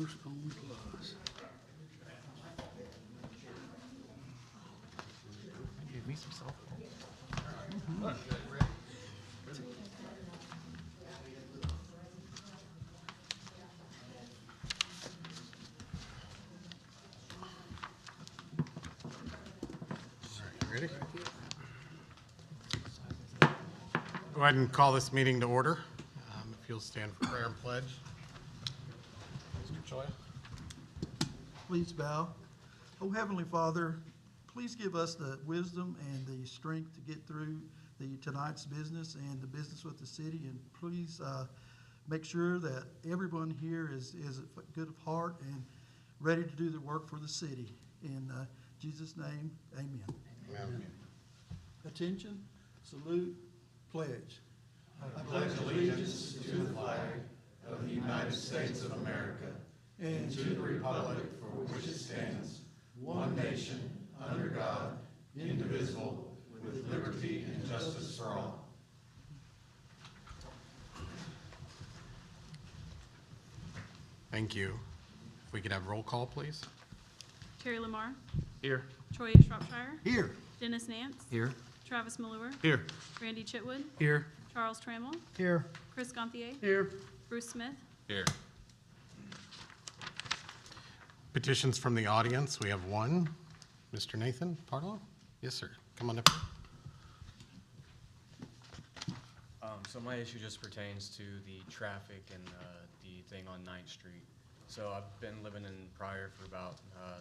First on plus. Give me some softball. Ready? Go ahead and call this meeting to order. If you'll stand for prayer and pledge. Mr. Choi. Please bow. Oh, Heavenly Father, please give us the wisdom and the strength to get through tonight's business and the business with the city. And please make sure that everyone here is good of heart and ready to do the work for the city. In Jesus' name, amen. Amen. Attention, salute, pledge. I pledge allegiance to the flag of the United States of America and to the republic for which it stands, one nation, under God, indivisible, with liberty and justice for all. Thank you. If we could have roll call, please. Terry Lamar, Here. Troy Shropshire, Here. Dennis Nance, Here. Travis Malure, Here. Randy Chitwood, Here. Charles Trammell, Here. Chris Gontier, Here. Bruce Smith, Here. Petitions from the audience. We have one. Mr. Nathan Parlow? Yes, sir. Come on up. So my issue just pertains to the traffic and the thing on 9th Street. So I've been living in Pryor for about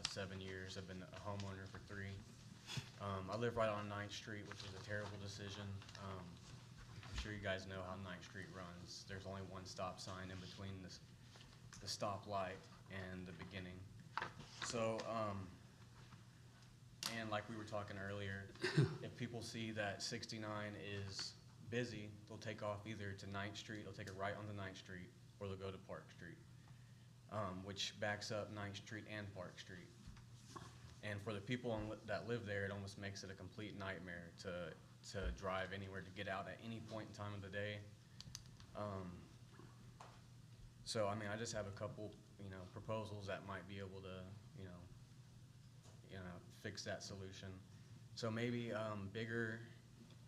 7 years. I've been a homeowner for 3. I live right on 9th Street, which was a terrible decision. I'm sure you guys know how 9th Street runs. There's only one stop sign in between the stoplight and the beginning. So, and like we were talking earlier, if people see that 69 is busy, they'll take off either to 9th Street, they'll take it right onto 9th Street, or they'll go to Park Street, which backs up 9th Street and Park Street. And for the people that live there, it almost makes it a complete nightmare to drive anywhere, to get out at any point in time of the day. So, I mean, I just have a couple, proposals that might be able to, fix that solution. So maybe bigger,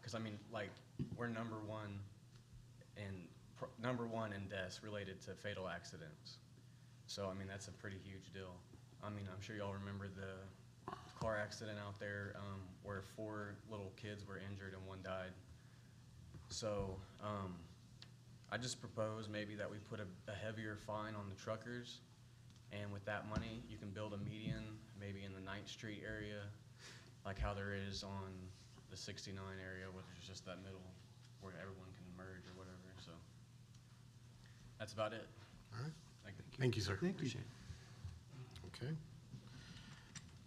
because I mean, like, we're number one in deaths related to fatal accidents. So I mean, that's a pretty huge deal. I mean, I'm sure y'all remember the car accident out there where 4 little kids were injured and 1 died. So I just propose maybe that we put a heavier fine on the truckers, and with that money, you can build a median maybe in the 9th Street area, like how there is on the 69 area, where there's just that middle where everyone can merge or whatever. So that's about it. All right. Thank you. Thank you, sir. Thank you.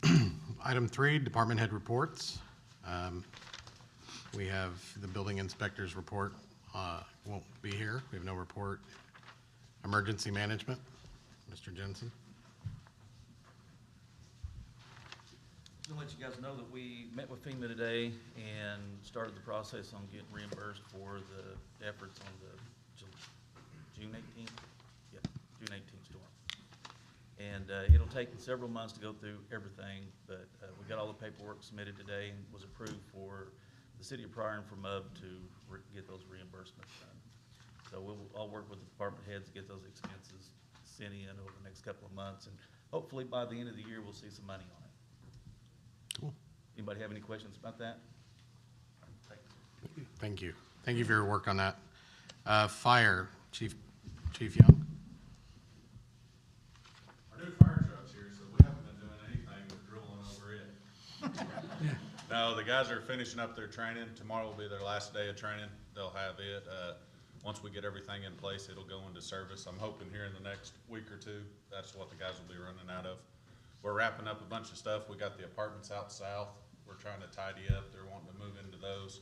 Okay. Item 3, department head reports. We have the building inspector's report. Won't be here. We have no report. Emergency management, Mr. Jensen. I'll let you guys know that we met with FEMA today and started the process on getting reimbursed for the efforts on the June 18th? Yeah, June 18th storm. And it'll take several months to go through everything, but we got all the paperwork submitted today and was approved for the city of Pryor and for MUB to get those reimbursements done. So I'll work with the department heads to get those expenses sent in over the next couple of months, and hopefully by the end of the year, we'll see some money on it. Cool. Anybody have any questions about that? Thank you. Thank you for your work on that. Fire, Chief Young. Our new fire truck's here, so we haven't been doing anything but drooling over it. No, the guys are finishing up their training. Tomorrow will be their last day of training. They'll have it. Once we get everything in place, it'll go into service. I'm hoping here in the next week or 2, that's what the guys will be running out of. We're wrapping up a bunch of stuff. We got the apartments out south. We're trying to tidy up. They're wanting to move into those.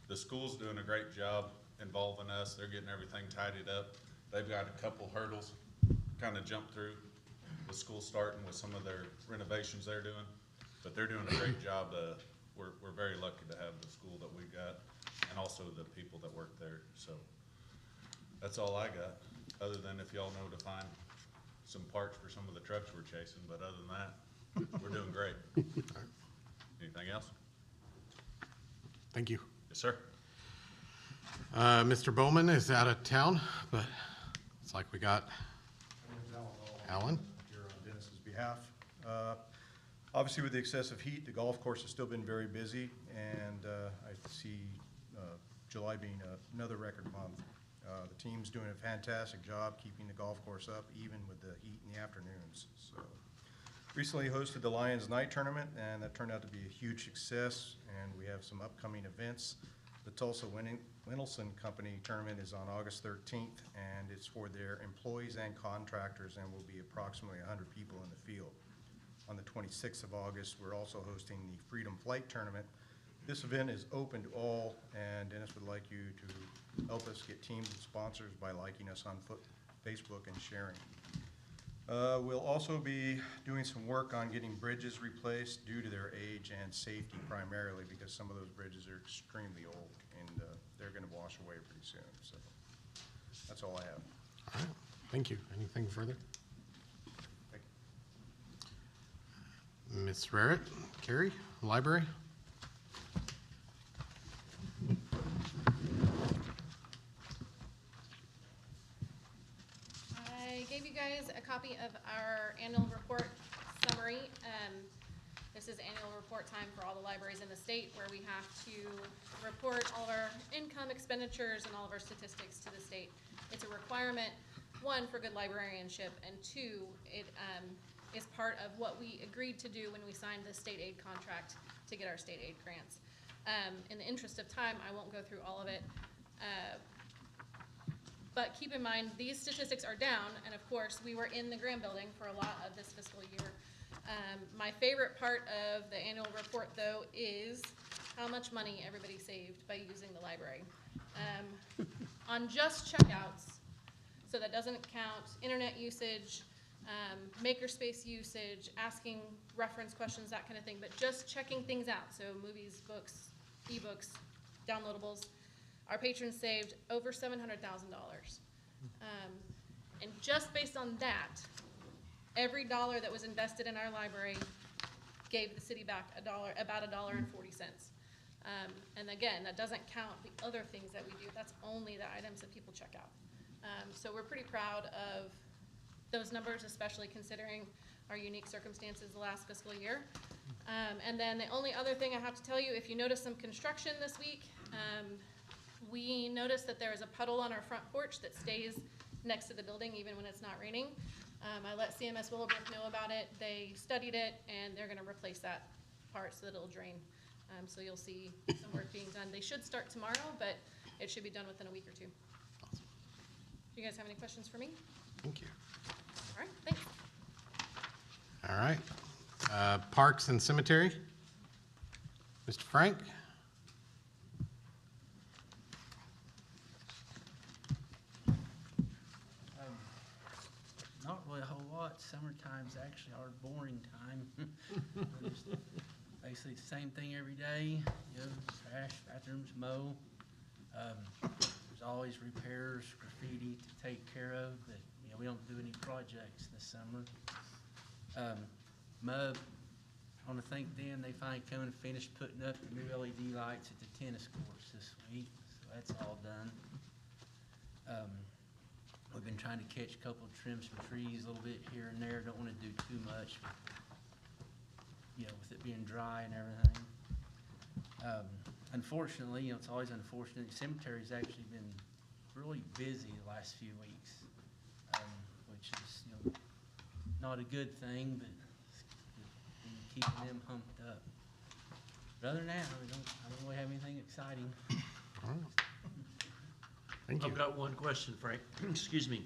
The school's doing a great job involving us. They're getting everything tidied up. They've got a couple hurdles kind of jump through with school starting with some of their renovations they're doing, but they're doing a great job. We're very lucky to have the school that we got, and also the people that work there. So that's all I got, other than if y'all know to find some parts for some of the trucks we're chasing, but other than that, we're doing great. Anything else? Thank you. Yes, sir. Mr. Bowman is out of town, but it's like we got Alan. Here on Dennis's behalf. Obviously, with the excessive heat, the golf course has still been very busy, and I see July being another record month. The team's doing a fantastic job keeping the golf course up, even with the heat in the afternoons. So, recently hosted the Lions Night Tournament, and that turned out to be a huge success, and we have some upcoming events. The Tulsa Winelson Company Tournament is on August 13th, and it's for their employees and contractors, and will be approximately 100 people in the field. On the 26th of August, we're also hosting the Freedom Flight Tournament. This event is open to all, and Dennis would like you to help us get teams and sponsors by liking us on Facebook and sharing. We'll also be doing some work on getting bridges replaced due to their age and safety primarily, because some of those bridges are extremely old, and they're gonna wash away pretty soon. So that's all I have. All right, thank you. Anything further? Thank you. Ms. Raritt, Carrie, Library. I gave you guys a copy of our annual report summary. This is annual report time for all the libraries in the state, where we have to report all of our income, expenditures, and all of our statistics to the state. It's a requirement, one, for good librarianship, and two, it is part of what we agreed to do when we signed the state aid contract to get our state aid grants. In the interest of time, I won't go through all of it. But keep in mind, these statistics are down, and of course, we were in the Graham Building for a lot of this fiscal year. My favorite part of the annual report, though, is how much money everybody saved by using the library. On just checkouts, so that doesn't count internet usage, makerspace usage, asking reference questions, that kind of thing, but just checking things out, so movies, books, ebooks, downloadables, our patrons saved over $700,000. And just based on that, every dollar that was invested in our library gave the city back about $1.40. And again, that doesn't count the other things that we do. That's only the items that people check out. So we're pretty proud of those numbers, especially considering our unique circumstances the last fiscal year. And then the only other thing I have to tell you, if you notice some construction this week, we noticed that there is a puddle on our front porch that stays next to the building even when it's not raining. I let CMS Willowbrook know about it. They studied it, and they're gonna replace that part so that it'll drain. So you'll see some work being done. They should start tomorrow, but it should be done within a week or two. Awesome. Do you guys have any questions for me? Thank you. All right, thanks. All right. Parks and Cemetery. Mr. Frank? Not really a whole lot. Summertime's actually our boring time. Just basically the same thing every day, you know, trash, bathrooms, mow. There's always repairs, graffiti to take care of, but, you know, we don't do any projects this summer. Mud, I want to thank them, they finally come and finished putting up the new LED lights at the tennis courts this week, so that's all done. We've been trying to catch a couple, trim some trees a little bit here and there, don't want to do too much, you know, with it being dry and everything. Unfortunately, you know, it's always unfortunate, the cemetery's actually been really busy the last few weeks, which is, you know, not a good thing, but it's been keeping them humped up. But other than that, I don't really have anything exciting. All right. Thank you. I've got one question, Frank. Excuse me.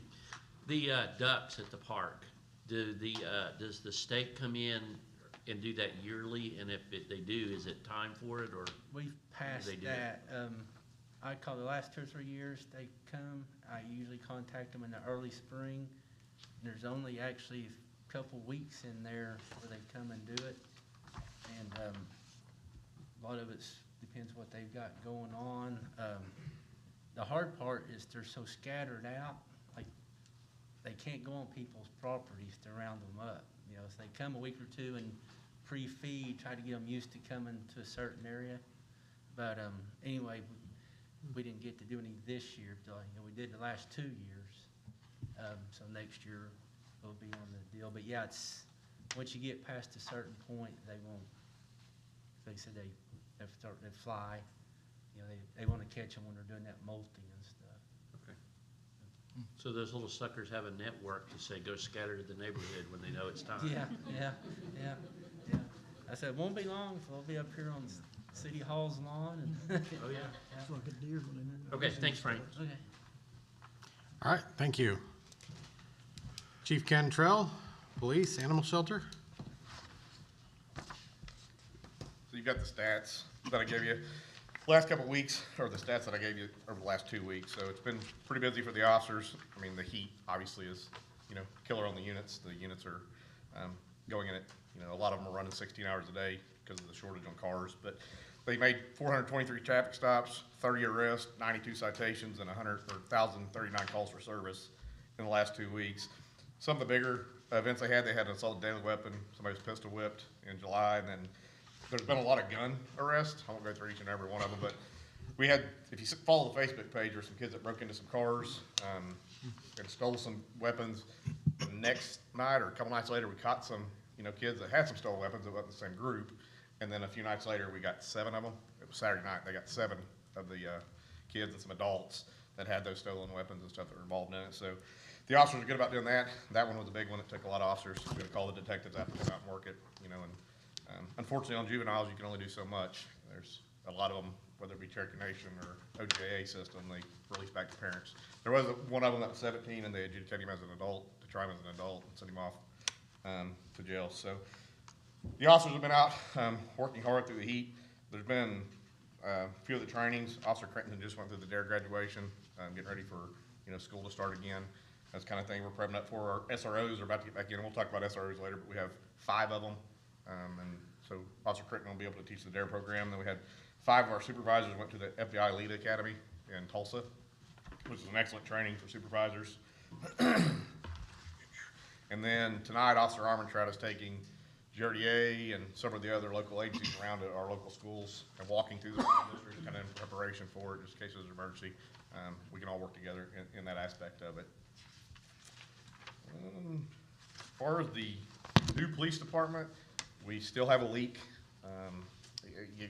The ducks at the park, does the state come in and do that yearly? And if they do, is it time for it, or? We've passed they do that. I call the last 2 or 3 years they come. I usually contact them in the early spring. And there's only actually a couple weeks in there where they come and do it. And a lot of it depends what they've got going on. The hard part is they're so scattered out. Like they can't go on people's properties to round them up. You know, so they come a week or two and pre-feed, try to get them used to coming to a certain area. But anyway, we didn't get to do any this year, but, we did the last 2 years. So next year we'll be on the deal. But yeah, it's, once you get past a certain point, they won't, they said they fly. You know, they want to catch them when they're doing that molting and stuff. Okay. So those little suckers have a network to say, go scatter to the neighborhood when they know it's time. Yeah. I said, it won't be long, so I'll be up here on City Hall's lawn and. Oh, yeah. It's like a deer when they. Okay, thanks, Frank. Okay. All right, thank you. Chief Cantrell, Police, Animal Shelter. So you've got the stats that I gave you last couple of weeks, or the stats that I gave you over the last 2 weeks. So it's been pretty busy for the officers. I mean, the heat obviously is, killer on the units. The units are going in it. A lot of them are running 16 hours a day because of the shortage on cars. But they made 423 traffic stops, 30 arrests, 92 citations, and 1,039 calls for service in the last 2 weeks. Some of the bigger events they had an assault deadly weapon. Somebody was pistol whipped in July, and then there's been a lot of gun arrests. I won't go through each and every one of them, but we had, if you follow the Facebook page, there's some kids that broke into some cars and stole some weapons. The next night or a couple nights later, we caught some, kids that had some stolen weapons that wasn't the same group. And then a few nights later, we got 7 of them. It was Saturday night. They got 7 of the kids and some adults that had those stolen weapons and stuff that were involved in it. So the officers are good about doing that. That one was a big one. It took a lot of officers. We had to call the detectives out to come out and work it, and unfortunately on juveniles, you can only do so much. There's a lot of them, whether it be Cherokee Nation or OJA system, they release back to parents. There was one of them that was 17 and they adjudicated him as an adult, to try him as an adult and send him off to jail. So the officers have been out working hard through the heat. There's been a few of the trainings. Officer Crenton just went through the DARE graduation, getting ready for school to start again. That's the kind of thing we're prepping up for. Our SROs are about to get back in. We'll talk about SROs later, but we have 5 of them. And so Officer Crenton will be able to teach the DARE program. Then we had 5 of our supervisors went to the FBI Lead Academy in Tulsa, which is an excellent training for supervisors. And then tonight, Officer Armentrout is taking GRDA and some of the other local agencies around our local schools and walking through the district kind of in preparation for it, just in case there's an emergency. We can all work together in that aspect of it. As far as the new police department, we still have a leak.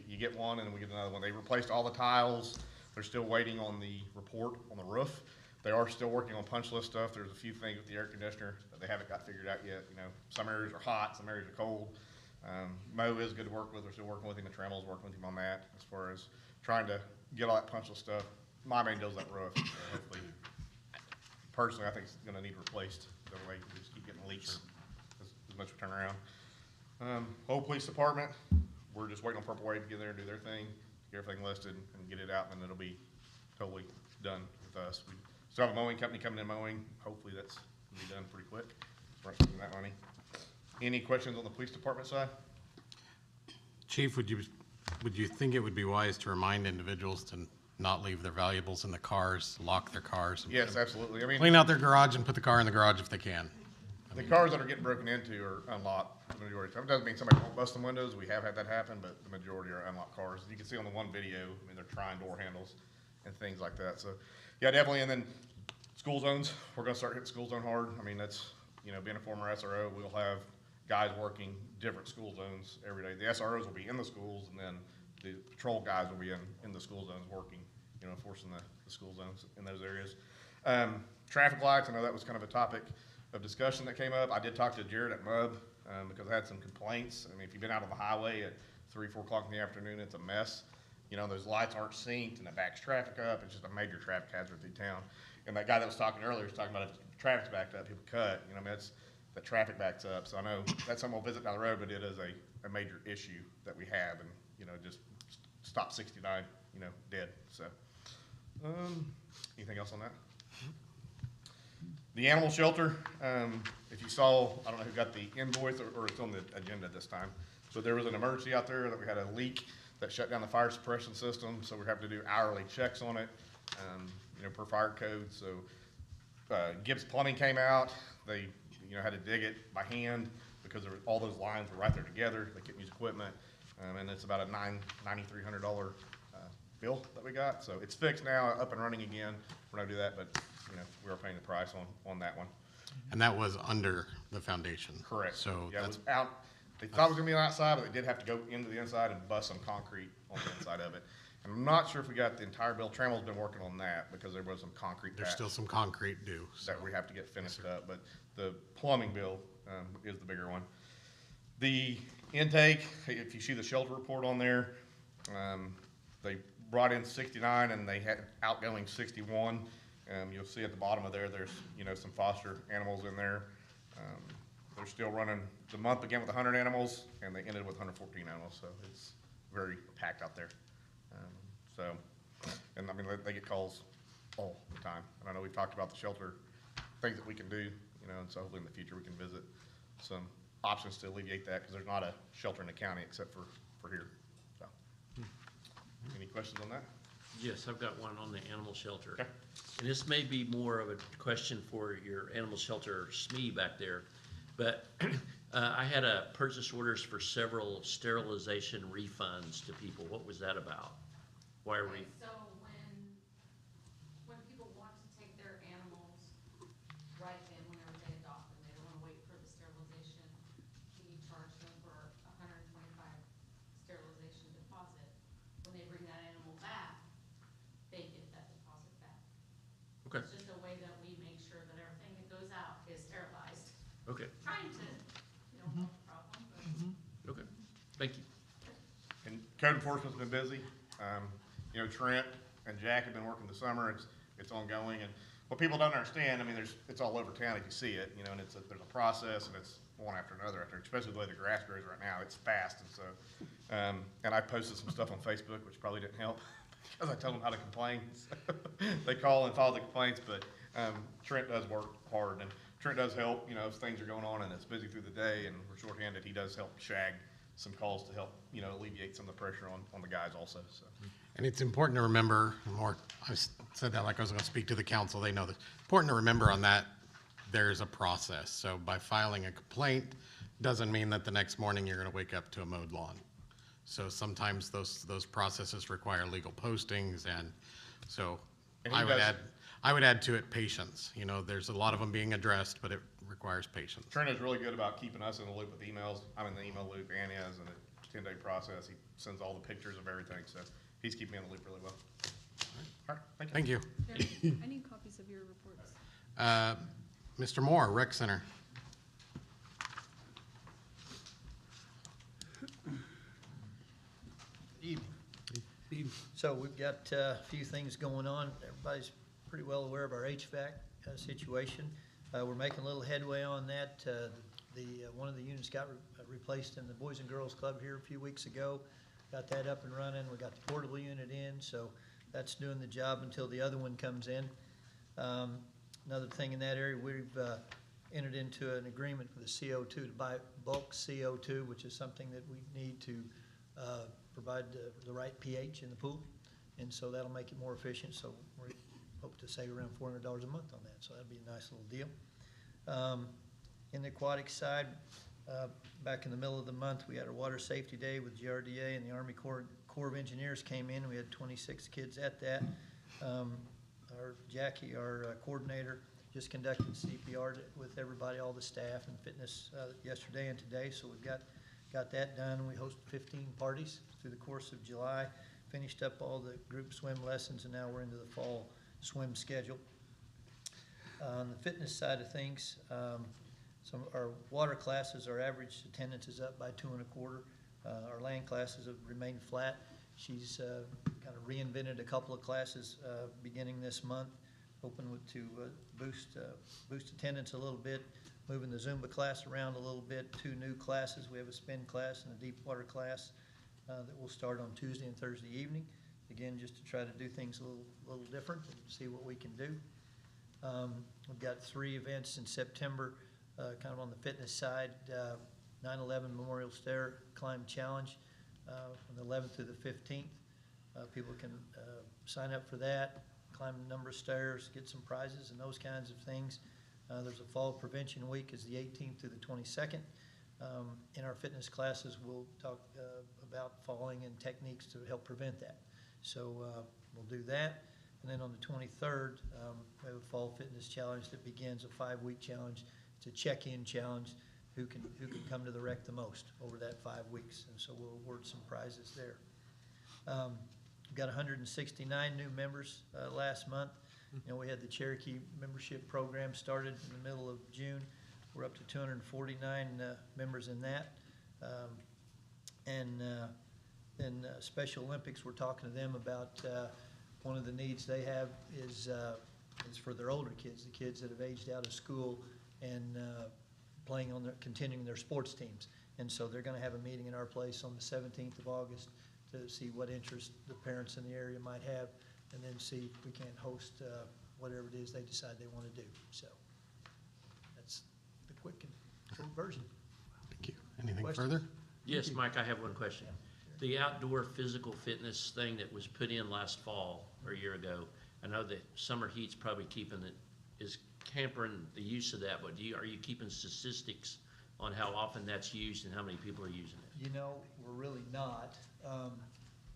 You get one and then we get another one. They replaced all the tiles. They're still waiting on the report on the roof. They are still working on punch list stuff. There's a few things with the air conditioner that they haven't got figured out yet. Some areas are hot, some areas are cold. Mo is good to work with. We're still working with him, and Trammell's working with him on that as far as trying to get all that punch list stuff. My main deal is that roof. So hopefully, personally, I think it's gonna need replaced. The way we just keep getting leaks as much as we turn around. Whole police department, we're just waiting on Purple Wave to get there and do their thing, get everything listed and get it out, and then it'll be totally done with us. We still have a mowing company coming in mowing. Hopefully that's gonna be done pretty quick. We're spending that money. Any questions on the police department side? Chief, would you think it would be wise to remind individuals to not leave their valuables in the cars, lock their cars? And Yes, absolutely. I mean, clean out their garage and put the car in the garage if they can. the cars that are getting broken into are unlocked the majority of the time. It doesn't mean somebody won't bust the windows. We have had that happen, but the majority are unlocked cars. You can see on the one video, I mean, they're trying door handles and things like that. So, yeah, definitely. And then school zones, we're gonna start hitting school zone hard. I mean, that's, being a former SRO, we'll have guys working different school zones every day. The SROs will be in the schools, and then the patrol guys will be in the school zones working, enforcing the school zones in those areas. Traffic lights, I know that was kind of a topic of discussion that came up. I did talk to Jared at MUB, because I had some complaints. I mean, if you've been out on the highway at 3, 4 o'clock in the afternoon, it's a mess. Those lights aren't synced and it backs traffic up. It's just a major traffic hazard through town. And that guy that was talking earlier was talking about if traffic's backed up, people cut. It's the traffic backs up. So I know that's something we'll visit down the road, but it is a major issue that we have, and just stop 69, dead. So, anything else on that? The animal shelter, if you saw, I don't know who got the invoice or it's on the agenda this time. So there was an emergency out there that we had a leak that shut down the fire suppression system. So we have to do hourly checks on it, per fire code. So Gibbs Plumbing came out. They, had to dig it by hand because all those lines were right there together. They couldn't use equipment. And it's about a $9,300 bill that we got. So it's fixed now, up and running again. We're not gonna do that, but, we are paying the price on that one. And that was under the foundation. Correct. So Yeah, it that's, was out, they thought it was gonna be on the outside, but they did have to go into the inside and bust some concrete on the inside of it. And I'm not sure if we got the entire bill. Trammell's been working on that because there was some concrete there's patch still some concrete due. So that we have to get finished up, but the plumbing bill, is the bigger one. The intake, if you see the shelter report on there, they brought in 69 and they had outgoing 61. You'll see at the bottom of there, there's, some foster animals in there. They're still running, the month began with 100 animals and they ended with 114 animals, so it's very packed out there. And I mean, they get calls all the time. And I know we've talked about the shelter, things that we can do, and so hopefully in the future we can visit some options to alleviate that, because there's not a shelter in the county except for here, so. Any questions on that? Yes, I've got one on the animal shelter. Okay. And this may be more of a question for your animal shelter SME back there, but I had purchase orders for several sterilization refunds to people. What was that about? Why are we? So when people want to take their animals right then, whenever they adopt them, they don't wanna wait for the sterilization, we charge them for $125 sterilization deposit. When they bring that animal back, they get that deposit back. Okay, It's just a way that we make sure that everything that goes out is sterilized. okay, Trying to, help the problem, but. okay. Thank you. And code enforcement's been busy. Trent and Jack have been working the summer. It's ongoing. And what people don't understand, I mean, it's all over town if you see it, and there's a process and it's one after another out there, especially the way the grass grows right now. It's fast. And so, and I posted some stuff on Facebook, which probably didn't help because I told them how to complain. So they call and file the complaints, but Trent does work hard and Trent does help, if things are going on and it's busy through the day and we're shorthanded, he does help shag some calls to help, alleviate some of the pressure on the guys also, so. And it's important to remember, I said that like I was gonna speak to the council, they know this. Important to remember on that, there's a process. So by filing a complaint, doesn't mean that the next morning you're gonna wake up to a mowed lawn. So sometimes those processes require legal postings, and so And he I would add to it patience. There's a lot of them being addressed, but it requires patience. Trent is really good about keeping us in the loop with emails. I'm in the email loop, and is in a 10-day process. He sends all the pictures of everything, so he's keeping me in the loop really well. All right, thank you. Thank you. I need copies of your reports. Mr. Moore, Rec Center. Evening. So we've got a few things going on. Everybody's pretty well aware of our HVAC situation. We're making a little headway on that. One of the units got replaced in the Boys and Girls Club here a few weeks ago. Got that up and running. We got the portable unit in, so that's doing the job until the other one comes in. Another thing in that area, we've entered into an agreement with the CO2 to buy bulk CO2, which is something that we need to provide the right pH in the pool, and so that'll make it more efficient. So we hope to save around $400 a month on that, so that'd be a nice little deal. In the aquatic side, back in the middle of the month, we had our water safety day with GRDA, and the Army Corps of Engineers came in. We had 26 kids at that. Our Jackie, our coordinator, just conducted CPR with everybody, all the staff and fitness yesterday and today, so we've got that done. We hosted 15 parties through the course of July, finished up all the group swim lessons, and now we're into the fall swim schedule. On the fitness side of things, some of our water classes, our average attendance is up by 2 1/4. Our land classes have remained flat. She's kind of reinvented a couple of classes beginning this month, hoping to boost attendance a little bit, moving the Zumba class around a little bit. 2 new classes. We have a spin class and a deep water class that will start on Tuesday and Thursday evening. Again, just to try to do things a little different and see what we can do. We've got 3 events in September, kind of on the fitness side. 9/11 Memorial Stair Climb Challenge from the 11th through the 15th. People can sign up for that. climb a number of stairs, get some prizes and those kinds of things. There's a fall prevention week is the 18th through the 22nd. In our fitness classes, we'll talk about falling and techniques to help prevent that. So we'll do that. And then on the 23rd, we have a fall fitness challenge that begins a 5-week challenge. It's a check-in challenge. Who can come to the rec the most over that 5 weeks? And so we'll award some prizes there. We've got 169 new members last month. You know, we had the Cherokee membership program started in the middle of June. We're up to 249 members in that. Then Special Olympics, we're talking to them about one of the needs they have is for their older kids, the kids that have aged out of school and playing on continuing their sports teams. And so they're gonna have a meeting in our place on the 17th of August to see what interest the parents in the area might have, and then see if we can't host whatever it is they decide they wanna do. So that's the quick and short version. Thank you. Anything Questions? further? Yes, Mike, I have one question. The outdoor physical fitness thing that was put in last fall or a year ago, I know that summer heat's probably is hampering the use of that, but are you keeping statistics on how often that's used and how many people are using it? You know, we're really not.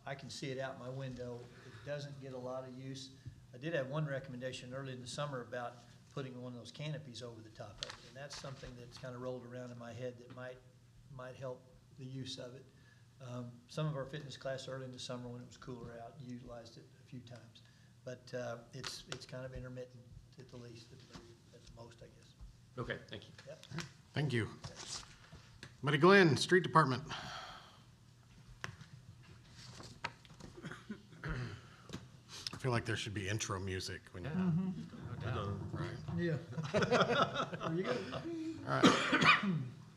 I can see it out my window. It doesn't get a lot of use. I did have one recommendation early in the summer about putting one of those canopies over the top of it, and that's something that's kind of rolled around in my head that might help the use of it. Some of our fitness class early in the summer when it was cooler out utilized it a few times, but it's kind of intermittent at the least, at the most, I guess. Okay, thank you. Yep. Thank you. Buddy Glenn, Street Department. I feel like there should be intro music when you. Right. Yeah. There you go. All right.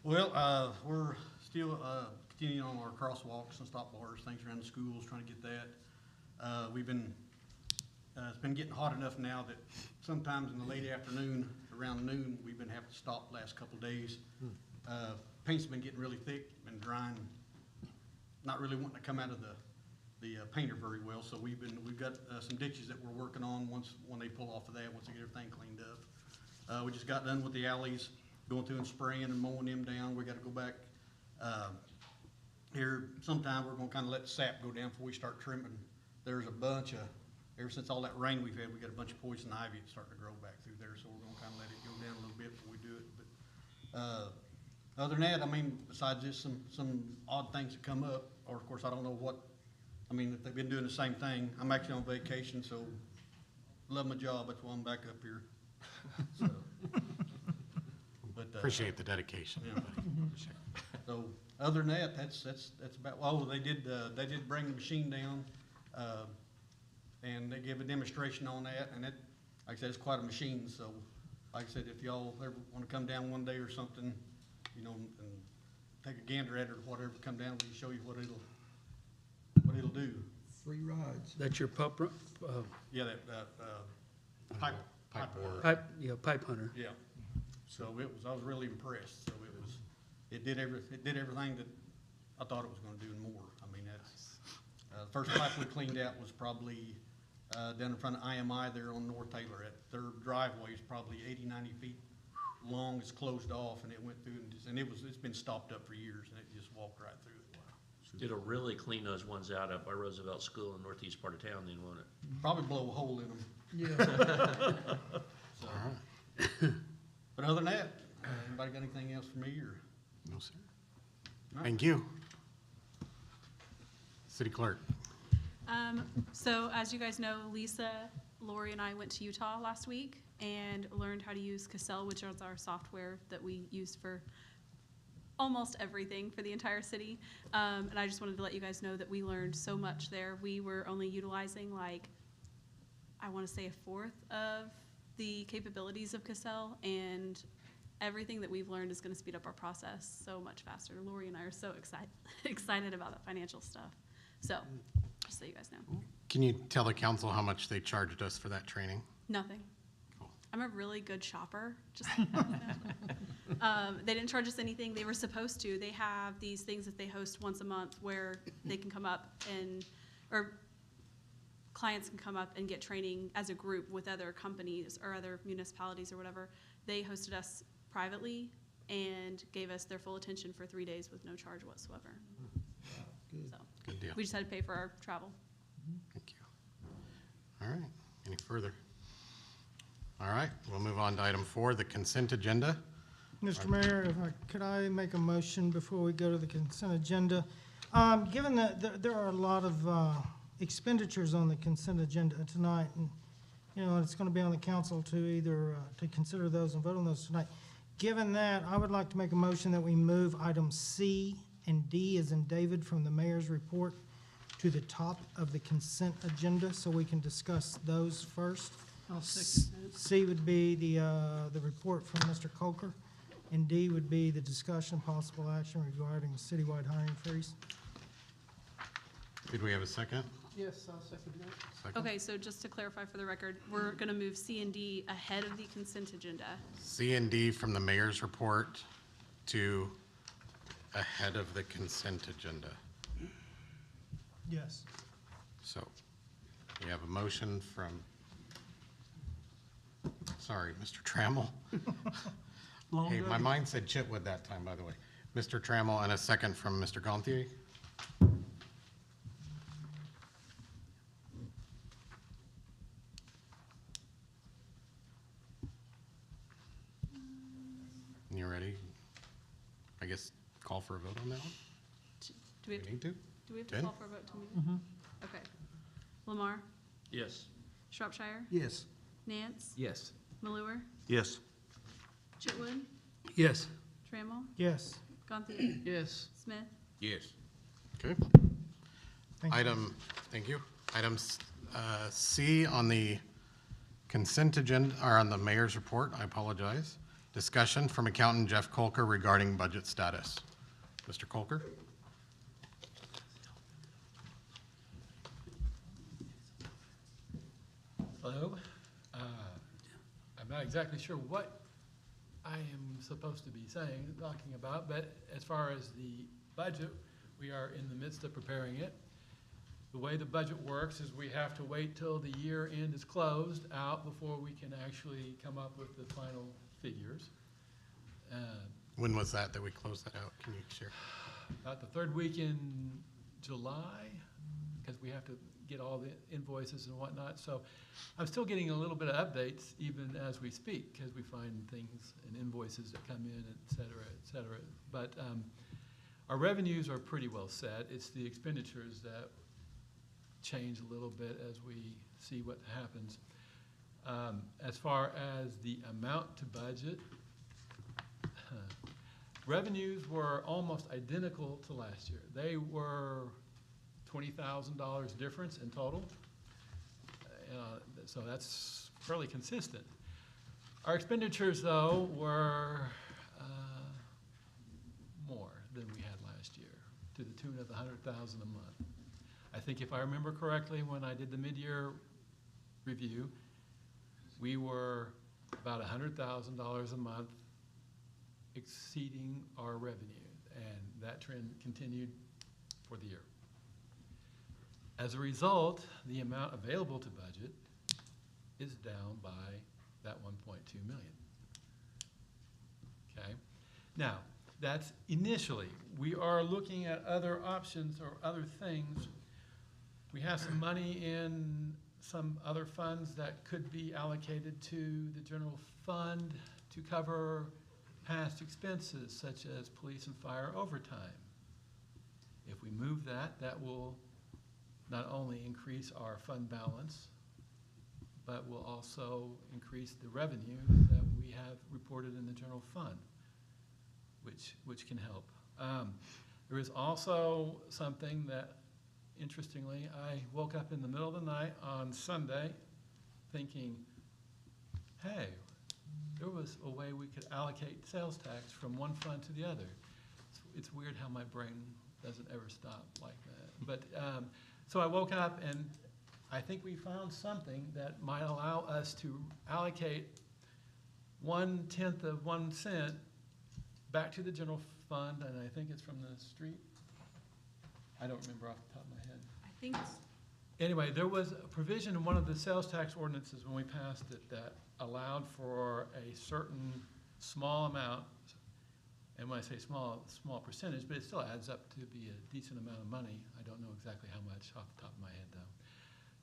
Well, we're still continuing on our crosswalks and stop bars, things around the schools, trying to get that. It's been getting hot enough now that sometimes in the late afternoon, around noon, we've been having to stop the last couple of days. Paint's been getting really thick and drying, not really wanting to come out of the painter very well. So we've got some ditches that we're working on when they pull off of that, once they get everything cleaned up. We just got done with the alleys, going through and spraying and mowing them down. We gotta go back here sometime. We're gonna kinda let the sap go down before we start trimming. There's a bunch of, ever since all that rain we've had, we got a bunch of poison ivy that's starting to grow back through there, so we're gonna kinda let it go down a little bit before we do it. But other than that, I mean, besides just some odd things that come up, or of course, I don't know what, I mean, if they've been doing the same thing. I'm actually on vacation, so love my job, that's why I'm back up here. So, but, Appreciate the dedication. yeah. So, other than that, that's about, oh, they did bring the machine down, and they gave a demonstration on that, and it, like I said, it's quite a machine, so, like I said, if y'all ever wanna come down one day or something, you know, and take a gander at it or whatever, come down, we can show you what it'll do. Free rides. That's your pup, Yeah, that, pipe borer. pipe hunter. Yeah, so I was really impressed, so it did everything that I thought it was gonna do and more. I mean, that's, the first pipe we cleaned out was probably, down in front of IMI there on North Taylor. Their driveway is probably 80, 90 feet long, it's closed off, and it went through and it's been stopped up for years, and it just walked right through it. It'll really clean those ones out up by Roosevelt School in the northeast part of town then, won't it? Probably blow a hole in them. Yeah. So, but other than that, anybody got anything else for me, or? No, sir. Thank you. City Clerk. So as you guys know, Lisa, Lori, and I went to Utah last week and learned how to use Cassell, which is our software that we use for almost everything for the entire city. And I just wanted to let you guys know that we learned so much there. We were only utilizing I want to say a fourth of the capabilities of Cassell, and everything that we've learned is going to speed up our process so much faster. Lori and I are so excited about that financial stuff. So just so you guys know. Can you tell the council how much they charged us for that training? Nothing. Cool. I'm a really good shopper. Just they didn't charge us anything. They were supposed to. They have these things that they host once a month where they can come up or clients can come up and get training as a group with other companies or other municipalities or whatever. They hosted us privately and gave us their full attention for 3 days with no charge whatsoever. Good. So Good deal. we just had to pay for our travel. Thank you. All right, any further? All right, we'll move on to item 4, the consent agenda. Mr. Mayor, could I make a motion before we go to the consent agenda? Given that there are a lot of expenditures on the consent agenda tonight, and, you know, it's going to be on the council to either, to consider those and vote on those tonight. Given that, I would like to make a motion that we move items C and D as in David from the mayor's report to the top of the consent agenda so we can discuss those first. I'll second that. C would be the report from Mr. Coker, and D would be the discussion possible action regarding citywide hiring freeze. Did we have a second? Yes, I'll second that. Second? Okay, so just to clarify for the record, we're gonna move C and D ahead of the consent agenda. C and D from the mayor's report to ahead of the consent agenda. Yes. So we have a motion from, sorry, Mr. Trammell. Hey, my mind said Chitwood that time, by the way. Mr. Trammell, and a second from Mr. Gontier. You ready? I guess call for a vote on that one? Do we have We to, need to? do we have to Jen? call for a vote to move? Okay. Lamar, Yes. Shropshire, Yes. Nance, Yes. Malure, Yes. Chitwood, Yes. Trammell, Yes. Gonthier, Yes. Smith. Yes. Okay. Thank you. Thank you. Item C on the consent agenda, or on the mayor's report, I apologize. Discussion from accountant Jeff Colker regarding budget status. Mr. Colker? Hello. I'm not exactly sure what I am supposed to be talking about, but as far as the budget, we are in the midst of preparing it. The way the budget works is we have to wait till the year end is closed out before we can actually come up with the final figures. When was that we closed that out? Can you share? About the third week in July, because we have to get all the invoices and whatnot. So I'm still getting a little bit of updates even as we speak, because we find things and invoices that come in, et cetera, et cetera. But our revenues are pretty well set. It's the expenditures that change a little bit as we see what happens. As far as the amount to budget, revenues were almost identical to last year. They were $20,000 difference in total. So that's fairly consistent. Our expenditures, though, were more than we had last year, to the tune of $100,000 a month. I think if I remember correctly, when I did the mid-year review, we were about $100,000 a month exceeding our revenue, and that trend continued for the year. As a result, the amount available to budget is down by that 1.2 million. Okay? Now, that's initially. We are looking at other options or other things. We have some money in some other funds that could be allocated to the general fund to cover past expenses such as police and fire overtime. If we move that, that will not only increase our fund balance, but will also increase the revenue that we have reported in the general fund, which can help. There is also something that, interestingly, I woke up in the middle of the night on Sunday thinking, hey, there was a way we could allocate sales tax from one fund to the other. It's weird how my brain doesn't ever stop like that. But so I woke up and I think we found something that might allow us to allocate 1/10 of 1 cent back to the general fund, and I think it's from the street. I don't remember off the top of my head. I think anyway, there was a provision in one of the sales tax ordinances when we passed it that allowed for a certain small amount, and when I say small, small percentage, but it still adds up to be a decent amount of money. I don't know exactly how much off the top of my head though,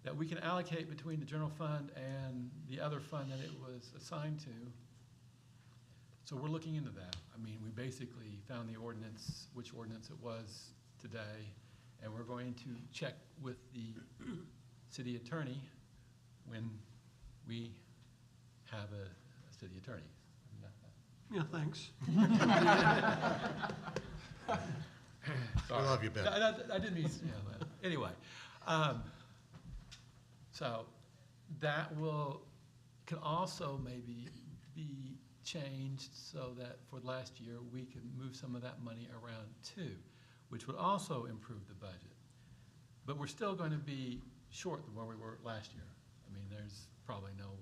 that we can allocate between the general fund and the other fund that it was assigned to. So we're looking into that. I mean, we basically found the ordinance, which ordinance it was today, and we're going to check with the city attorney when we have a city attorney. Yeah, thanks. We love you, Ben. I didn't mean, but anyway. So that can also maybe be changed so that for last year, we could move some of that money around too, which would also improve the budget. But we're still going to be short than where we were last year. I mean, there's probably no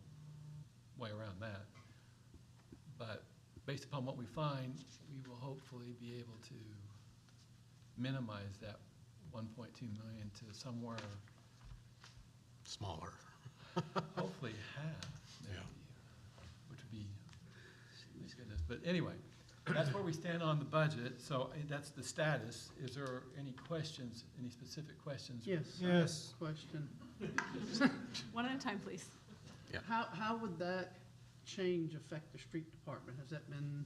way around that. But based upon what we find, we will hopefully be able to minimize that 1.2 million to somewhere, Smaller. hopefully half, maybe, Yeah. which would be, please goodness. But anyway, that's where we stand on the budget. So that's the status. Is there any questions, any specific questions? Yes. Yes. Question. One at a time, please. How would that change affect the street department? Has that been?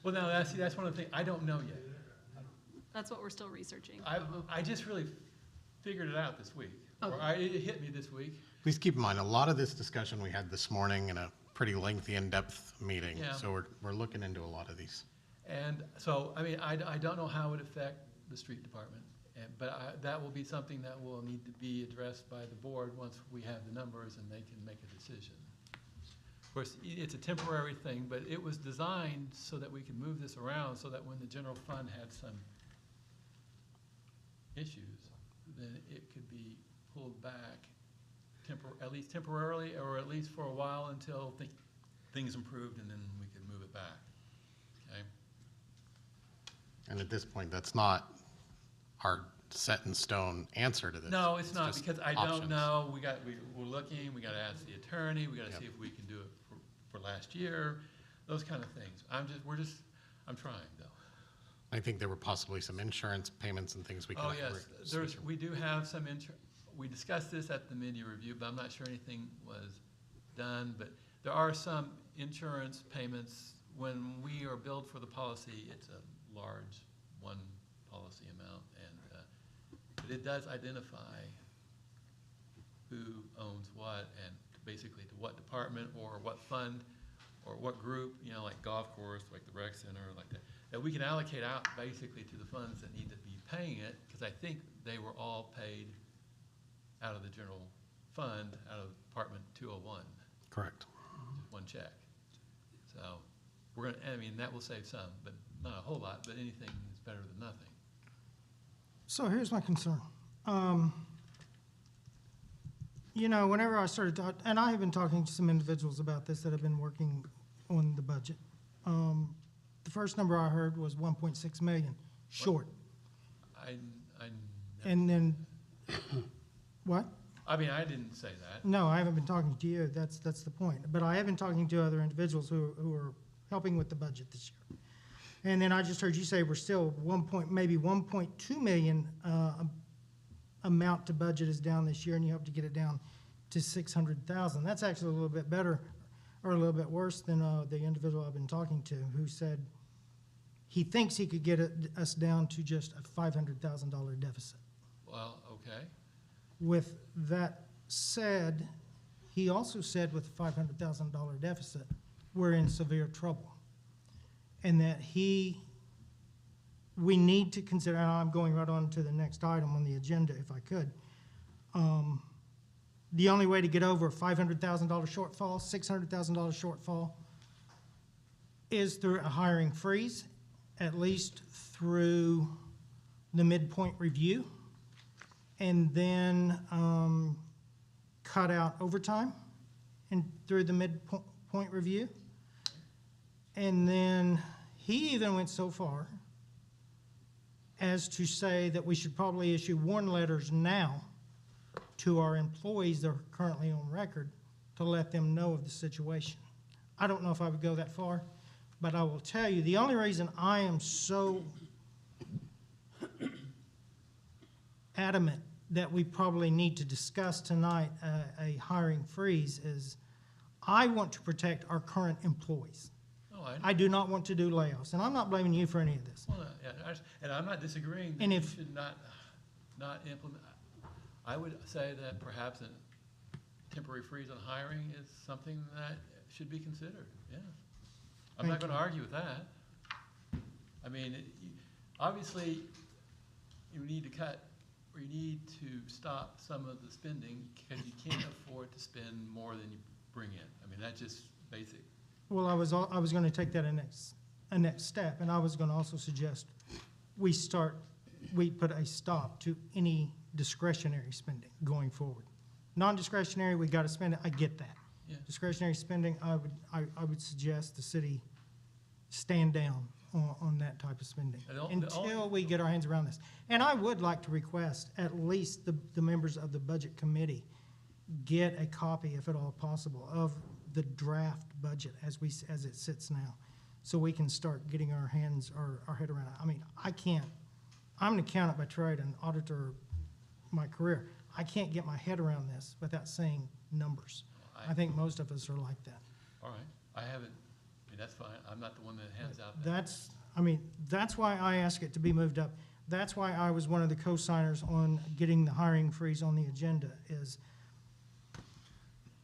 Well, now, that's one of the things, I don't know yet. That's what we're still researching. I just really figured it out this week. Or Okay. it hit me this week. Please keep in mind, a lot of this discussion we had this morning in a pretty lengthy, in-depth meeting. Yeah. So we're looking into a lot of these. And so, I mean, I don't know how it would affect the street department. But that will be something that will need to be addressed by the board once we have the numbers and they can make a decision. Of course, it's a temporary thing, but it was designed so that we could move this around so that when the general fund had some issues, then it could be pulled back at least temporarily, or at least for a while until things improved, and then we could move it back. Okay? And at this point, that's not our set in stone answer to this. No, it's not, just because I don't options. know. We're looking, we gotta ask the attorney, we gotta see if we can do it for last year, those kind of things. I'm trying though. I think there were possibly some insurance payments and things we could. Oh, yes, we do have some we discussed this at the mid-year review, but I'm not sure anything was done, but there are some insurance payments. When we are billed for the policy, it's a large one policy amount, and but it does identify who owns what, and basically to what department or what fund or what group, like golf course, like the rec center, like that we can allocate out basically to the funds that need to be paying it, because I think they were all paid out of the general fund, out of Department 201. Correct. Just one check. So that will save some, but not a whole lot, but anything is better than nothing. So here's my concern. Whenever I started, and I have been talking to some individuals about this that have been working on the budget. The first number I heard was 1.6 million short. And then, what? I mean, I didn't say that. No, I haven't been talking to you. That's the point. But I have been talking to other individuals who are helping with the budget this year. And then I just heard you say we're still maybe 1.2 million amount to budget is down this year, and you hope to get it down to 600,000. That's actually a little bit better, or a little bit worse than the individual I've been talking to, who said he thinks he could get us down to just a $500,000 deficit. Well, okay. With that said, he also said with a $500,000 deficit, we're in severe trouble. And that we need to consider, and I'm going right on to the next item on the agenda if I could. The only way to get over a $500,000 shortfall, $600,000 shortfall, is through a hiring freeze, at least through the midpoint review, and then cut out overtime and through the midpoint review. And then he even went so far as to say that we should probably issue warn letters now to our employees that are currently on record to let them know of the situation. I don't know if I would go that far, but I will tell you, the only reason I am so adamant that we probably need to discuss tonight a hiring freeze is I want to protect our current employees. Oh, I do not want to do layoffs, and I'm not blaming you for any of this. Well, and I'm not disagreeing that And you if- should not implement. I would say that perhaps a temporary freeze on hiring is something that should be considered, yes. I'm not Thank gonna you. argue with that. I mean, obviously, you need to cut, or you need to stop some of the spending, because you can't afford to spend more than you bring in. I mean, that's just basic. Well, I was going to take that a next step, and I was going to also suggest we put a stop to any discretionary spending going forward. Non-discretionary, we got to spend it, I get that. Yeah. Discretionary spending, I would suggest the city stand down on that type of spending The only- until we get our hands around this. And I would like to request at least the members of the budget committee get a copy, if at all possible, of the draft budget as it sits now, so we can start getting our head around it. I mean, I'm an accountant by trade and auditor my career. I can't get my head around this without seeing numbers. I think most of us are like that. All right, I haven't, I mean, that's fine, I'm not the one that hands out that. That's why I ask it to be moved up. That's why I was one of the co-signers on getting the hiring freeze on the agenda, is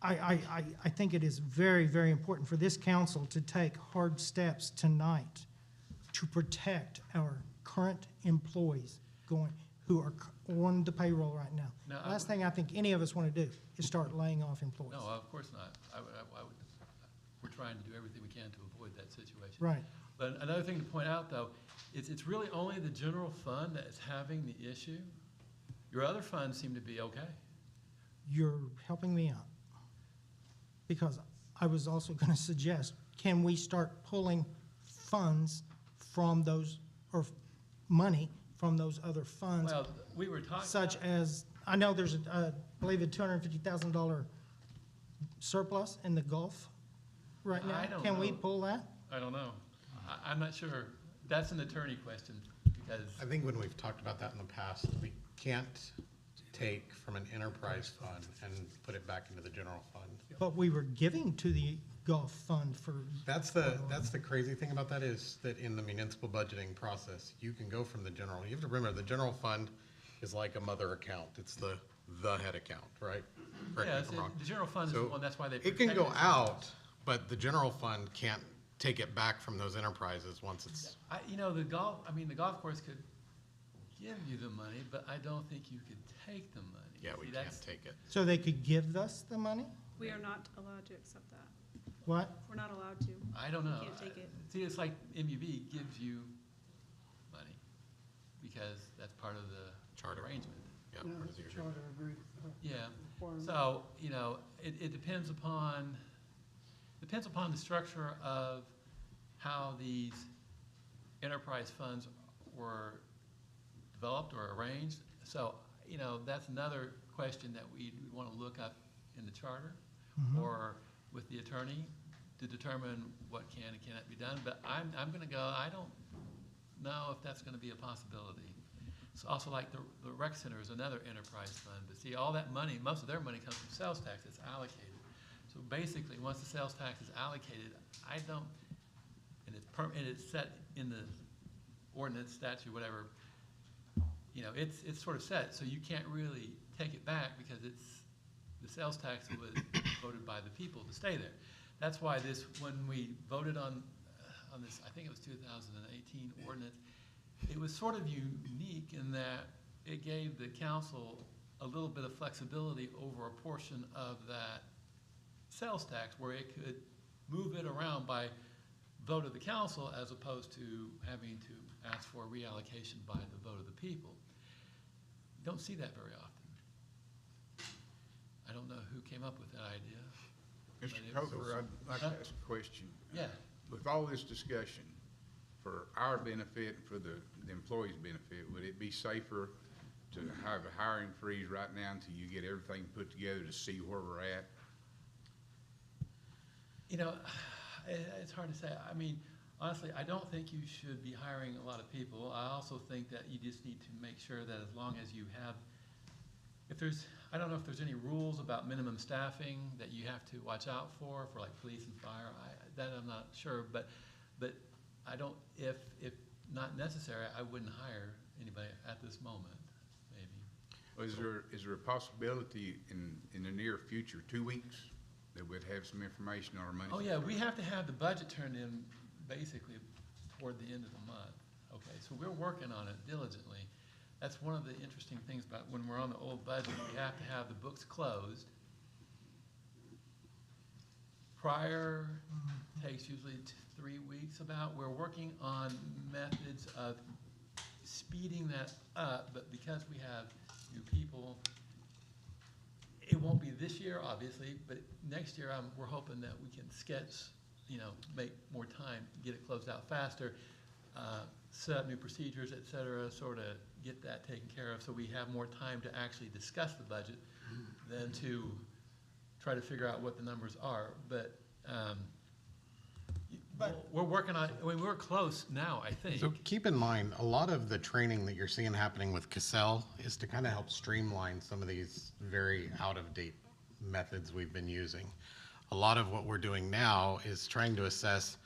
I think it is very, very important for this council to take hard steps tonight to protect our current employees who are on the payroll right now. Now, Last thing I think any of us want to do is start laying off employees. No, of course not. We're trying to do everything we can to avoid that situation. Right. But another thing to point out, though, is it's really only the general fund that is having the issue. Your other funds seem to be okay. You're helping me out. Because I was also going to suggest, can we start pulling funds from those, or money from those other funds? Well, we were talking. Such as, I know there's, I believe, a $250,000 surplus in the Gulf right now. I don't Can we know. pull that? I don't know. I'm not sure. That's an attorney question, because, I think when we've talked about that in the past, we can't take from an enterprise fund and put it back into the general fund. But we were giving to the Gulf Fund for, That's the crazy thing about that, is that in the municipal budgeting process, you can go from the general, you have to remember, the general fund is like a mother account. It's the head account, right? Correct me yeah, if I'm wrong. the general fund is the So one, that's why they. It can go protected it. out, but the general fund can't take it back from those enterprises once it's, The golf course could give you the money, but I don't think you could take the money. yeah, we See, can't that's- take it. so they could give us the money? We are not allowed to accept that. What? We're not allowed to. I don't know. We can't take it. See, it's like MUV gives you money, because that's part of the Charter. arrangement. Yeah, part of the agreement. Yeah, so, it depends upon the structure of how these enterprise funds were developed or arranged. So, that's another question that we want to look up in the charter or with the attorney to determine what can and cannot be done. But I'm gonna go, I don't know if that's gonna be a possibility. It's also like the rec center is another enterprise fund, but see, all that money, most of their money comes from sales tax that's allocated. So basically, once the sales tax is allocated, and it's set in the ordinance, statute, whatever, it's sort of set, so you can't really take it back because the sales tax was voted by the people to stay there. That's why when we voted on this, I think it was 2018 ordinance, it was sort of unique in that it gave the council a little bit of flexibility over a portion of that sales tax, where it could move it around by vote of the council as opposed to having to ask for a reallocation by the vote of the people. Don't see that very often. I don't know who came up with that idea. Mr. but it was- Coker, I'd like to ask a question. Yeah. With all this discussion, for our benefit and for the employees' benefit, would it be safer to have a hiring freeze right now until you get everything put together to see where we're at? You know, it's hard to say. I mean, honestly, I don't think you should be hiring a lot of people. I also think that you just need to make sure that as long as you have, if there's, I don't know if there's any rules about minimum staffing that you have to watch out for like police and fire. That I'm not sure, but I don't, if not necessary, I wouldn't hire anybody at this moment, maybe. Is there a possibility in the near future, 2 weeks, that we'd have some information on our money? Oh, yeah, we have to have the budget turned in basically toward the end of the month. Okay, so we're working on it diligently. That's one of the interesting things about when we're on the old budget, we have to have the books closed. Pryor takes usually 3 weeks about. We're working on methods of speeding that up, but because we have new people, it won't be this year, obviously, but next year we're hoping that we can sketch, you know, make more time, get it closed out faster, set up new procedures, et cetera, sort of get that taken care of so we have more time to actually discuss the budget than to try to figure out what the numbers are. But we're working on, I mean, we're close now, I think. So keep in mind, a lot of the training that you're seeing happening with Cassell is to kind of help streamline some of these very out-of-date methods we've been using. A lot of what we're doing now is trying to assess,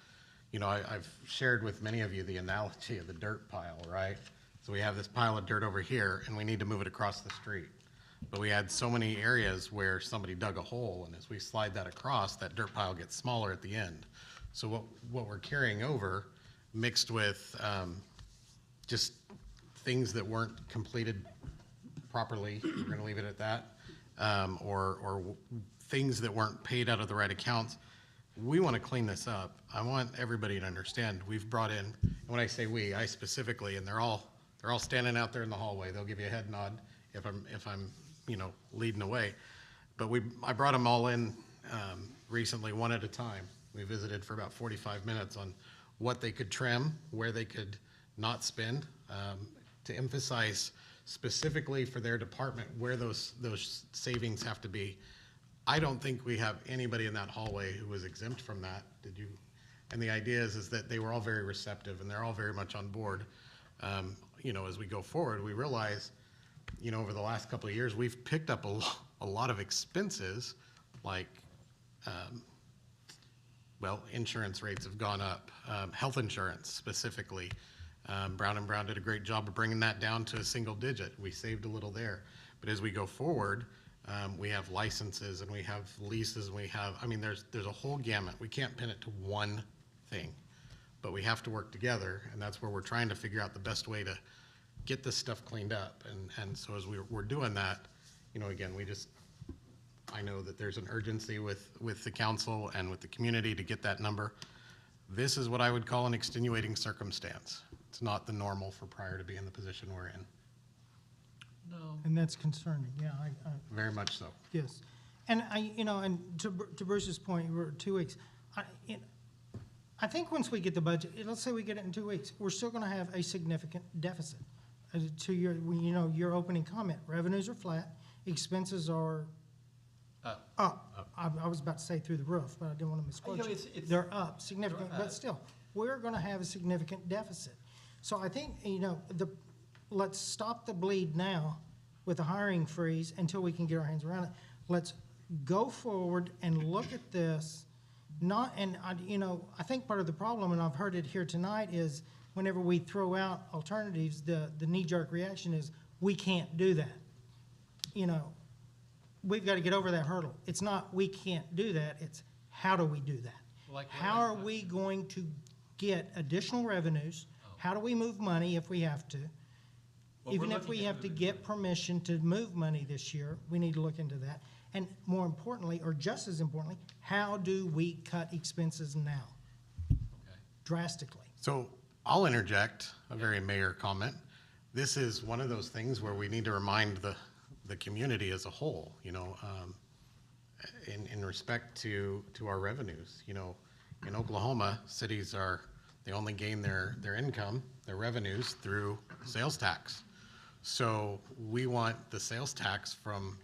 you know, I've shared with many of you the analogy of the dirt pile, right? So we have this pile of dirt over here and we need to move it across the street. But we had so many areas where somebody dug a hole, and as we slide that across, that dirt pile gets smaller at the end. So what we're carrying over, mixed with just things that weren't completed properly, we're going to leave it at that, or things that weren't paid out of the right accounts. We want to clean this up. I want everybody to understand. We've brought in, and when I say we, I specifically, and they're all standing out there in the hallway. They'll give you a head nod if I'm you know, leading away. But I brought them all in recently, one at a time. We visited for about 45 minutes on what they could trim, where they could not spend, to emphasize specifically for their department where those savings have to be. I don't think we have anybody in that hallway who was exempt from that. Did you? And the idea is that they were all very receptive and they're all very much on board. You know, as we go forward, we realize, you know, over the last couple of years, we've picked up a lot of expenses, like, well, insurance rates have gone up, health insurance specifically. Brown & Brown did a great job of bringing that down to a single digit. We saved a little there. But as we go forward, we have licenses and we have leases and we have, I mean, there's a whole gamut. We can't pin it to one thing, but we have to work together, and that's where we're trying to figure out the best way to get this stuff cleaned up. And so as we're doing that, you know, again, I know that there's an urgency with the council and with the community to get that number. This is what I would call an extenuating circumstance. It's not the normal for Pryor to be in the position we're in. No. And that's concerning, yeah, Very much so. yes. And you know, and to Bruce's point, we're 2 weeks. I think once we get the budget, let's say we get it in 2 weeks, we're still gonna have a significant deficit. To your, you know, your opening comment, revenues are flat, expenses are up. I was about to say through the roof, but I didn't want to misquote You know, you. it's- They're up significantly, they're but up. still, we're gonna have a significant deficit. So I think, you know, let's stop the bleed now with the hiring freeze until we can get our hands around it. Let's go forward and look at this, you know, I think part of the problem, and I've heard it here tonight, is whenever we throw out alternatives, the knee-jerk reaction is, we can't do that. You know, we've got to get over that hurdle. It's not, we can't do that, it's, how do we do that? Like what? How are we going to get additional revenues? How do we move money if we have to? Well, Even we're if we looking at have to moving get permission to move money this year, we need to look into that. And more importantly, or just as importantly, how do we cut expenses now? Okay. Drastically. So I'll interject a very mayor comment. This is one of those things where we need to remind the community as a whole, you know, in respect to our revenues. You know, in Oklahoma, cities they only gain their income, their revenues through sales tax. So we want the sales tax from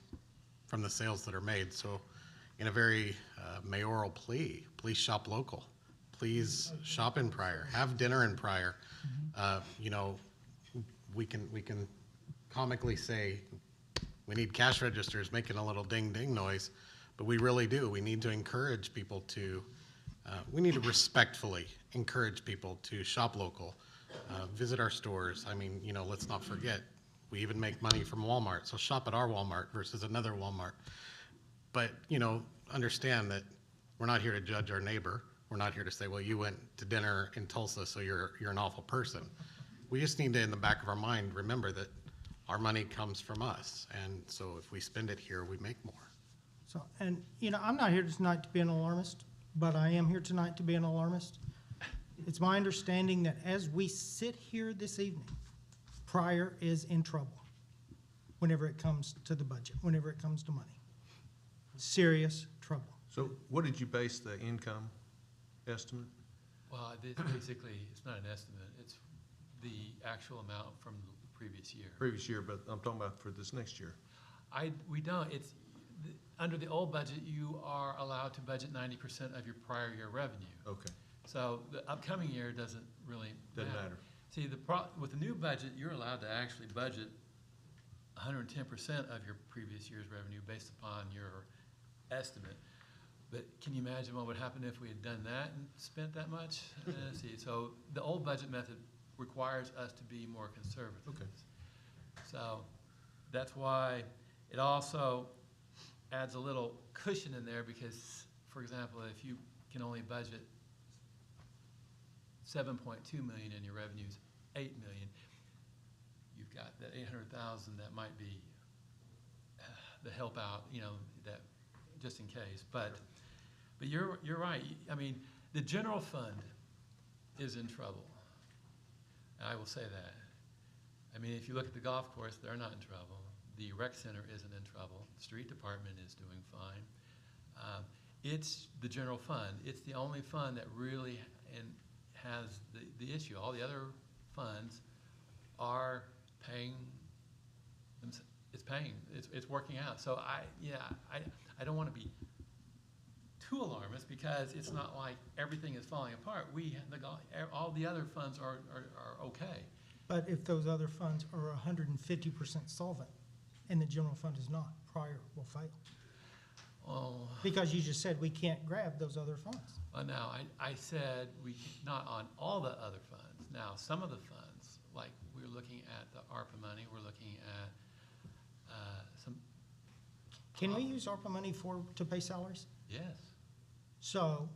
the sales that are made. So in a very mayoral plea, please shop local. Please shop in Pryor, have dinner in Pryor. You know, we can comically say we need cash registers making a little ding ding noise, but we really do. We need to encourage people to, we need to respectfully encourage people to shop local, visit our stores. I mean, you know, let's not forget, we even make money from Walmart, so shop at our Walmart versus another Walmart. But, you know, understand that we're not here to judge our neighbor. We're not here to say, well, you went to dinner in Tulsa, so you're an awful person. We just need to, in the back of our mind, remember that our money comes from us. And so if we spend it here, we make more. So, and, you know, I'm not here tonight to be an alarmist, but I am here tonight to be an alarmist. It's my understanding that as we sit here this evening, Pryor is in trouble whenever it comes to the budget, whenever it comes to money. Serious trouble. So what did you base the income estimate? Well, this basically, it's not an estimate, it's the actual amount from the previous year. Previous year, but I'm talking about for this next year. We don't, under the old budget, you are allowed to budget 90% of your prior year revenue. Okay, So the upcoming year doesn't really doesn't matter. See, with the new budget, you're allowed to actually budget 110% of your previous year's revenue based upon your estimate. But can you imagine what would happen if we had done that and spent that much? See, so the old budget method requires us to be more conservative. Okay. So that's why it also adds a little cushion in there because, for example, if you can only budget 7.2 million and your revenue's 8 million, you've got that 800,000 that might be the help out, you know, that just in case. But you're right. I mean, the general fund is in trouble. I will say that. I mean, if you look at the golf course, they're not in trouble. The rec center isn't in trouble. The street department is doing fine. It's the general fund. It's the only fund that really has the issue. All the other funds are paying. It's paying. It's working out. So I don't want to be too alarmist because it's not like everything is falling apart. All the other funds are okay. But if those other funds are 150% solvent and the general fund is not, Pryor will fail. Oh. Because you just said we can't grab those other funds. Now, I said not on all the other funds. Now, some of the funds, like we're looking at the ARPA money, we're looking at some. Can we use ARPA money to pay salaries? Yes. So,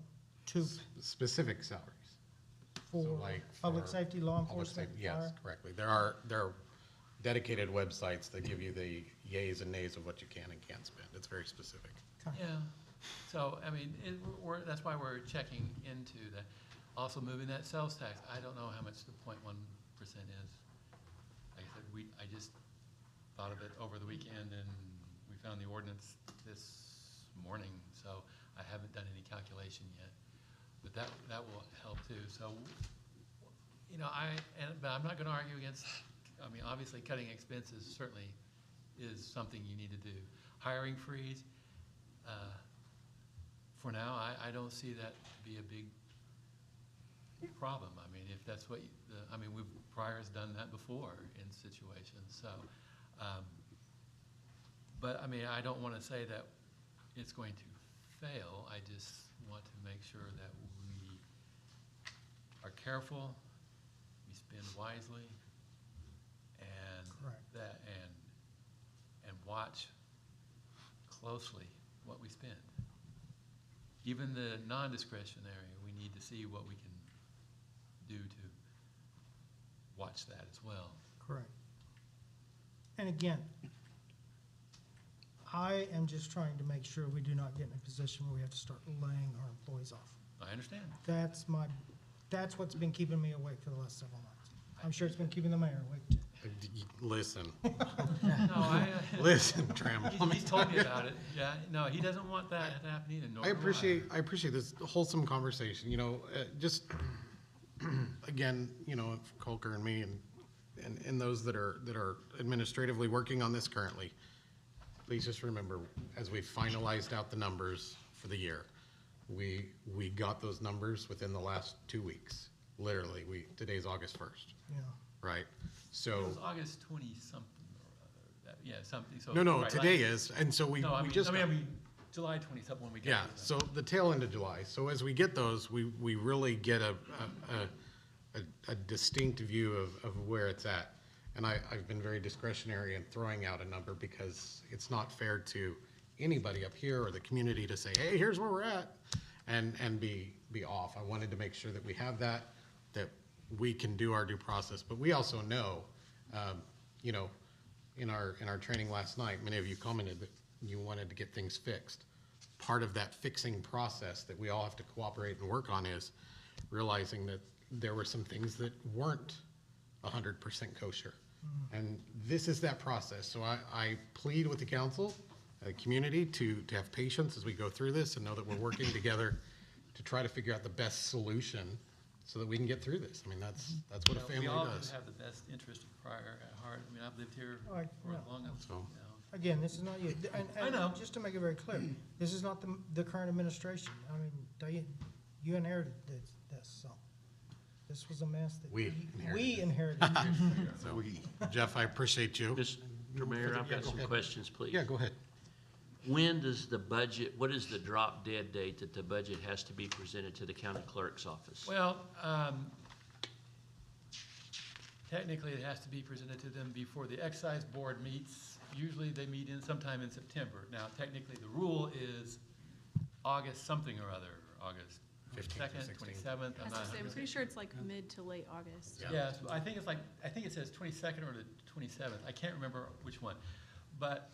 to, Specific salaries. for So like public for safety, law public enforcement, safety, yes, fire? correctly. There are dedicated websites that give you the yays and nays of what you can and can't spend. It's very specific. Okay. Yeah. So, I mean, that's why we're checking into that. Also moving that sales tax. I don't know how much the 0.1% is. Like I said, I just thought of it over the weekend and we found the ordinance this morning, so I haven't done any calculation yet. But that will help too. So, you know, but I'm not gonna argue against, I mean, obviously cutting expenses certainly is something you need to do. Hiring freeze, for now, I don't see that to be a big problem. I mean, if that's what, Pryor's done that before in situations, so. But, I mean, I don't want to say that it's going to fail. I just want to make sure that we are careful, we spend wisely, and Correct. and watch closely what we spend. Even the non-discretionary, we need to see what we can do to watch that as well. Correct. And again, I am just trying to make sure we do not get in a position where we have to start laying our employees off. I understand. That's what's been keeping me awake for the last several months. I'm sure it's been keeping the mayor awake too. Listen. No, Listen, Tram. He's told me about it. Yeah, no, he doesn't want that to happen either. Nor I do appreciate this wholesome conversation, you know, just, again, you know, Colker and me and and those that are administratively working on this currently, please just remember, as we finalized out the numbers for the year, we got those numbers within the last 2 weeks. Literally, today's August 1st, Yeah. right? It So, was August 20-something or other, yeah, something, so. no, right, today like- is, and so we No, I mean, just. I mean, July 20-something when we got. Yeah, it. so the tail end of July. So as we get those, we really get a distinct view of where it's at. And I've been very discretionary in throwing out a number because it's not fair to anybody up here or the community to say, hey, here's where we're at, and be off. I wanted to make sure that we have that we can do our due process. But we also know, you know, in our training last night, many of you commented that you wanted to get things fixed. Part of that fixing process that we all have to cooperate and work on is realizing that there were some things that weren't 100% kosher. And this is that process. So I plead with the council, the community, to have patience as we go through this and know that we're working together to try to figure out the best solution so that we can get through this. I mean, that's what a family We all does. do have the best interest of Pryor at heart. I mean, I've lived here All right, for no. as long as, So- you know. Again, this is not you. I know. Just to make it very clear, this is not the current administration. I mean, you inherited this, so. This was a mess that We we inherited. So, Jeff, I appreciate you. Mr. Mayor, I've got some questions, please. Yeah, go ahead. When does the budget, what is the drop dead date that the budget has to be presented to the county clerk's office? Well, technically, it has to be presented to them before the excise board meets. Usually, they meet sometime in September. Now, technically, the rule is August something or other, August 15th or 22nd, 16th. 27th. I was gonna say, I'm pretty sure it's like mid to late August. Yeah. Yes, I think it says 22nd or the 27th. I can't remember which one. But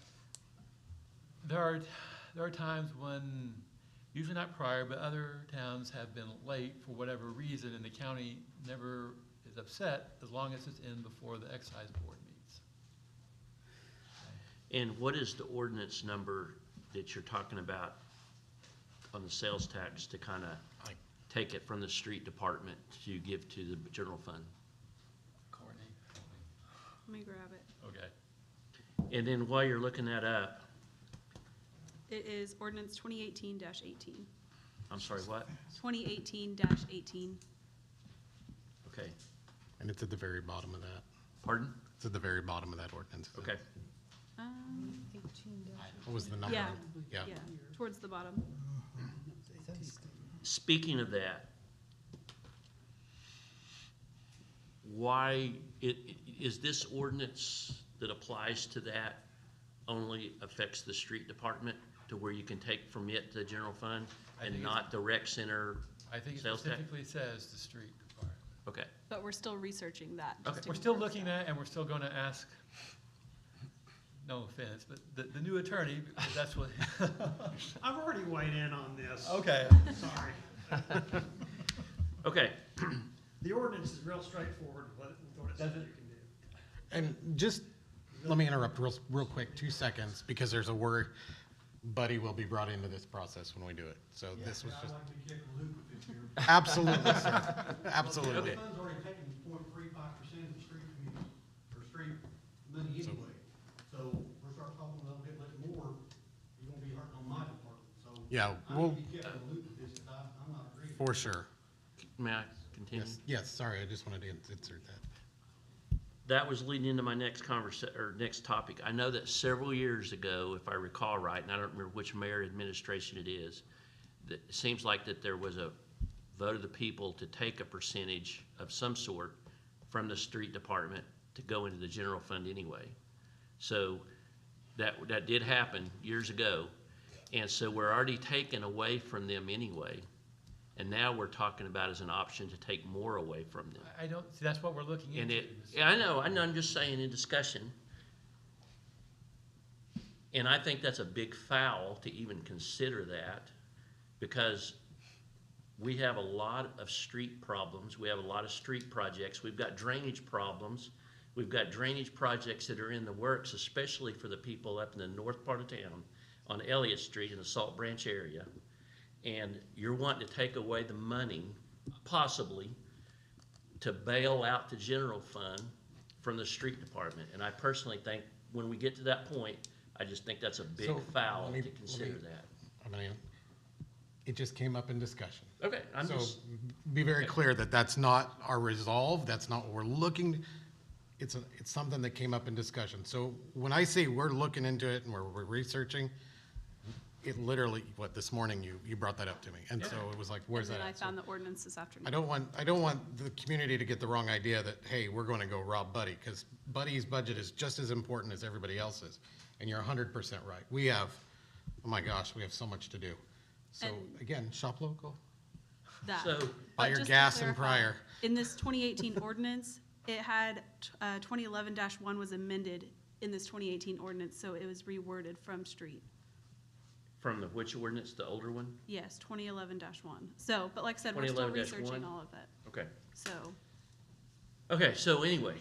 there are times when, usually not Pryor, but other towns have been late for whatever reason, and the county never is upset as long as it's in before the excise board meets. And what is the ordinance number that you're talking about on the sales tax to kind of take it from the street department to give to the general fund? Courtney? Let me grab it. Okay. And then while you're looking that up, It is ordinance 2018-18. I'm sorry, what? 2018-18. Okay, And it's at the very bottom of that. pardon? It's at the very bottom of that ordinance. Okay. What was the number? Yeah, Yeah. yeah, towards the bottom. Speaking of that, why, is this ordinance that applies to that only affects the street department to where you can take from it to the general fund I and think not the rec center I think it sales tax? specifically says the street department. Okay, But we're still researching that. just to We're still confirm looking that. at, and we're still gonna ask, no offense, but the new attorney, because that's what. I've already weighed in on this. Okay. Sorry. okay. The ordinance is real straightforward, what it says you can do. And just, let me interrupt real quick, 2 seconds, because there's a word, Buddy will be brought into this process when we do it. So this was I'd just, like to be kicked in the loop with this here. absolutely, sir. Absolutely. The fund's already taken 0.35% of the street community, or street money anyway. So we're starting talking about getting much more, you're gonna be hurting on my department, so. Yeah, I we'll, need to be kept in the loop with this, because I'm not agreeing. for sure. May I continue? Yes, sorry, I just wanted to insert that. That was leading into my next next topic. I know that several years ago, if I recall right, and I don't remember which mayor administration it is, that it seems like that there was a vote of the people to take a percentage of some sort from the street department to go into the general fund anyway. So that did happen years ago. And so we're already taking away from them anyway. And now we're talking about as an option to take more away from them. I don't, see, that's what we're looking And into. yeah, I know, I'm just saying in discussion. And I think that's a big foul to even consider that, because we have a lot of street problems, we have a lot of street projects, we've got drainage problems, we've got drainage projects that are in the works, especially for the people up in the north part of town, on Elliott Street in the Salt Branch area. And you're wanting to take away the money, possibly, to bail out the general fund from the street department. And I personally think, when we get to that point, I just think that's a big So, foul let me- to consider let me- that. I mean, it just came up in discussion. Okay, I'm So just, be very okay. clear that that's not our resolve, that's not what we're looking, it's something that came up in discussion. So when I say we're looking into it and we're researching, it literally, this morning you brought that up to me. And so it was like, where's that And then I at? So found the ordinance this afternoon. I don't want the community to get the wrong idea that, hey, we're going to go rob Buddy, because Buddy's budget is just as important as everybody else's. And you're 100% right. We have, oh my gosh, we have so much to do. So And- again, shop local. That. So- Buy But your just to gas in clarify, Pryor. In this 2018 ordinance, it had, 2011-1 was amended in this 2018 ordinance, so it was reworded from street. From the which ordinance, the older one? Yes, 2011-1. So, but like I said, we're still 2011-1? researching all of it, Okay. so. Okay, so anyway,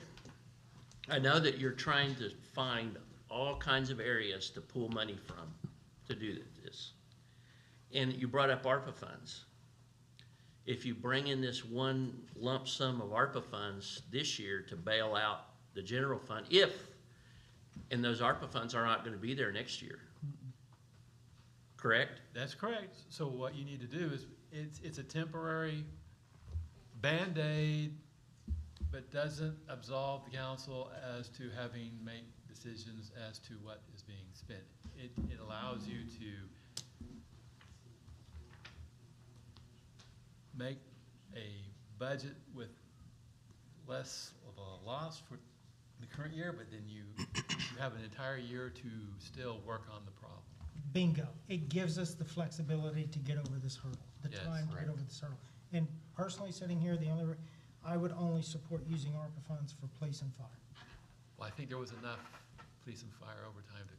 I know that you're trying to find all kinds of areas to pull money from to do this. And you brought up ARPA funds. If you bring in this one lump sum of ARPA funds this year to bail out the general fund, and those ARPA funds are not gonna be there next year. Correct? That's correct. So what you need to do is, it's a temporary Band-Aid, but doesn't absolve the council as to having make decisions as to what is being spent. It allows you to make a budget with less of a loss for the current year, but then you have an entire year to still work on the problem. Bingo. It gives us the flexibility to get over this hurdle, the Yes. time to get over this hurdle. And personally, sitting here, I would only support using ARPA funds for police and fire. Well, I think there was enough police and fire overtime to.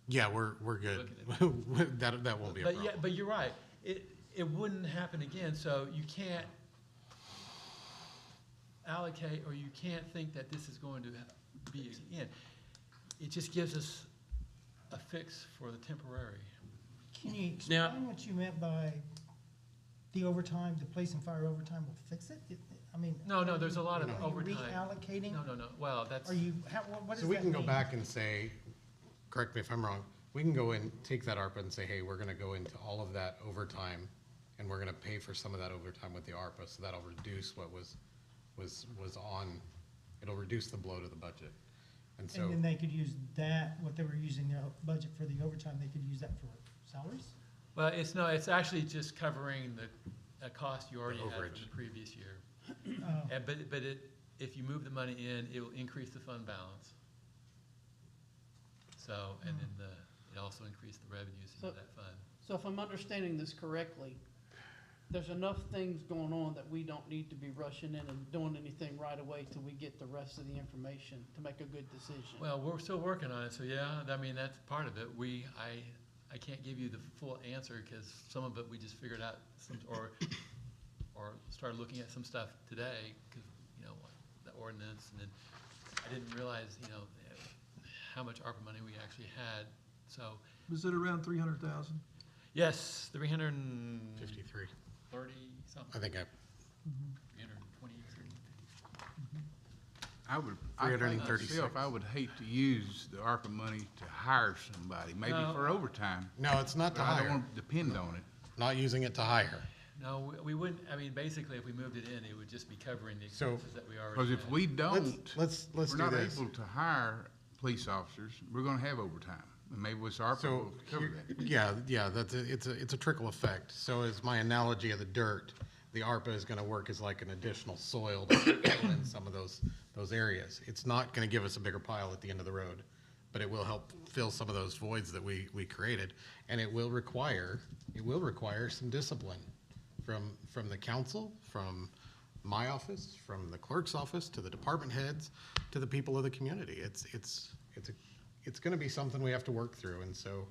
Yeah, we're good. That won't be a But problem. yeah, but you're right. It wouldn't happen again, so you can't allocate, or you can't think that this is going to be again. It just gives us a fix for the temporary. Can you Now- explain what you meant by the overtime, the police and fire overtime will fix it? I mean. No, there's a lot of are you overtime. reallocating? No, well, that's. Are you, what does So we that can go mean? back and say, correct me if I'm wrong, we can go in, take that ARPA and say, hey, we're gonna go into all of that overtime, and we're gonna pay for some of that overtime with the ARPA, so that'll reduce what was on, it'll reduce the blow to the budget. And so, And then they could use that, what they were using their budget for the overtime, they could use that for salaries? Well, it's actually just covering the cost you already had from overage. the previous year. Oh. But if you move the money in, it will increase the fund balance. So, and then it also increased the revenues into So- that fund. So if I'm understanding this correctly, there's enough things going on that we don't need to be rushing in and doing anything right away till we get the rest of the information to make a good decision. Well, we're still working on it, so yeah, I mean, that's part of it. I can't give you the full answer, because some of it we just figured out, or started looking at some stuff today, because, the ordinance, and then I didn't realize, how much ARPA money we actually had, so, Was it around 300,000? yes, 330 53, something, I think 320. I would, 336. myself, I would hate to use the ARPA money to hire somebody, maybe No. for overtime. No, it's not to But I don't hire, want to depend on it. not using it to hire. No, we wouldn't, I mean, basically, if we moved it in, it would just be covering the So- expenses that we already Because had. if we don't, Let's we're do not this. able to hire police officers, we're gonna have overtime. And maybe with ARPA, So, we'll cover that. yeah, it's a trickle effect. So as my analogy of the dirt, the ARPA is gonna work as like an additional soil to fill in some of those areas. It's not gonna give us a bigger pile at the end of the road, but it will help fill some of those voids that we created. And it will require some discipline from the council, from my office, from the clerk's office, to the department heads, to the people of the community. It's gonna be something we have to work through, and so,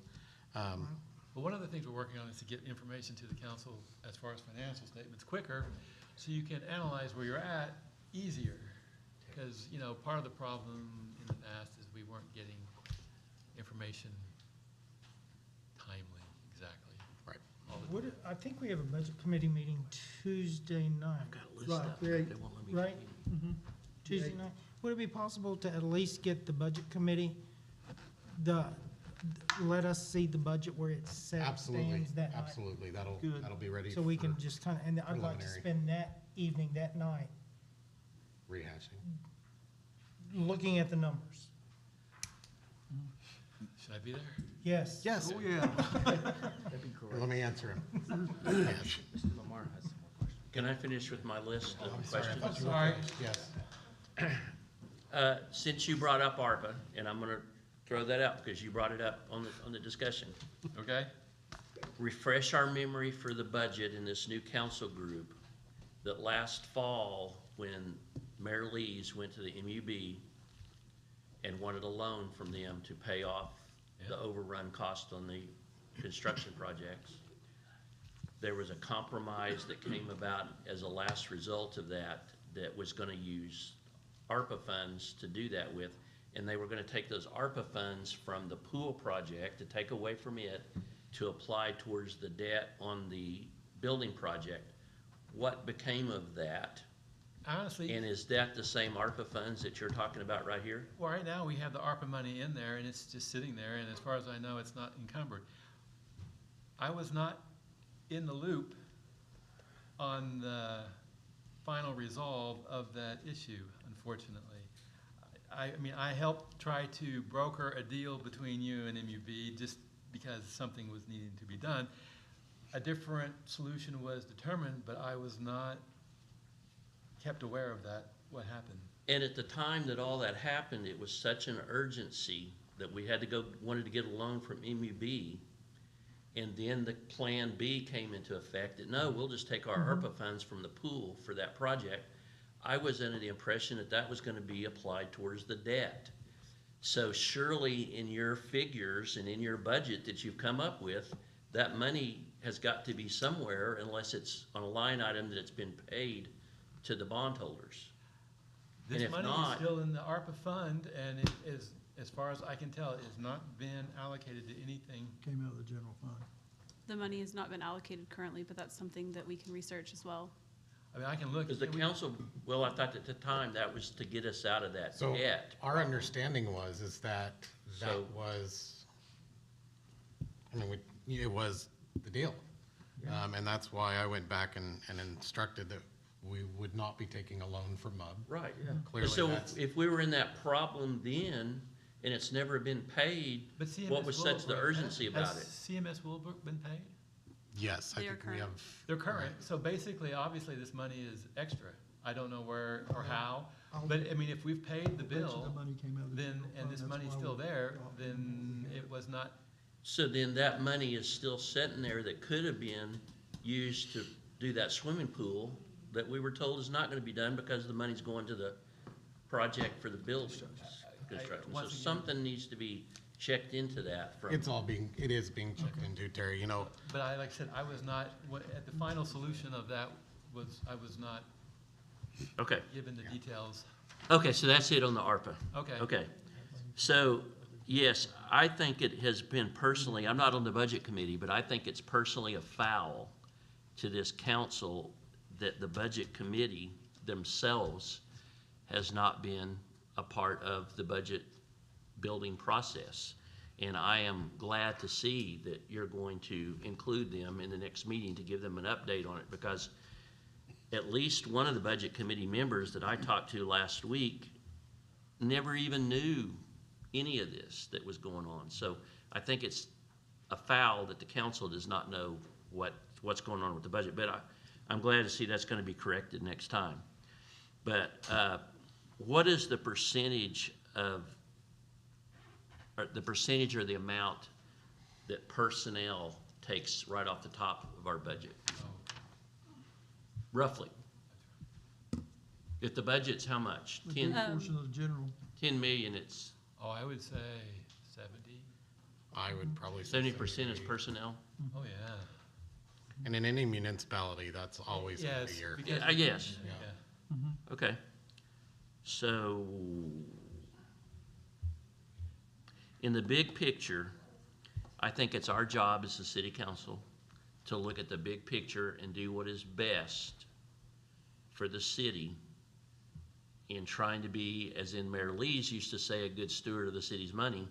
Well, one of the things we're working on is to get information to the council as far as financial statements quicker, so you can analyze where you're at easier. Because, part of the problem in the past is we weren't getting information timely, exactly. right. all the time. I think we have a budget committee meeting Tuesday night. I've got a list Right, up, yeah. but they won't let me. Right? Mm-hmm. Tuesday night? would it be possible to at least get the budget committee, let us see the budget where it Absolutely, stands that night? absolutely. That'll Good. be ready So we for can just kind of, and I'd like to preliminary. spend that evening, that night, rehashing. looking at the numbers. Should I be there? Yes. Yes. Oh, yeah. Let me answer him. Yes. Can I finish with my list of I'm sorry, I questions? thought you were Sorry. finished. Yes. Since you brought up ARPA, and I'm gonna throw that out because you brought it up on the discussion. Okay? Refresh our memory for the budget in this new council group that last fall, when Mayor Lees went to the MUB and wanted a loan from them to pay off the overrun cost on the construction projects. There was a compromise that came about as a last result of that was gonna use ARPA funds to do that with. And they were gonna take those ARPA funds from the pool project, to take away from it, to apply towards the debt on the building project. What became of that? Honestly. And is that the same ARPA funds that you're talking about right here? Well, right now, we have the ARPA money in there, and it's just sitting there, and as far as I know, it's not encumbered. I was not in the loop on the final resolve of that issue, unfortunately. I mean, I helped try to broker a deal between you and MUB just because something was needing to be done. A different solution was determined, but I was not kept aware of that, what happened. And at the time that all that happened, it was such an urgency that we wanted to get a loan from MUB. And then the Plan B came into effect that, no, we'll just take our ARPA funds from the pool for that project. I was under the impression that that was gonna be applied towards the debt. So surely in your figures and in your budget that you've come up with, that money has got to be somewhere unless it's on a line item that it's been paid to the bondholders. And This if money is not, still in the ARPA fund, and it is, as far as I can tell, it has not been allocated to anything. Came out of the general fund. The money has not been allocated currently, but that's something that we can research as well. I mean, I can look. because the council, well, I thought at the time that was to get us out of that So debt. our understanding is that So- was, I mean, it was the deal. And that's why I went back and instructed that we would not be taking a loan from MUB. Right. Clearly, So that's, if we were in that problem then, and it's never been paid, But CMS what was such the Willowbrook, urgency about has it? CMS Willowbrook been paid? yes, I They are think we current. have. They're current, so basically, obviously, this money is extra. I don't know where or how, but I mean, if we've paid the I bet you the bill, money came out of the then, general and fund, this that's money's why still we there, dropped then it. it was not, So then that money is still sitting there that could have been used to do that swimming pool that we were told is not gonna be done because the money's going to the project for the building construction. So once again- something needs to be checked into that from. It is being checked into, Terry, you know. but like I said, I was not, at the final solution of that I was not Okay. given the details. Okay, so that's it on the ARPA. Okay. Okay. So, yes, I think it has been personally, I'm not on the budget committee, but I think it's personally a foul to this council that the budget committee themselves has not been a part of the budget building process. And I am glad to see that you're going to include them in the next meeting to give them an update on it, because at least one of the budget committee members that I talked to last week never even knew any of this that was going on. So I think it's a foul that the council does not know what's going on with the budget. But I'm glad to see that's going to be corrected next time. But what is the percentage or the amount that personnel takes right off the top of our budget? Roughly. If the budget's how much? The big 10 portion of the general. 10 million, it's Oh, I would say 70. I would probably say 70% is personnel? Oh, yeah. And in any municipality, that's always a Yes, year. because- Yes. Yeah. Okay. So, in the big picture, I think it's our job as the city council to look at the big picture and do what is best for the city in trying to be, as in Mayor Lees used to say, a good steward of the city's money,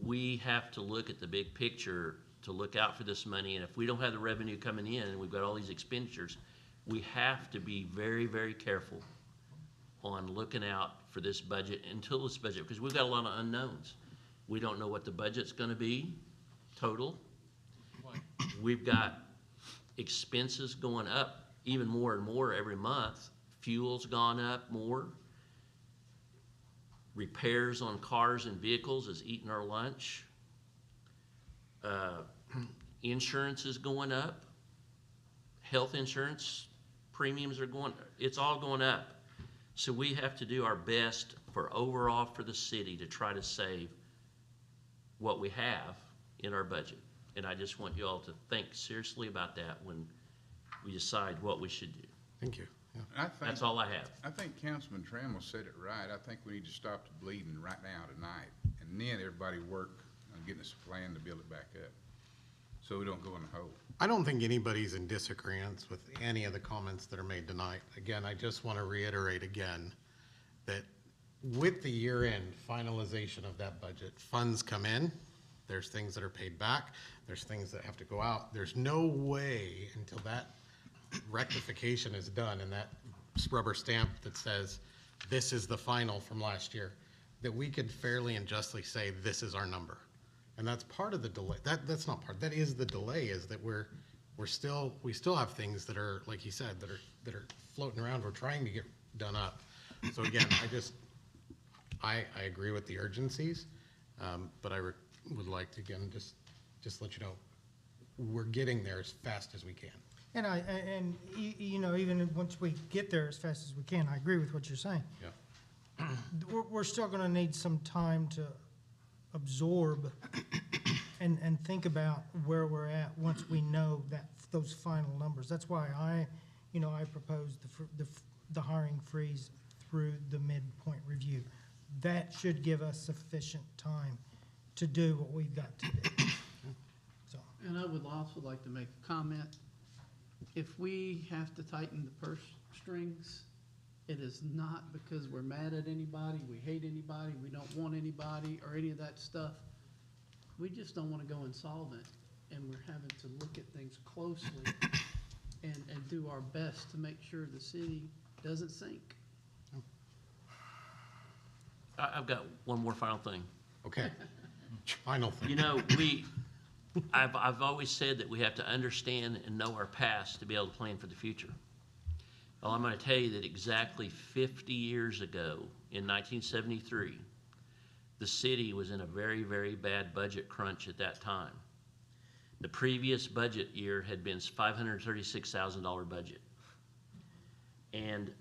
we have to look at the big picture to look out for this money. And if we don't have the revenue coming in and we've got all these expenditures, we have to be very, very careful on looking out for this budget until this budget, because we've got a lot of unknowns. We don't know what the budget's gonna be total. We've got expenses going up even more and more every month. Fuel's gone up more. Repairs on cars and vehicles is eating our lunch. Insurance is going up. Health insurance premiums are going, it's all going up. So we have to do our best for overall for the city to try to save what we have in our budget. And I just want you all to think seriously about that when we decide what we should do. Thank you. Yeah. That's all I have. I think Councilman Trammell said it right. I think we need to stop the bleeding right now tonight, and then everybody work on getting us a plan to build it back up, so we don't go in the hole. I don't think anybody's in disagreement with any of the comments that are made tonight. Again, I just want to reiterate again that with the year-end finalization of that budget, funds come in, there's things that are paid back, there's things that have to go out. There's no way until that rectification is done and that rubber stamp that says this is the final from last year, that we could fairly and justly say this is our number. And that's part of the delay. That's not part. That is the delay. Is that we still have things that are, like he said, that are floating around. We're trying to get done up. So again, I agree with the urgencies, but I would like to again just let you know we're getting there as fast as we can. And you know, even once we get there as fast as we can, I agree with what you're saying. Yeah. We're still gonna need some time to absorb and think about where we're at once we know those final numbers. That's why I proposed the hiring freeze through the midpoint review. That should give us sufficient time to do what we've got to do. So. And I would also like to make a comment. If we have to tighten the purse strings, it is not because we're mad at anybody, we hate anybody, we don't want anybody, or any of that stuff. We just don't want to go insolvent, and we're having to look at things closely and do our best to make sure the city doesn't sink. I've got one more final thing. Okay. Final thing. You know, I've always said that we have to understand and know our past to be able to plan for the future. Well, I'm going to tell you that exactly 50 years ago, in 1973, the city was in a very, very bad budget crunch at that time. The previous budget year had been $536,000 budget. And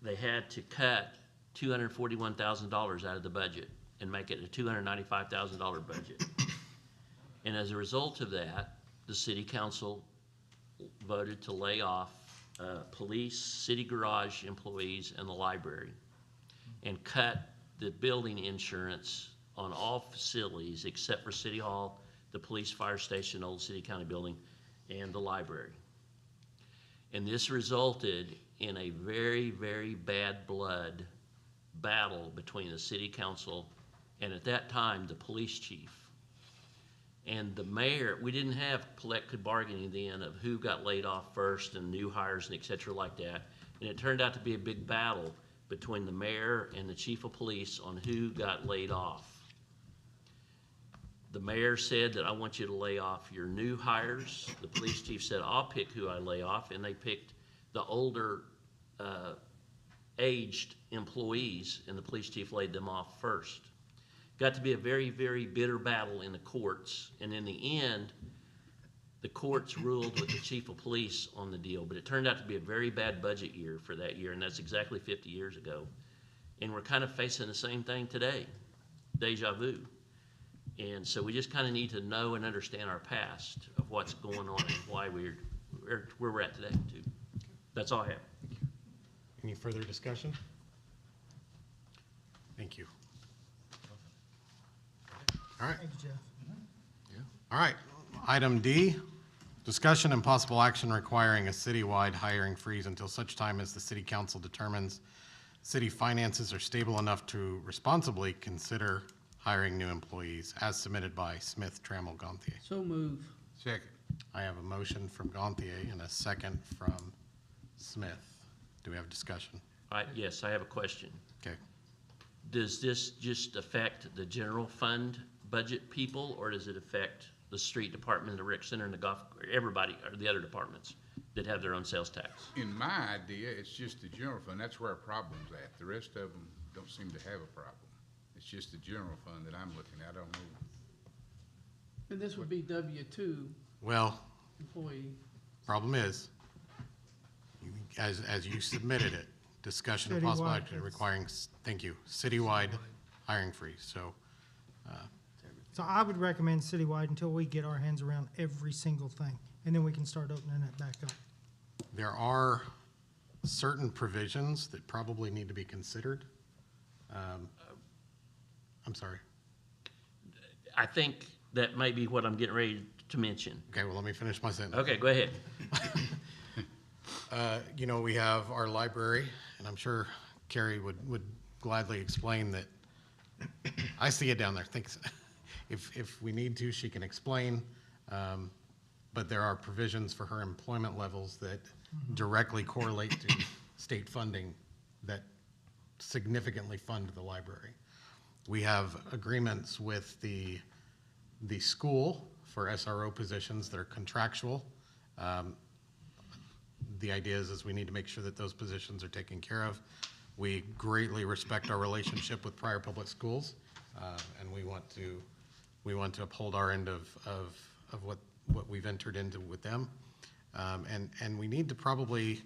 they had to cut $241,000 out of the budget and make it a $295,000 budget. And as a result of that, the city council voted to lay off police, city garage employees, and the library, and cut the building insurance on all facilities except for City Hall, the police fire station, Old City County Building, and the library. And this resulted in a very, very bad blood battle between the city council and, at that time, the police chief. And the mayor, we didn't have collective bargaining then of who got laid off first and new hires and et cetera like that. And it turned out to be a big battle between the mayor and the chief of police on who got laid off. The mayor said that I want you to lay off your new hires. The police chief said, I'll pick who I lay off. And they picked the older, aged employees, and the police chief laid them off first. Got to be a very, very bitter battle in the courts. And in the end, the courts ruled with the chief of police on the deal. But it turned out to be a very bad budget year for that year, and that's exactly 50 years ago. And we're kind of facing the same thing today, deja vu. And so we just kind of need to know and understand our past of what's going on and why where we're at today, too. That's all I have. Any further discussion? Thank you. All right. Thank you, Jeff. All right. Item D, discussion and possible action requiring a citywide hiring freeze until such time as the city council determines city finances are stable enough to responsibly consider hiring new employees as submitted by Smith, Trammell, Gantier. So move. Second. I have a motion from Gantier and a second from Smith. Do we have discussion? Yes, I have a question. Okay. Does this just affect the general fund budget people, or does it affect the street department, the rec center, and the golf, everybody, or the other departments that have their own sales tax? In my idea, it's just the general fund, that's where our problem's at. The rest of them don't seem to have a problem. It's just the general fund that I'm looking at, I don't know. And this would be W-2 Well, employee. problem is, as you submitted it, discussion of possible Citywide, action it's- requiring, thank you, citywide hiring freeze. So So I would recommend citywide until we get our hands around every single thing, and then we can start opening it back up. there are certain provisions that probably need to be considered. I'm sorry. I think that may be what I'm getting ready to mention. Okay, well, let me finish my sentence. Okay, go ahead. You know, we have our library, and I'm sure Carrie would gladly explain that. I see it down there, thanks. If we need to, she can explain. But there are provisions for her employment levels that directly correlate to state funding that significantly fund the library. We have agreements with the school for SRO positions that are contractual. The idea is we need to make sure that those positions are taken care of. We greatly respect our relationship with Pryor Public Schools, and we want to uphold our end of what we've entered into with them. And we need to probably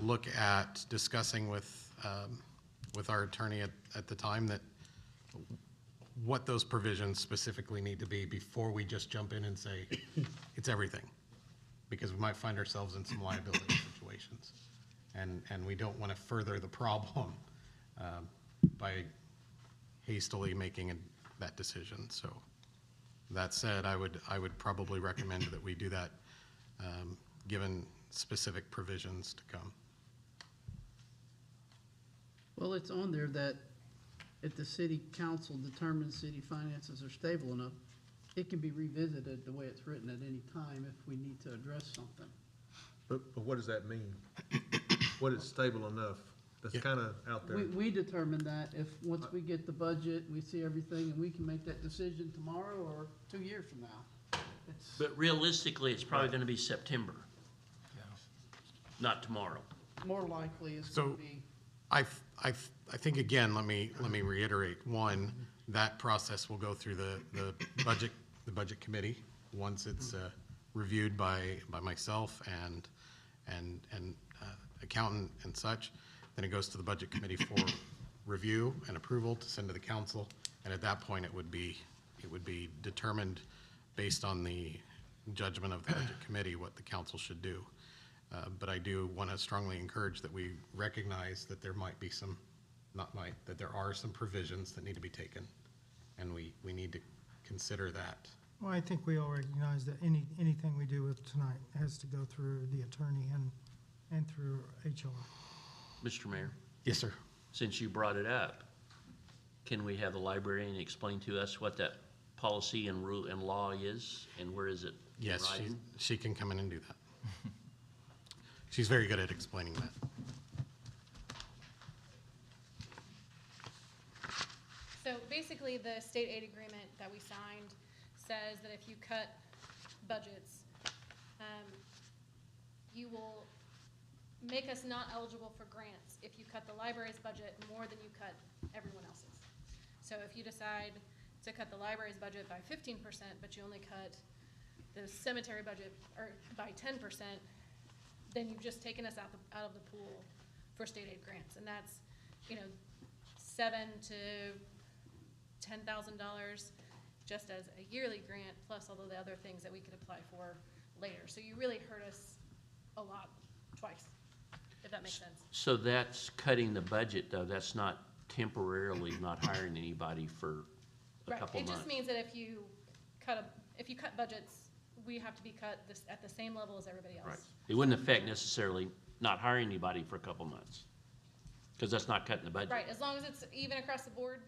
look at discussing with our attorney at the time that what those provisions specifically need to be before we just jump in and say, it's everything. Because we might find ourselves in some liability situations. And we don't want to further the problem by hastily making that decision. So that said, I would probably recommend that we do that, given specific provisions to come. Well, it's on there that if the city council determines city finances are stable enough, it can be revisited the way it's written at any time if we need to address something. But what does that mean? What is stable enough? That's kind of out there. We determine that if, once we get the budget, we see everything, and we can make that decision tomorrow or 2 years from now. But realistically, it's probably gonna be September, not tomorrow. More likely it's So- gonna be, I think, again, let me reiterate. One, that process will go through the budget committee once it's reviewed by myself and accountant and such. Then it goes to the budget committee for review and approval to send to the council. And at that point, it would be determined based on the judgment of the budget committee what the council should do. But I do want to strongly encourage that we recognize that there might be some, that there are some provisions that need to be taken. And we need to consider that. Well, I think we all recognize that anything we do with tonight has to go through the attorney and through HR. Mr. Mayor, Yes, sir. since you brought it up, can we have the librarian explain to us what that policy and rule and law is, and where is it in Yes, writing? she can come in and do that. She's very good at explaining that. So basically, the state aid agreement that we signed says that if you cut budgets, you will make us not eligible for grants if you cut the library's budget more than you cut everyone else's. So if you decide to cut the library's budget by 15%, but you only cut the cemetery budget by 10%, then you've just taken us out of the pool for state aid grants. And that's, $7,000 to $10,000 just as a yearly grant, plus all of the other things that we could apply for later. So you really hurt us a lot, twice, if that makes sense. So that's cutting the budget, though, that's not temporarily not hiring anybody for a Right, couple it months. just means that if you cut budgets, we have to be cut at the same level as everybody else. Right. It wouldn't affect necessarily not hiring anybody for a couple months. Because that's not cutting the budget. Right, as long as it's even across the board,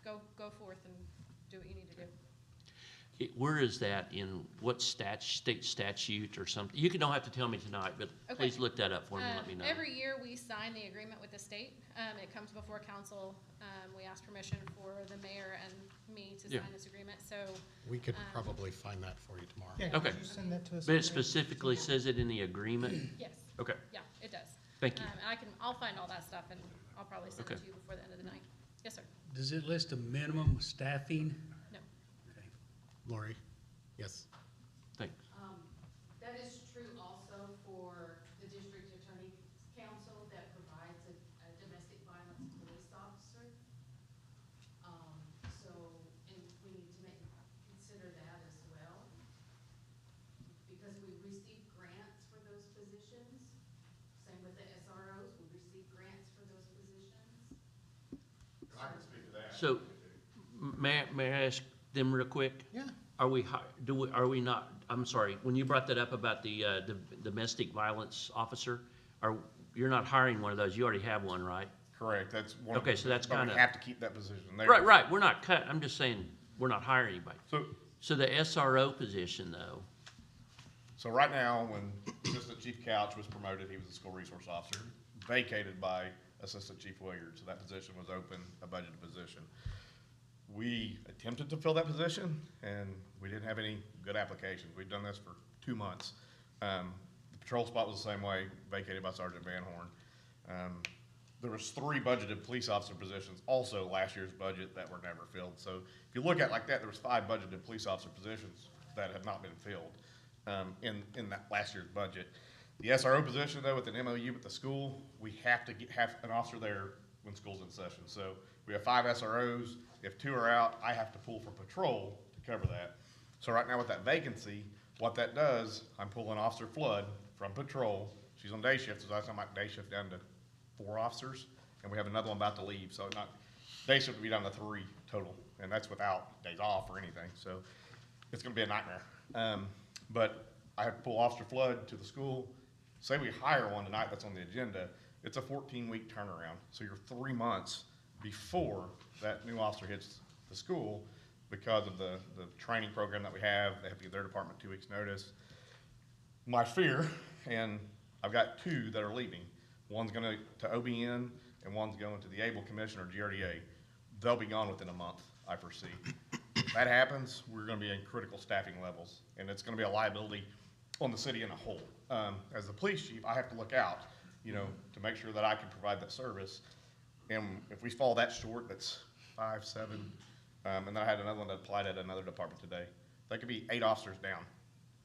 go forth and do what you need to do. Where is that in, what state statute or something? You don't have to tell me tonight, but Okay. please look that up for me and let me know. Every year, we sign the agreement with the state. It comes before council. We ask permission for the mayor and me to Yeah. sign this agreement, so. We could probably find that for you tomorrow. Yeah, Okay. could you send that to us? But it specifically says it in the agreement? Yes. Okay, Yeah, it does. thank you. And I'll find all that stuff and I'll probably send it Okay. to you before the end of the night. Yes, sir. Does it list a minimum staffing? No. Lori? Yes. Thanks. That is true also for the district attorney council that provides a domestic violence police officer. So, and we need to consider that as well. Because we receive grants for those positions. Same with the SROs, we receive grants for those positions. I can speak to that. So, may I ask them real quick? Yeah. Are we, are we not, I'm sorry, when you brought that up about the domestic violence officer, you're not hiring one of those, you already have one, right? Correct, that's one. Okay, so that's but kinda- we have to keep that position there. Right, we're not I'm just saying, we're not hiring anybody. So the SRO position though, So right now, when Assistant Chief Couch was promoted, he was a school resource officer, vacated by Assistant Chief Williard, so that position was open, a budgeted position. We attempted to fill that position, and we didn't have any good applications. We'd done this for 2 months. The patrol spot was the same way, vacated by Sergeant Van Horn. There was 3 budgeted police officer positions, also last year's budget, that were never filled. So if you look at it like that, there was 5 budgeted police officer positions that have not been filled in that last year's budget. The SRO position, though, with an MOU with the school, we have to have an officer there when school's in session. So we have 5 SROs. If 2 are out, I have to pull for patrol to cover that. So right now with that vacancy, what that does, I'm pulling Officer Flood from patrol. She's on day shift, so that's on my day shift down to 4 officers, and we have another one about to leave. So day shift will be down to 3 total, and that's without days off or anything. So it's gonna be a nightmare. But I have to pull Officer Flood to the school. Say we hire one tonight that's on the agenda, it's a 14-week turnaround. So you're 3 months before that new officer hits the school because of the training program that we have. They have to give their department 2 weeks' notice. My fear, and I've got 2 that are leaving. One's going to OBN and one's going to the ABLE Commission or GRDA. They'll be gone within a month, I foresee. If that happens, we're going to be in critical staffing levels, and it's going to be a liability on the city in a whole. As the police chief, I have to look out, to make sure that I can provide that service. And if we fall that short, that's 5, 7, and then I had another one that applied at another department today. That could be 8 officers down,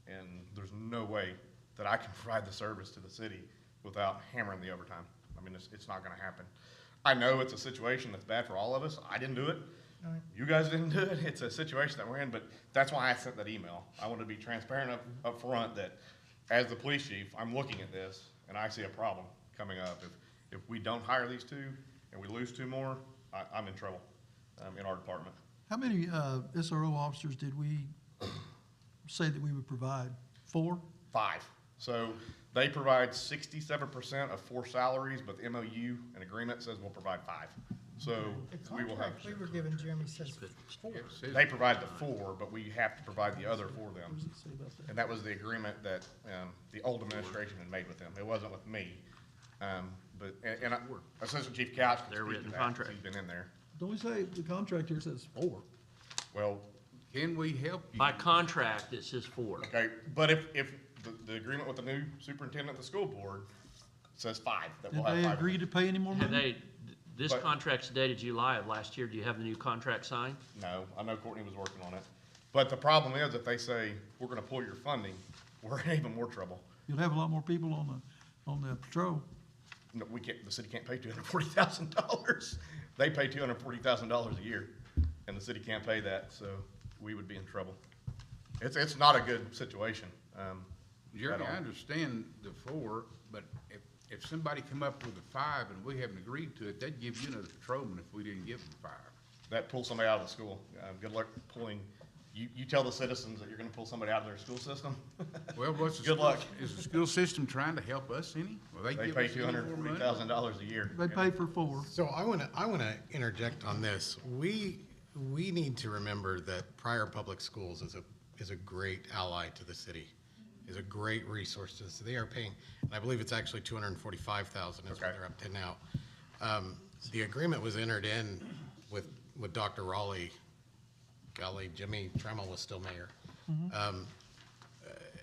and there's no way that I can provide the service to the city without hammering the overtime. I mean, it's not gonna happen. I know it's a situation that's bad for all of us. I didn't do it. Right. You guys didn't do it. It's a situation that we're in, but that's why I sent that email. I want to be transparent up front that as the police chief, I'm looking at this and I see a problem coming up. If we don't hire these 2 and we lose 2 more, I'm in trouble in our department. How many SRO officers did we say that we would provide? 4? 5. So they provide 67% of 4 salaries, but the MOU and agreement says we'll provide 5. So The we will have, contract we were given, Jeremy, says 4. they provide the 4, but we have to provide the other for them. And that was the agreement that the old administration had made with them. It wasn't with me. But Assistant Chief Couch can Their speak to written that, contract. he's been in there. Don't we say the contract here says 4? Well, Can we help you? by contract, it says 4. okay, but if the agreement with the new superintendent of the school board says 5, that Did we'll have they 5. agree to pay any more Have money? this But- contract's dated July of last year, do you have the new contract signed? No, I know Courtney was working on it. But the problem is, if they say, we're gonna pull your funding, we're in even more trouble. You'll have a lot more people on the patrol. No, we can't, the city can't pay $240,000. They pay $240,000 a year, and the city can't pay that, so we would be in trouble. It's not a good situation. Jeremy, at all. I understand the 4, but if somebody come up with a 5 and we haven't agreed to it, they'd give you another patrolman if we didn't give them 5. That pulls somebody out of the school. Good luck pulling you tell the citizens that you're gonna pull somebody out of their school system. Well, what's the Good school- luck. Is the school system trying to help us any? Will They give pay us any more money? $240,000 a year. They pay for 4. So I wanna interject on this. We need to remember that Pryor Public Schools is a great ally to the city, is a great resource to us. They are paying, and I believe it's actually 245,000 is what Okay. they're up to now. The agreement was entered in with Dr. Raleigh. Golly, Jimmy Trammell was still mayor.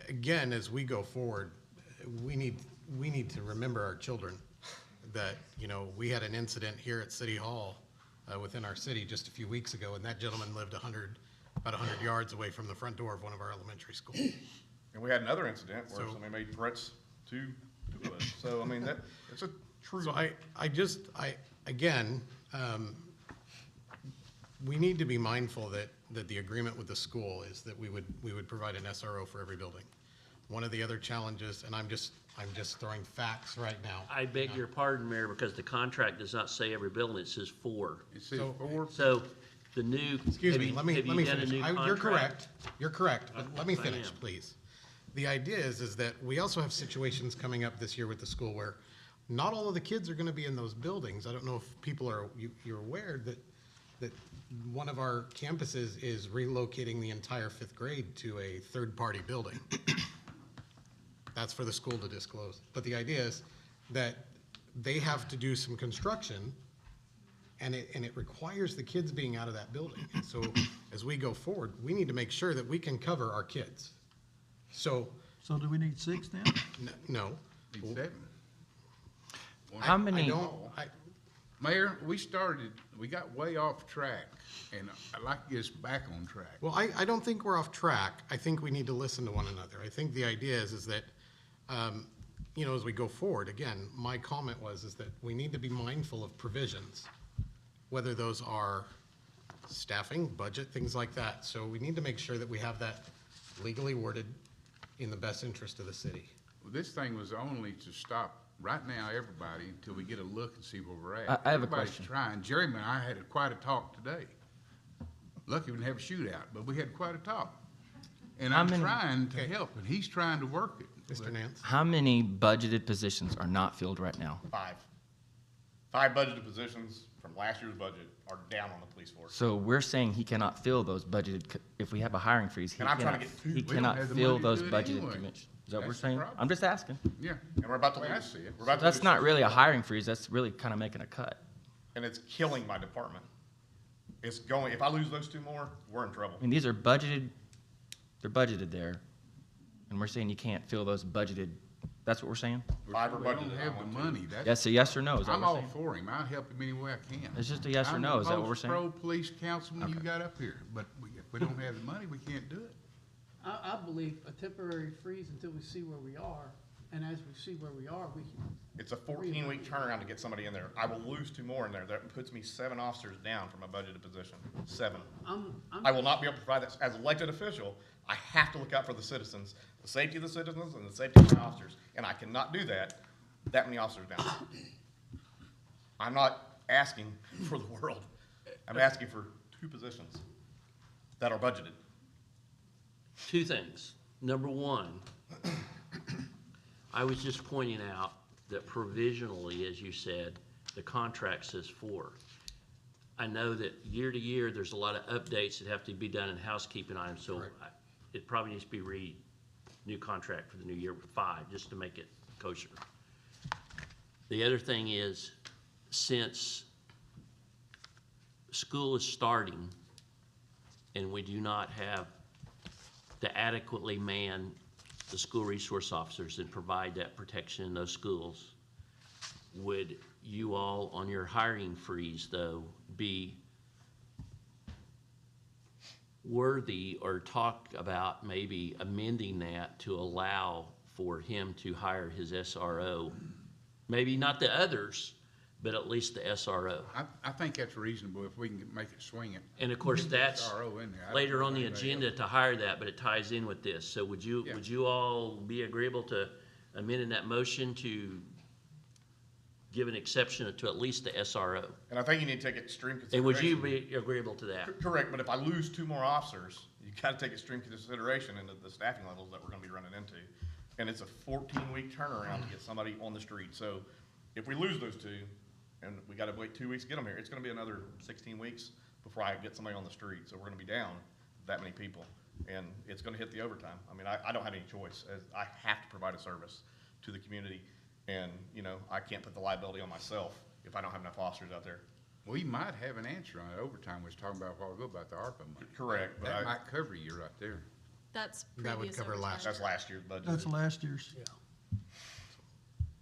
Again, as we go forward, we need to remember our children, that, you know, we had an incident here at City Hall within our city just a few weeks ago, and that gentleman lived about 100 yards away from the front door of one of our elementary schools. And we had another incident where So- somebody made threats to two of us. So, I mean, it's a true. So again, we need to be mindful that the agreement with the school is that we would provide an SRO for every building. One of the other challenges, and I'm just throwing facts right now. I beg your pardon, Mayor, because the contract does not say every building, it says 4. It says So- 4. So the new. Excuse have me, you- let me have you done a finish. new You're contract? correct, but let me I finish, am. please. The idea is that we also have situations coming up this year with the school where not all of the kids are gonna be in those buildings. I don't know if people you're aware that one of our campuses is relocating the entire 5th grade to a third-party building. That's for the school to disclose. But the idea is that they have to do some construction, and it requires the kids being out of that building. And so as we go forward, we need to make sure that we can cover our kids. So, So do we need 6 then? no. Need 7. How many? Mayor, we got way off track, and I'd like to get us back on track. Well, I don't think we're off track. I think we need to listen to one another. I think the idea is that, you know, as we go forward, again, my comment is that we need to be mindful of provisions, whether those are staffing, budget, things like that. So we need to make sure that we have that legally worded in the best interest of the city. Well, this thing was only to stop right now everybody until we get a look and see where we're at. I have a Everybody's question. trying. Jeremy and I had quite a talk today. Lucky we didn't have a shootout, but we had quite a talk. And I'm trying to help, and he's trying to work it. Mr. Nance? How many budgeted positions are not filled right now? 5. 5 budgeted positions from last year's budget are down on the police force. So we're saying he cannot fill those budgeted, if we have a hiring freeze, he And I'm trying cannot, to get two. he We don't cannot have the fill money to those do it budgeted anyway. commissions. Is that what we're That's the saying? problem. I'm just asking. Yeah. And we're about to Way I lose. see it. We're about to That's lose not 6 really a people. hiring freeze, that's really kind of making a cut. And it's killing my department. It's going, if I lose those 2 more, we're in trouble. I mean, these are budgeted, they're budgeted there, and we're saying you can't fill those budgeted, that's what we're saying? 5 are We don't budgeted. I have the want money. to. That's- That's a yes or no, is that I'm what we're all saying? for him. I'll help him any way I can. It's just a yes or no, is that what we're saying? I'm the most pro-police councilman you Okay. got up here, but if we don't have the money, we can't do it. I believe a temporary freeze until we see where we are, and as we see where we are, we can. It's a 14-week turnaround to get somebody in there. I will lose 2 more in there. That puts me 7 officers down from a budgeted position. 7. I will not be able to provide that. As elected official, I have to look out for the citizens, the safety of the citizens and the safety of my officers. And I cannot do that many officers down. I'm not asking for the world. I'm asking for 2 positions that are budgeted. 2 things. Number 1, I was just pointing out that provisionally, as you said, the contract says 4. I know that year to year, there's a lot of updates that have to be done in housekeeping items, so it probably needs to be new contract for the new year with 5, just to make it kosher. The other thing is, since school is starting and we do not have to adequately man the school resource officers and provide that protection in those schools, would you all, on your hiring freeze, though, be worthy or talk about maybe amending that to allow for him to hire his SRO? Maybe not the others, but at least the SRO. I think that's reasonable if we can make it swing it. And of course, that's SRO in there. I don't later know on the anybody agenda to hire that, but it ties in with this. So would you all be agreeable to amending that motion to give an exception to at least the SRO? And I think you need to take extreme And would consideration. you be agreeable to that? Correct, but if I lose 2 more officers, you gotta take extreme consideration into the staffing levels that we're gonna be running into. And it's a 14-week turnaround to get somebody on the street. So if we lose those two, and we gotta wait 2 weeks to get them here, it's gonna be another 16 weeks before I get somebody on the street. So we're gonna be down that many people, and it's gonna hit the overtime. I mean, I don't have any choice, as I have to provide a service to the community. And, you know, I can't put the liability on myself if I don't have enough officers out there. We might have an answer on it. Overtime we was talking about a while ago about the ARPA money. Correct, but That might cover you right there. That's That would previous cover overtime. last That's last year's budget. That's last year's.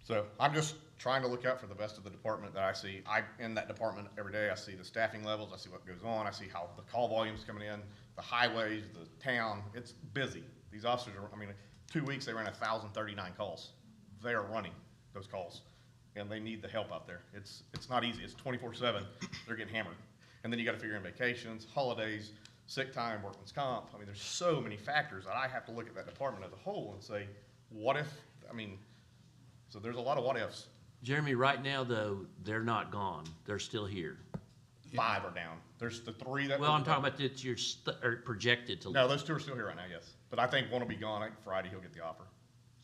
So I'm just trying to look out for the best of the department that I see. In that department every day, I see the staffing levels, I see what goes on, I see how the call volume's coming in, the highways, the town, it's busy. These officers are, I mean, 2 weeks, they ran 1,039 calls. They are running those calls, and they need the help out there. It's not easy, it's 24/7, they're getting hammered. And then you gotta figure in vacations, holidays, sick time, workman's comp. I mean, there's so many factors that I have to look at that department as a whole and say, what if, I mean, so there's a lot of what ifs. Jeremy, right now, though, they're not gone. They're still here. 5 are down. There's the 3 that. Well, I'm talking about that you're or projected to. No, those 2 are still here right now, yes. But I think one will be gone. I think Friday he'll get the offer.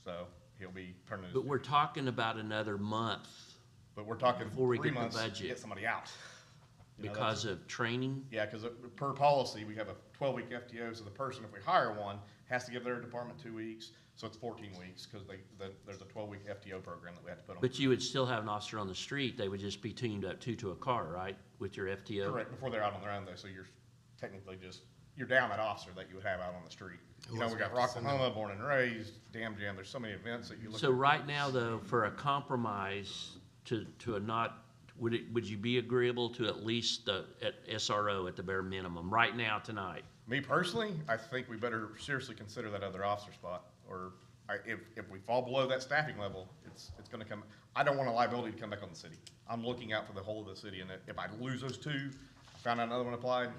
So he'll be turning his. But we're talking about another month But we're talking before we 3 get the months to budget. get somebody out. You know, because that's- of training. Yeah, because per policy, we have a 12-week FTO, so the person, if we hire one, has to give their department 2 weeks. So it's 14 weeks because there's a 12-week FTO program that we have to put on. But you would still have an officer on the street. They would just be tuned up to a car, right? With your FTO? Correct, before they're out on their own though, so you're technically you're down that officer that you would have out on the street. You know, we got Rocklahoma, born and raised, Dam Jam, there's so many events that you look at. So right now, though, for a compromise to a not, would you be agreeable to at least at SRO at the bare minimum, right now, tonight? Me personally, I think we better seriously consider that other officer spot, or if we fall below that staffing level, it's gonna come, I don't want a liability to come back on the city. I'm looking out for the whole of the city, and if I lose those 2, found out another one applied,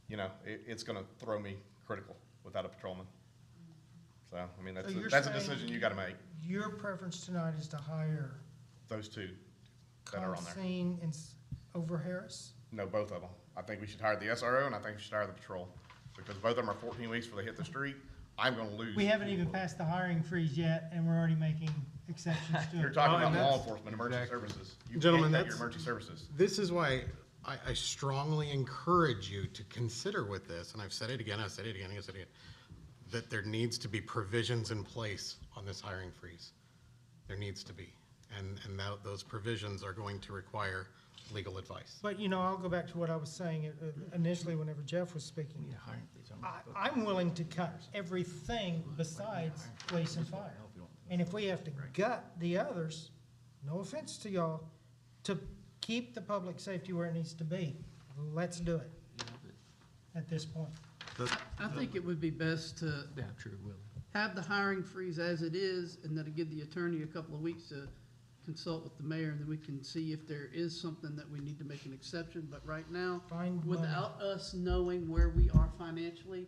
you know, it's gonna throw me critical without a patrolman. So, I mean, So you're that's a saying decision you gotta make, Your preference tonight is to hire those 2 that are on there. Consine and over Harris? No, both of them. I think we should hire the SRO, and I think we should hire the patrol, because both of them are 14 weeks before they hit the street. I'm gonna lose. We haven't even passed the hiring freeze yet, and we're already making exceptions to it. You're talking Oh, and about law that's- enforcement, emergency services. You Gentlemen, can't cut your that's- emergency services. This is why I strongly encourage you to consider with this, and I've said it again, I've said it again, I've said it again, that there needs to be provisions in place on this hiring freeze. There needs to be. And those provisions are going to require legal advice. But, you know, I'll go back to what I was saying initially whenever Jeff was speaking. I'm willing to cut everything besides police and fire. And if we have to gut the others, no offense to y'all, to keep the public safety where it needs to be, let's do it at this point. I think it would be best to have the hiring freeze as it is, and then to give the attorney a couple of weeks to consult with the mayor, and then we can see if there is something that we need to make an exception. But right now, Find without us knowing where we are financially,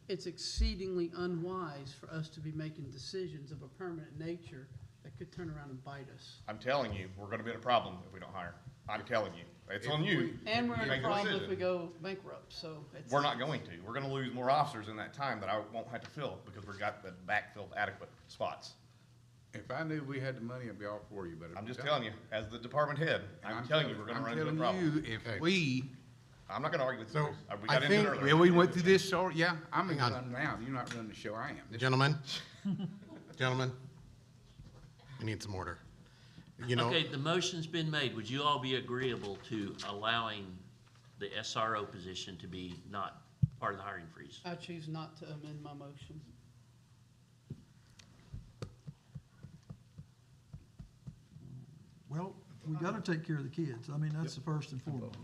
it's exceedingly unwise for us to be making decisions of a permanent nature that could turn around and bite us. I'm telling you, we're gonna be in a problem if we don't hire. I'm telling you. It's on you. And we're You in make a the problem if decision. we go bankrupt, so it's. We're not going to. We're gonna lose more officers in that time that I won't have to fill, because we've got the backfilled adequate spots. If I knew we had the money, I'd be all for you, but. I'm just telling you, as the department head, I'm telling you, we're gonna run into a I'm problem. telling you, if we, I'm not gonna argue with you. So, We I got into it think- earlier. well, we went through this, so, yeah, I'm Hang gonna on. run now, you're not running the show, I am. This- Gentlemen, we need some order. You know, Okay, the motion's been made. Would you all be agreeable to allowing the SRO position to be not part of the hiring freeze? I choose not to amend my motion. Well, we gotta take care of the kids. I mean, that's the first and foremost.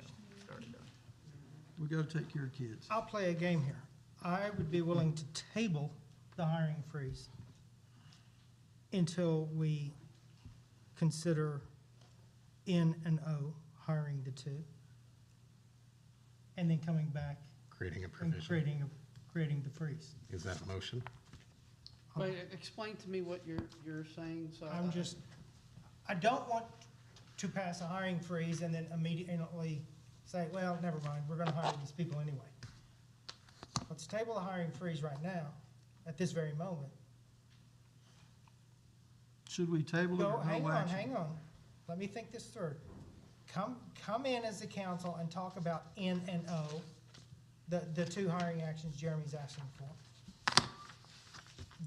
We gotta take care of kids. I'll play a game here. I would be willing to table the hiring freeze until we consider N and O hiring the 2, and then coming back creating a and provision. creating the freeze. Is that a motion? But explain to me what you're saying, so. I don't want to pass a hiring freeze and then immediately say, well, never mind, we're gonna hire these people anyway. let's table the hiring freeze right now, at this very moment. Should we table it No, or hang no on, action? hang on. Let me think this through. Come in as the council and talk about N and O, the two hiring actions Jeremy's asking for.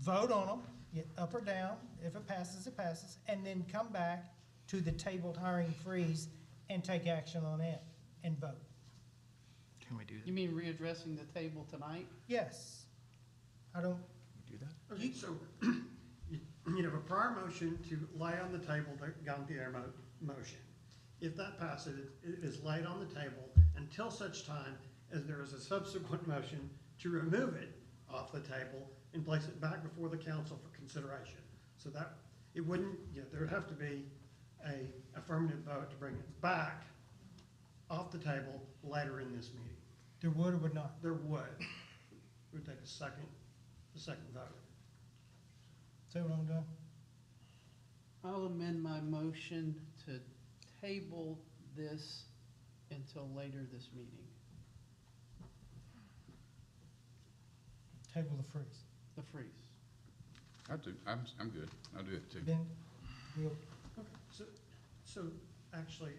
Vote on them, get up or down. If it passes, it passes. And then come back to the tabled hiring freeze and take action on it and vote. Can we do You mean readdressing the table tonight? Yes. I don't, do that? Okay, so you have a prior motion to lay on the table the Gantier motion. If that passes, it is laid on the table until such time as there is a subsequent motion to remove it off the table and place it back before the council for consideration. So that, it wouldn't, there would have to be a affirmative vote to bring it back off the table later in this meeting. there would or would not. There would. It would take a second vote. See what I'm doing? I'll amend my motion to table this until later this meeting. Table the freeze. The freeze. I'm good. I'll do it too. Then we'll, So actually,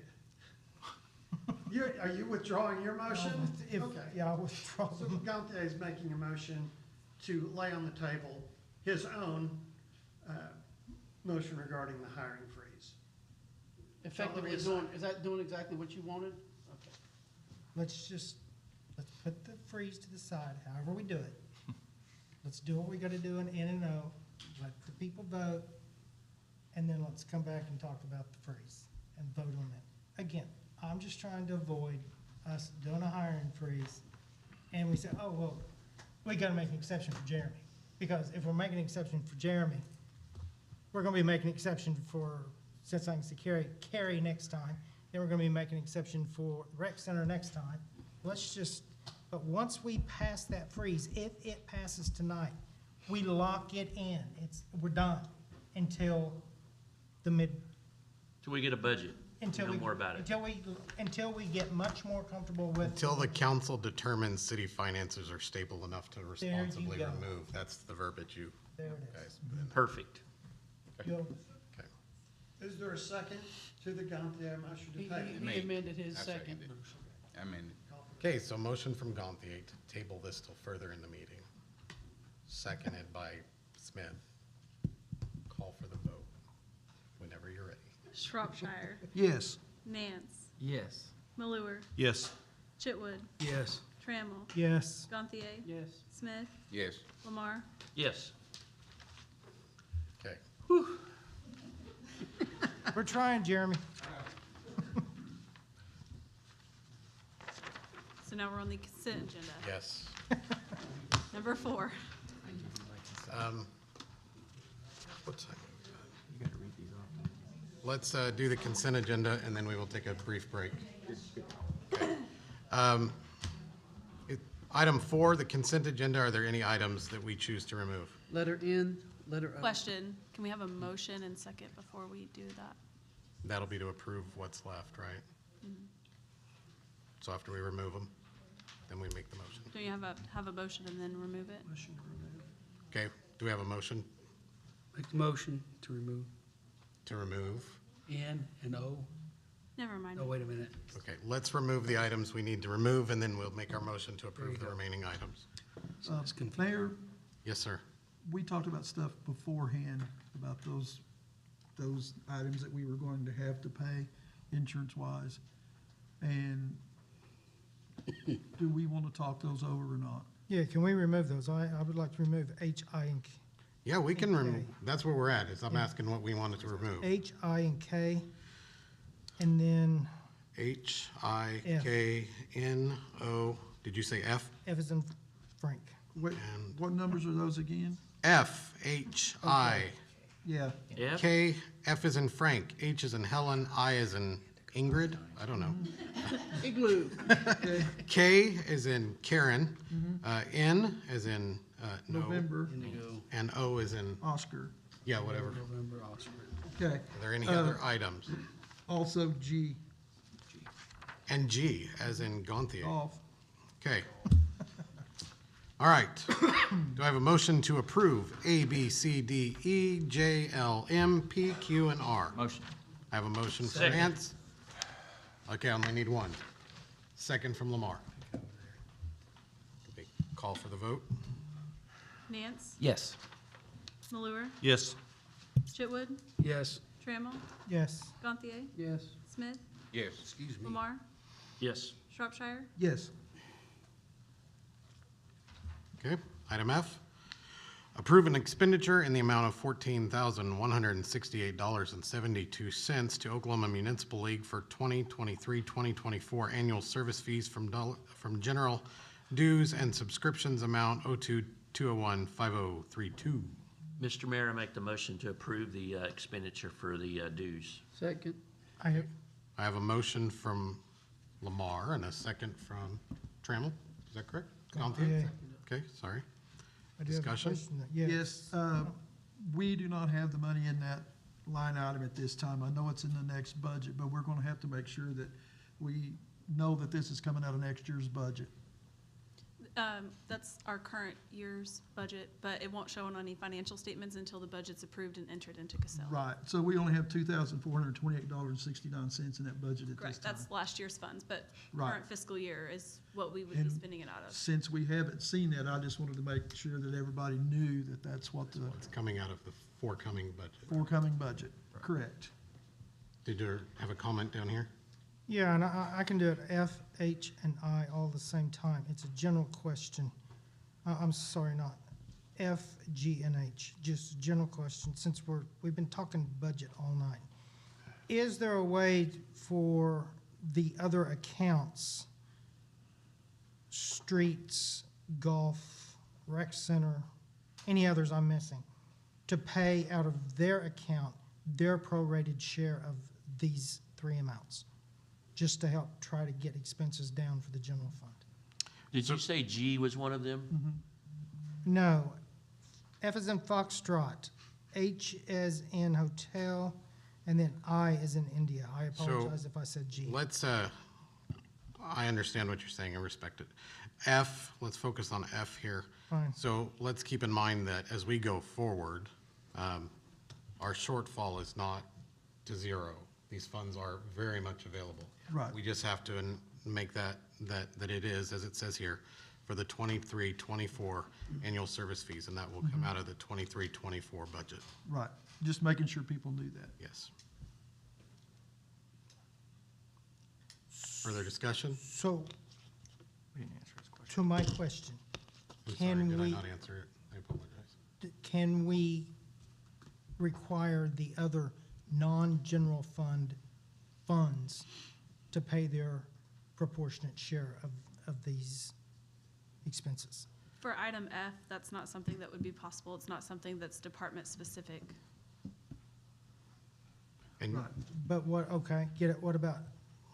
are you withdrawing your motion? if, Okay. yeah, I'll withdraw So them. Gantier is making a motion to lay on the table his own motion regarding the hiring freeze. Effectively Let's- doing, is that doing exactly what you wanted? Okay. Let's put the freeze to the side, however we do it. Let's do what we gotta do in N and O, let the people vote, and then let's come back and talk about the freeze and vote on that. Again, I'm just trying to avoid us doing a hiring freeze, and we say, oh, well, we gotta make an exception for Jeremy. Because if we're making an exception for Jeremy, we're gonna be making an exception for, since I can see Carrie next time, then we're gonna be making an exception for the rec center next time. Let's just, but once we pass that freeze, if it passes tonight, we lock it in. We're done until the mid, Till we get a budget, until know we. more about it. Until we get much more comfortable with. Until the council determines city finances are stable enough to you responsibly go. remove. That's the verbiage you There it is. guys put in. Perfect. Go. Okay. Is there a second to the Gantier motion to He table? he amended his I second. seconded. I mean, Okay, so motion from Gantier to table this till further in the meeting. Seconded by Smith. Call for the vote whenever you're ready. Shropshire, Yes. Nance, Yes. Malure, Yes. Chitwood, Yes. Trammell, Yes. Gantier, Yes. Smith, yes. Lamar. Yes. Okay. We're trying, Jeremy. So now we're on the consent agenda. Yes. Number 4. What time? You gotta read these off. Let's do the consent agenda, and then we will take a brief break. Okay. Item 4, the consent agenda, are there any items that we choose to remove? Letter N, letter O. Question, can we have a motion and second before we do that? That'll be to approve what's left, right? So after we remove them, then we make the motion. Do you have a motion and then remove it? Okay, do we have a motion Make the motion to remove to remove? N and O. Never mind. Oh, wait a minute. Okay, let's remove the items we need to remove, and then we'll make our motion to There approve you the go. remaining items. So it's confusing. Mayor, Yes, sir. we talked about stuff beforehand, about those items that we were going to have to pay insurance-wise. And do we want to talk those over or not? Yeah, can we remove those? I would like to remove H, I, and K. Yeah, we can remove, Okay. that's where we're at, is I'm asking what we wanted to remove. H, I, and K. And then H-I-K-N-O, did you say F? F is in Frank. What, And- what numbers are those again? F, H-I. Yeah, F? K, F is in Frank, H is in Helen, I is in Ingrid, I don't know. Igloo. K is in Karen, N is in, no, November, Indigo, and O is in, Oscar. yeah, whatever. November, Oscar. Okay, Are there any other items? also G, And G, as in Gonthier. off. Okay. All right. Do I have a motion to approve A, B, C, D, E, J, L, M, P, Q, and R? Motion. I have a motion from Second. Nance. Okay, I only need one. Second from Lamar. Okay, call for the vote. Nance, Yes. Malure, Yes. Chitwood, Yes. Trammell, Yes. Gantier, Yes. Smith, Yes. Excuse me. Lamar, Yes. Shropshire, Yes. Okay, item F. Approve an expenditure in the amount of $14,168.72 to Oklahoma Municipal League for 2023-2024 annual service fees from general dues and subscriptions amount 02-201-5032. Mr. Mayor, I make the motion to approve the expenditure for the dues. Second. I I have a motion from Lamar and a second from Trammell. Is that correct? Gantier? Yeah. Okay, sorry. I do have a Discussion? question. Yes, we do not have the money in that line item at this time. I know it's in the next budget, but we're gonna have to make sure that we know that this is coming out of next year's budget. That's our current year's budget, but it won't show on any financial statements until the budget's approved and entered into Casella. Right, so we only have $2,428.69 in that budget at this Correct, time. that's last year's funds, but Right. current fiscal year is what we would be And spending it out of. Since we haven't seen that, I just wanted to make sure that everybody knew that that's what the It's coming out of the forthcoming budget. forthcoming budget, correct. Did you have a comment down here? Yeah, and I can do it F, H, and I all the same time. It's a general question. I'm sorry, not F, G, and H, just a general question, since we've been talking budget all night. Is there a way for the other accounts, streets, golf, rec center, any others I'm missing, to pay out of their account their prorated share of these three amounts, just to help try to get expenses down for the general fund? Did you say G was one of them? No. F is in Foxtrot, H is in hotel, and then I is in India. I apologize if I said G. Let's, I understand what you're saying, I respect it. F, let's focus on F here. Fine. So let's keep in mind that as we go forward, our shortfall is not to zero. These funds are very much available. Right. We just have to make that it is, as it says here, for the 23-24 annual service fees, and that will come out of the 23-24 budget. Right, just making sure people knew that. Yes. Further discussion? So, We didn't answer his question. to my question, I'm sorry, Can did I we- not answer it? I apologize. can we require the other non-general fund funds to pay their proportionate share of these expenses? For item F, that's not something that would be possible. It's not something that's department-specific. And But what, okay, get it, what about,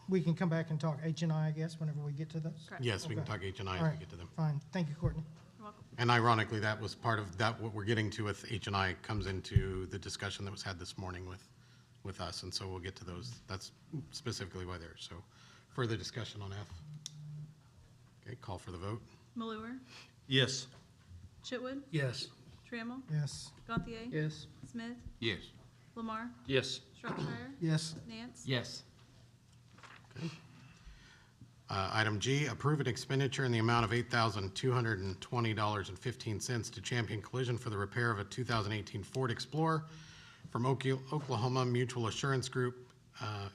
we can come back and talk H and I guess, whenever we get to those? Correct. yes, we can Okay. talk H and I All as we right, get to them. fine, thank you, Courtney. You're welcome. And ironically, that was part of that, what we're getting to with H and I comes into the discussion that was had this morning with us, and so we'll get to those. That's specifically why they're, so further discussion on F. Okay, call for the vote. Malure, Yes. Chitwood, Yes. Trammell, Yes. Gantier, Yes. Smith, Yes. Lamar, Yes. Shropshire, Yes, Nance. Yes. Item G, approve an expenditure in the amount of $8,220.15 to Champion Collision for the repair of a 2018 Ford Explorer from Oklahoma Mutual Assurance Group,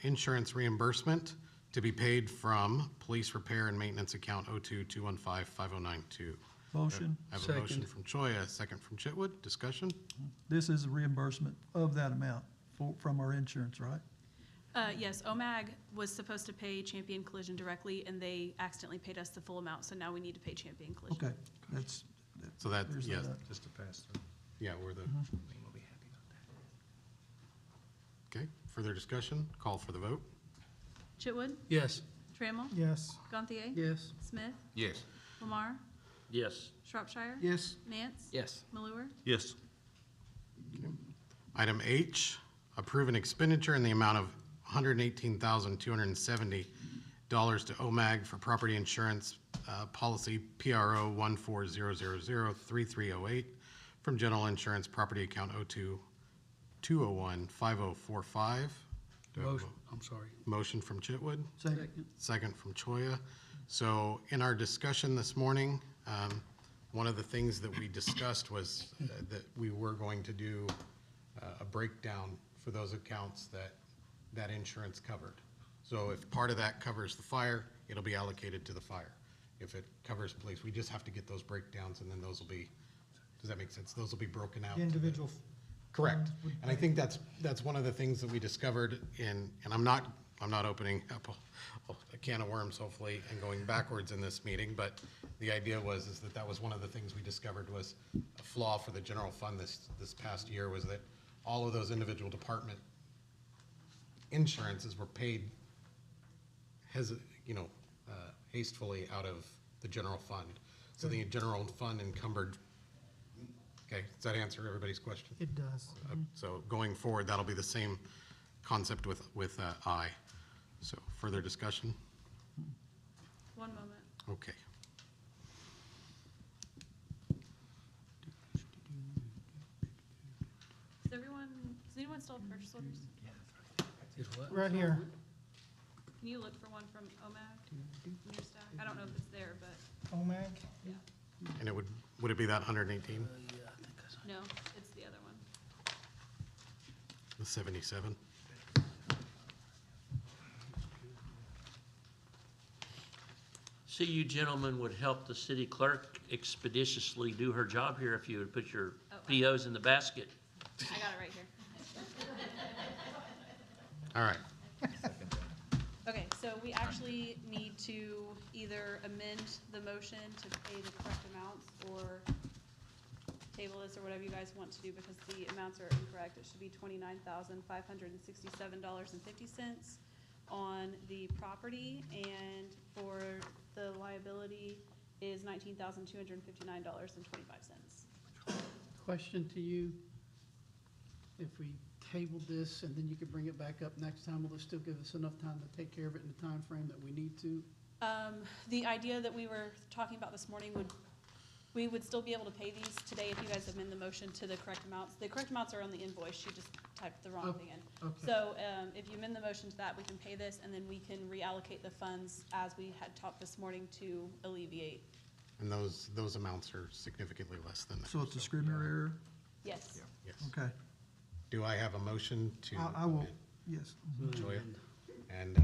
insurance reimbursement to be paid from Police Repair and Maintenance Account 02-215-5092. motion. I have a motion Second. from Choi, a second from Chitwood. Discussion? This is a reimbursement of that amount from our insurance, right? Yes, OMAG was supposed to pay Champion Collision directly, and they accidentally paid us the full amount, so now we need to pay Champion Collision. Okay, that's, So that, There's yes, that. Just to pass through. yeah, we're the, We'll be happy about that. okay, further discussion? Call for the vote. Chitwood, Yes. Trammell, Yes. Gantier, Yes. Smith, Yes. Lamar, Yes. Shropshire, yes, Nance, Yes. Malure, Yes. Item H, approve an expenditure in the amount of $118,270 to OMAG for property insurance policy PRO 140003308 from general insurance property account 02-201-5045. Do I have a Motion, I'm sorry. Motion from Chitwood, Second. second from Choya. So in our discussion this morning, one of the things that we discussed was that we were going to do a breakdown for those accounts that insurance covered. So if part of that covers the fire, it'll be allocated to the fire. If it covers police, we just have to get those breakdowns, and then those will be, does that make sense? Those will be broken out. The individual. Correct. funds would And I pay. think that's one of the things that we discovered and I'm not opening up a can of worms, hopefully, and going backwards in this meeting, but the idea was, is that was one of the things we discovered was a flaw for the general fund this past year, was that all of those individual department insurances were paid hastefully out of the general fund. So the general fund encumbered. Okay, does that answer everybody's question? It does. So going forward, that'll be the same concept with I. So further discussion? One moment. Okay. Does anyone still have purchase orders? Is what? Right here. Can you look for one from OMAG in your stack? I don't know if it's there, but OMAG? And it would it be that 118, no, it's the other one. the 77? See, you gentlemen would help the city clerk expeditiously do her job here if you would put your POs in the basket. I got it right here. All right. Okay, so we actually need to either amend the motion to pay the correct amounts or table this or whatever you guys want to do because the amounts are incorrect. It should be $29,567.50 on the property, and for the liability is $19,259.25. Question to you. If we table this and then you could bring it back up next time, will it still give us enough time to take care of it in the time frame that we need to? The idea that we were talking about this morning we would still be able to pay these today if you guys amend the motion to the correct amounts. The correct amounts are on the invoice, you just typed the wrong thing in. Okay. So, if you amend the motion to that, we can pay this, and then we can reallocate the funds as we had talked this morning to alleviate. And those amounts are significantly less than that. So it's a Scribner error? Yes. Yes. Okay. Do I have a motion to? I will, yes. Joya and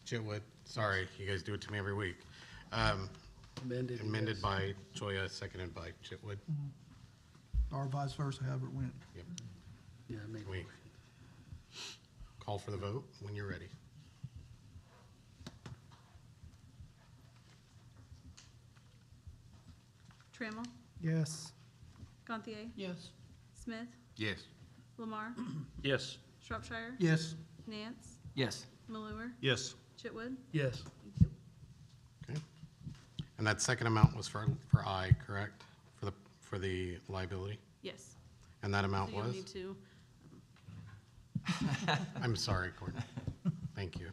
Chitwood, sorry, you guys do it to me every week. Amended. Amended yes. by Choya, seconded by Chitwood. Or vice versa, however it went. Yep. Yeah, I made a We motion. call for the vote when you're ready. Trammell, Yes. Gantier, Yes. Smith, Yes. Lamar, Yes. Shropshire, Yes. Nance, Yes. Malure, Yes. Chitwood. Yes. Thank you. Okay. And that second amount was for I, correct? For the liability? Yes. And that So amount you'll was? need to, I'm sorry, Courtney. Thank you.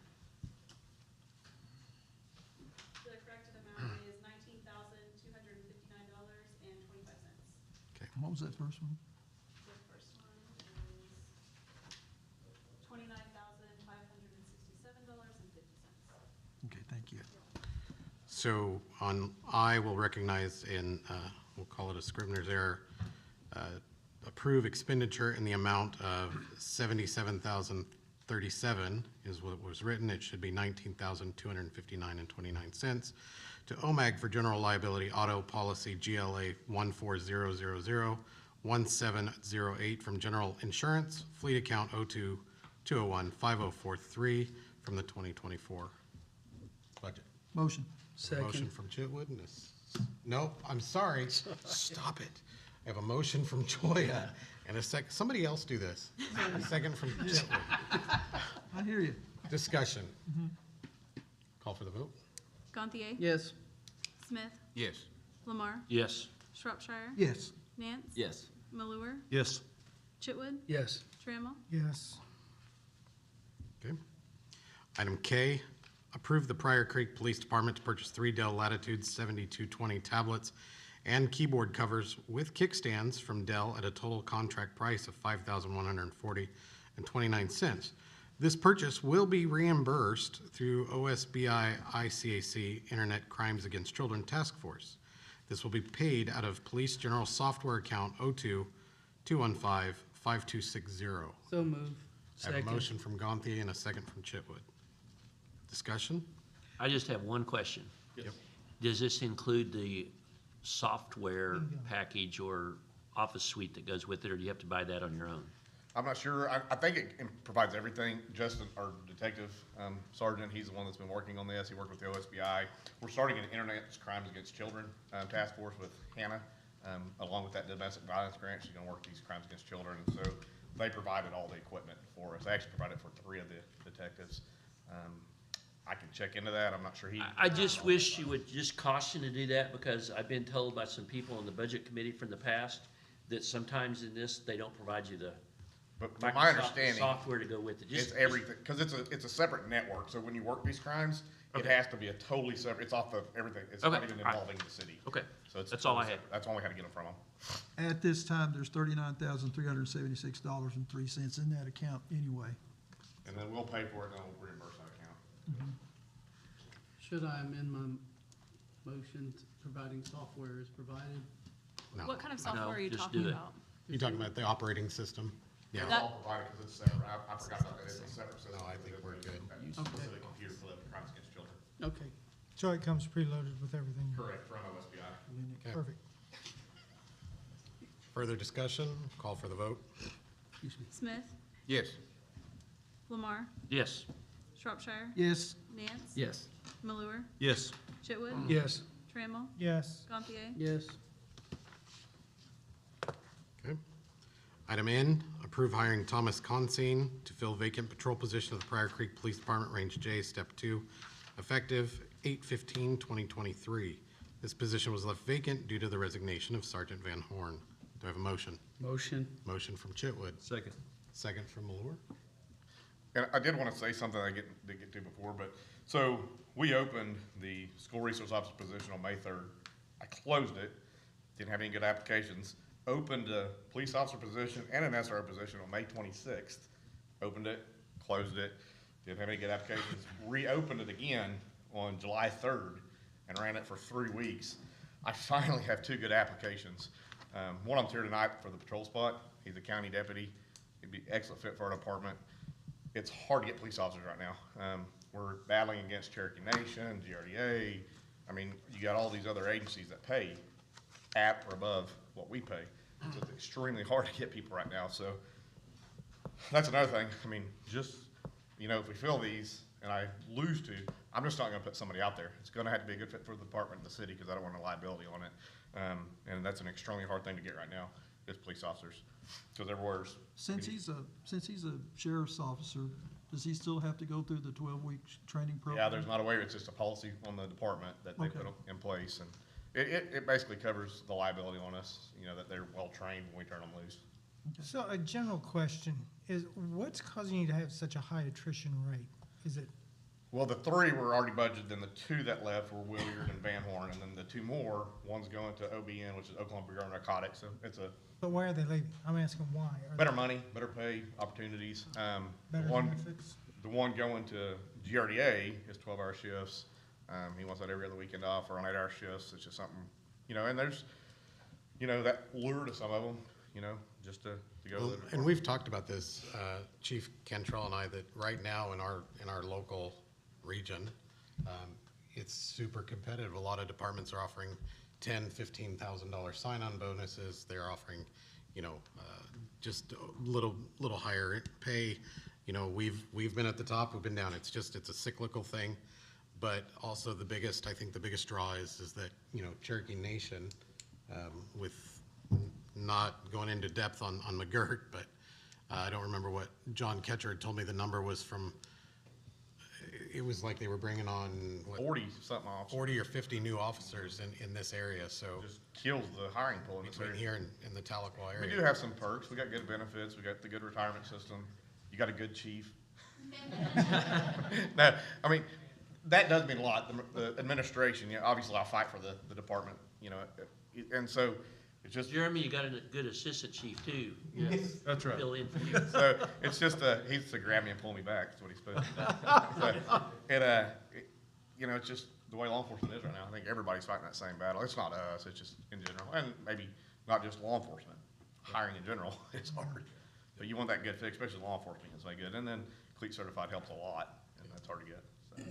the corrected amount is $19,259.25. Okay. What was that first one? The first one is $29,567.50. Okay, thank you. So on I, we'll recognize we'll call it a Scribner's error, approve expenditure in the amount of $77,037 is what was written. It should be $19,259.29 to OMAG for general liability auto policy GLA 140001708 from general insurance, fleet account 02-201-5043 from the 2024 budget. Motion. Motion Second. from Chitwood and nope, I'm sorry. Stop it. I have a motion from Joya and a somebody else do this. A second from Chitwood. I hear you. Discussion. Call for the vote. Gantier, Yes. Smith, Yes. Lamar, Yes. Shropshire, Yes. Nance, Yes. Malure, Yes. Chitwood, Yes. Trammell, Yes. Okay. Item K, approve the Pryor Creek Police Department to purchase 3 Dell Latitude 7220 tablets and keyboard covers with kickstands from Dell at a total contract price of $5,140.29. This purchase will be reimbursed through OSBI ICAC Internet Crimes Against Children Task Force. This will be paid out of Police General Software Account 02-215-5260. So move. I have a motion from Gantier and a second from Chitwood. Discussion? I just have one question. Yep. Does this include the software package or office suite that goes with it, or do you have to buy that on your own? I'm not sure. I think it provides everything. Justin, our detective sergeant, he's the one that's been working on this. He worked with the OSBI. We're starting an Internet Crimes Against Children task force with Hannah, along with that domestic violence grant. She's going to work these crimes against children. And so they provided all the equipment for us. They actually provided for 3 of the detectives. I can check into that. I'm not sure he. I just wish you would just caution to do that, because I've been told by some people on the budget committee from the past that sometimes in this, they don't provide you the But from my understanding, software to go with it. It's everything, because it's a separate network. So when you work these crimes, it has to be a totally separate. It's off of everything. It's not even involving the city. Okay. So it's That's all I had. That's all we had to get them from them. At this time, there's $39,376.03 in that account anyway. And then we'll pay for it, and then we'll reimburse that account. Should I amend my motion to providing software is provided? No. What kind of software are you just talking do it. about? You're talking about the operating system? Yeah. It's That- all provided because it's separate. I forgot about that. It's a separate system. No, I think we're good. Specific computer for the crimes against children. Okay. So it comes preloaded with everything? Correct, from OSBI. Okay. Perfect. Further discussion? Call for the vote. Smith, Yes. Lamar, Yes. Shropshire, Yes, Nance, Yes. Malure, Yes. Chitwood, Yes. Trammell, Yes. Gantier. Yes. Okay. Item N, approve hiring Thomas Consine to fill vacant patrol position of the Pryor Creek Police Department, Range J, Step 2, effective 8/15/2023. This position was left vacant due to the resignation of Sergeant Van Horn. Do I have a motion? Motion. Motion from Chitwood, Second. second from Malure. And I did want to say something I didn't get to before, but, so, we opened the school resource officer position on May 3rd. I closed it, didn't have any good applications. Opened a police officer position and an SRO position on May 26th. Opened it, closed it, didn't have any good applications. Reopened it again on July 3rd and ran it for 3 weeks. I finally have 2 good applications. One of them's here tonight for the patrol spot. He's a county deputy. He'd be excellent fit for our department. It's hard to get police officers right now. We're battling against Cherokee Nation, GRDA. I mean, you got all these other agencies that pay at or above what we pay. So it's extremely hard to get people right now. So that's another thing. I mean, just, if we fill these and I lose 2, I'm just not gonna put somebody out there. It's gonna have to be a good fit for the department and the city, because I don't want a liability on it. And that's an extremely hard thing to get right now, is police officers. Because everywhere's. since he's a sheriff's officer, does he still have to go through the 12-week training program? Yeah, there's not a waiver. It's just a policy on the department that they put in place. And it basically covers the liability on us, that they're well-trained when we turn them loose. So a general question is, what's causing you to have such a high attrition rate? Is it, Well, the 3 were already budgeted, then the 2 that left were Williard and Van Horn, and then the 2 more, one's going to OBN, which is Oklahoma Bureau of Narcotics, so it's a but why are they leaving? I'm asking why. Are better they money, better pay, opportunities. better The benefits? one going to GRDA is 12-hour shifts. He wants that every other weekend off, or on 8-hour shifts. It's just something, and there's, that lure to some of them, just to go to the And we've talked about this, Chief Cantrell and I, that right now in our local region, it's super competitive. A lot of departments are offering $10,000, $15,000 sign-on bonuses. They're offering, just a little higher pay. We've been at the top, we've been down. It's a cyclical thing. But also I think the biggest draw is that, Cherokee Nation, with not going into depth on McGirt, but I don't remember what John Ketcher had told me the number was from. It was like they were bringing on 40-something officers. 40 or 50 new officers in this area, so. Just kills the hiring pool in this Between area. here and the Tahlequah We area. do have some perks. We got good benefits. We got the good retirement system. You got a good chief. No, I mean, that does mean a lot, the administration, you know, obviously I'll fight for the department, you know, and so it's just. Jeremy, you got a good assistant chief too. Yes. That's right. Fill in for you. So it's just, he's to grab me and pull me back, that's what he's supposed to do. So, you know, it's just the way law enforcement is right now. I think everybody's fighting that same battle. It's not us, it's just in general, and maybe not just law enforcement. Hiring in general is hard, but you want that good fit, especially law enforcement, it's very good. And then CLEAT certified helps a lot, and that's hard to get. So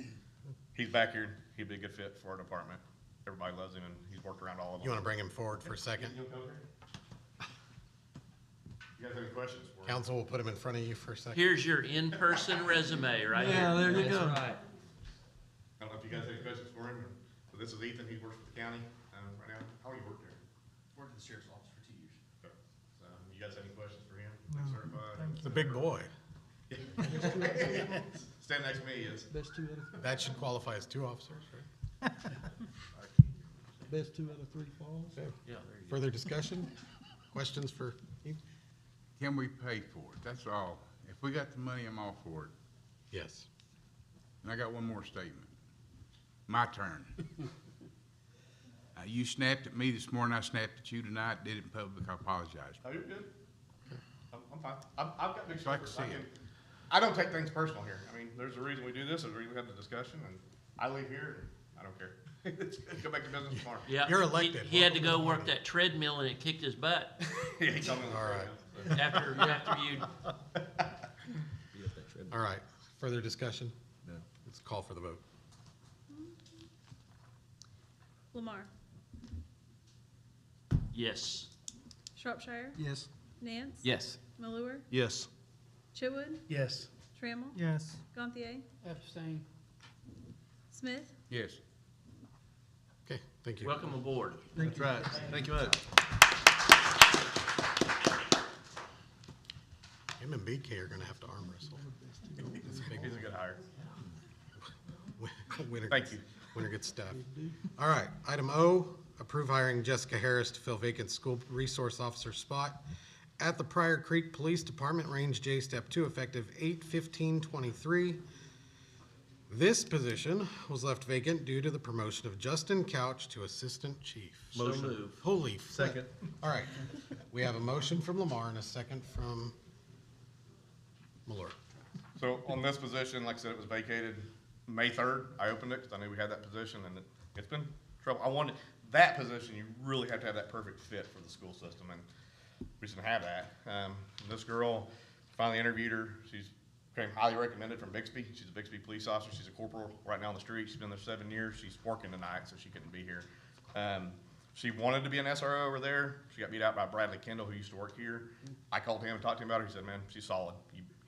he's back here, he'd be a good fit for our department. Everybody loves him, and he's worked around all of them. You want to bring him forward for a second? You guys have any questions for him? Council will put him in front of you for a second. Here's your in-person resume right here. Yeah, there you That's go. right. I don't know if you guys have any questions for him. So this is Ethan, he works for the county, right now. How long you worked there? Worked at the sheriff's office for 2 years. Okay. So you guys have any questions for him? No, Certified? He's a big boy. Stand next to me, he is. Best 2 out of That should qualify as 2 officers, right? best 2 out of 3 falls. Okay. Yeah, there you go. Further discussion? Questions for you? Can we pay for it? That's all. If we got the money, I'm all for it. Yes. And I got one more statement. My turn. You snapped at me this morning, I snapped at you tonight, did it in public, I apologize. Oh, you're good. I'm fine. I've got big So I can shoulders. see it. I don't take things personal here. I mean, there's a reason we do this, there's a reason we have the discussion, and I leave here, and I don't care. Go back to business tomorrow. Yeah. You're elected. He had to go work that treadmill and it kicked his butt Yeah, he told me on the All right. radio, so. after you. All right. Further discussion? No. Let's call for the vote. Lamar, Yes. Shropshire, Yes. Nance. Yes. Malure, Yes. Chitwood, Yes. Trammell, Yes. Gantier, Abstain. Smith, Yes. Okay, thank you. Welcome aboard. That's right. Thank you much. Him and BK are gonna have to arm wrestle. That's a big He's a good hire. winner. Thank you. Winner gets stuff. All right, item O, approve hiring Jessica Harris to fill vacant school resource officer spot at the Pryor Creek Police Department, Range J, Step 2, effective 8/15/23. This position was left vacant due to the promotion of Justin Couch to Assistant Chief. So move. Holy flip. Second. All right, we have a motion from Lamar and a second from Malort. So on this position, like I said, it was vacated May 3rd. I opened it because I knew we had that position, and it's been trouble. I wanted, that position, you really have to have that perfect fit for the school system, and we just didn't have that. This girl, finally interviewed her. She's became highly recommended from Bixby. She's a Bixby police officer. She's a corporal right now on the street. She's been there 7 years. She's working tonight, so she couldn't be here. She wanted to be an SRO over there. She got beat out by Bradley Kendall, who used to work here. I called him and talked to him about her. He said, man, she's solid.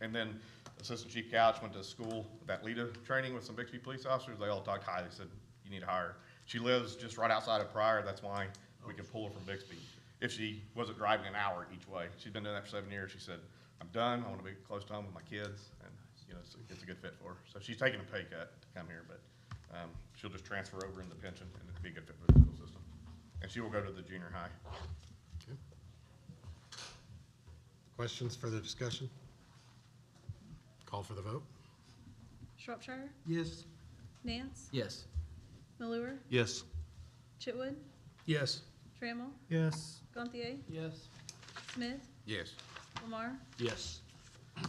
And then Assistant Chief Couch went to school, that LEDA training with some Bixby police officers. They all talked highly. They said, you need to hire her. She lives just right outside of Pryor. That's why we can pull her from Bixby. If she wasn't driving an hour each way. She's been doing that for 7 years. She said, I'm done. I want to be close to home with my kids. And, you know, it's a good fit for her. So she's taking a pay cut to come here, but she'll just transfer over in the pension, and it'll be a good fit for the school system. And she will go to the junior high. Okay. Questions, further discussion? Call for the vote. Shropshire, Yes. Nance, Yes. Malure, Yes. Chitwood, Yes. Trammell, Yes. Gantier, Yes. Smith, Yes. Lamar, Yes.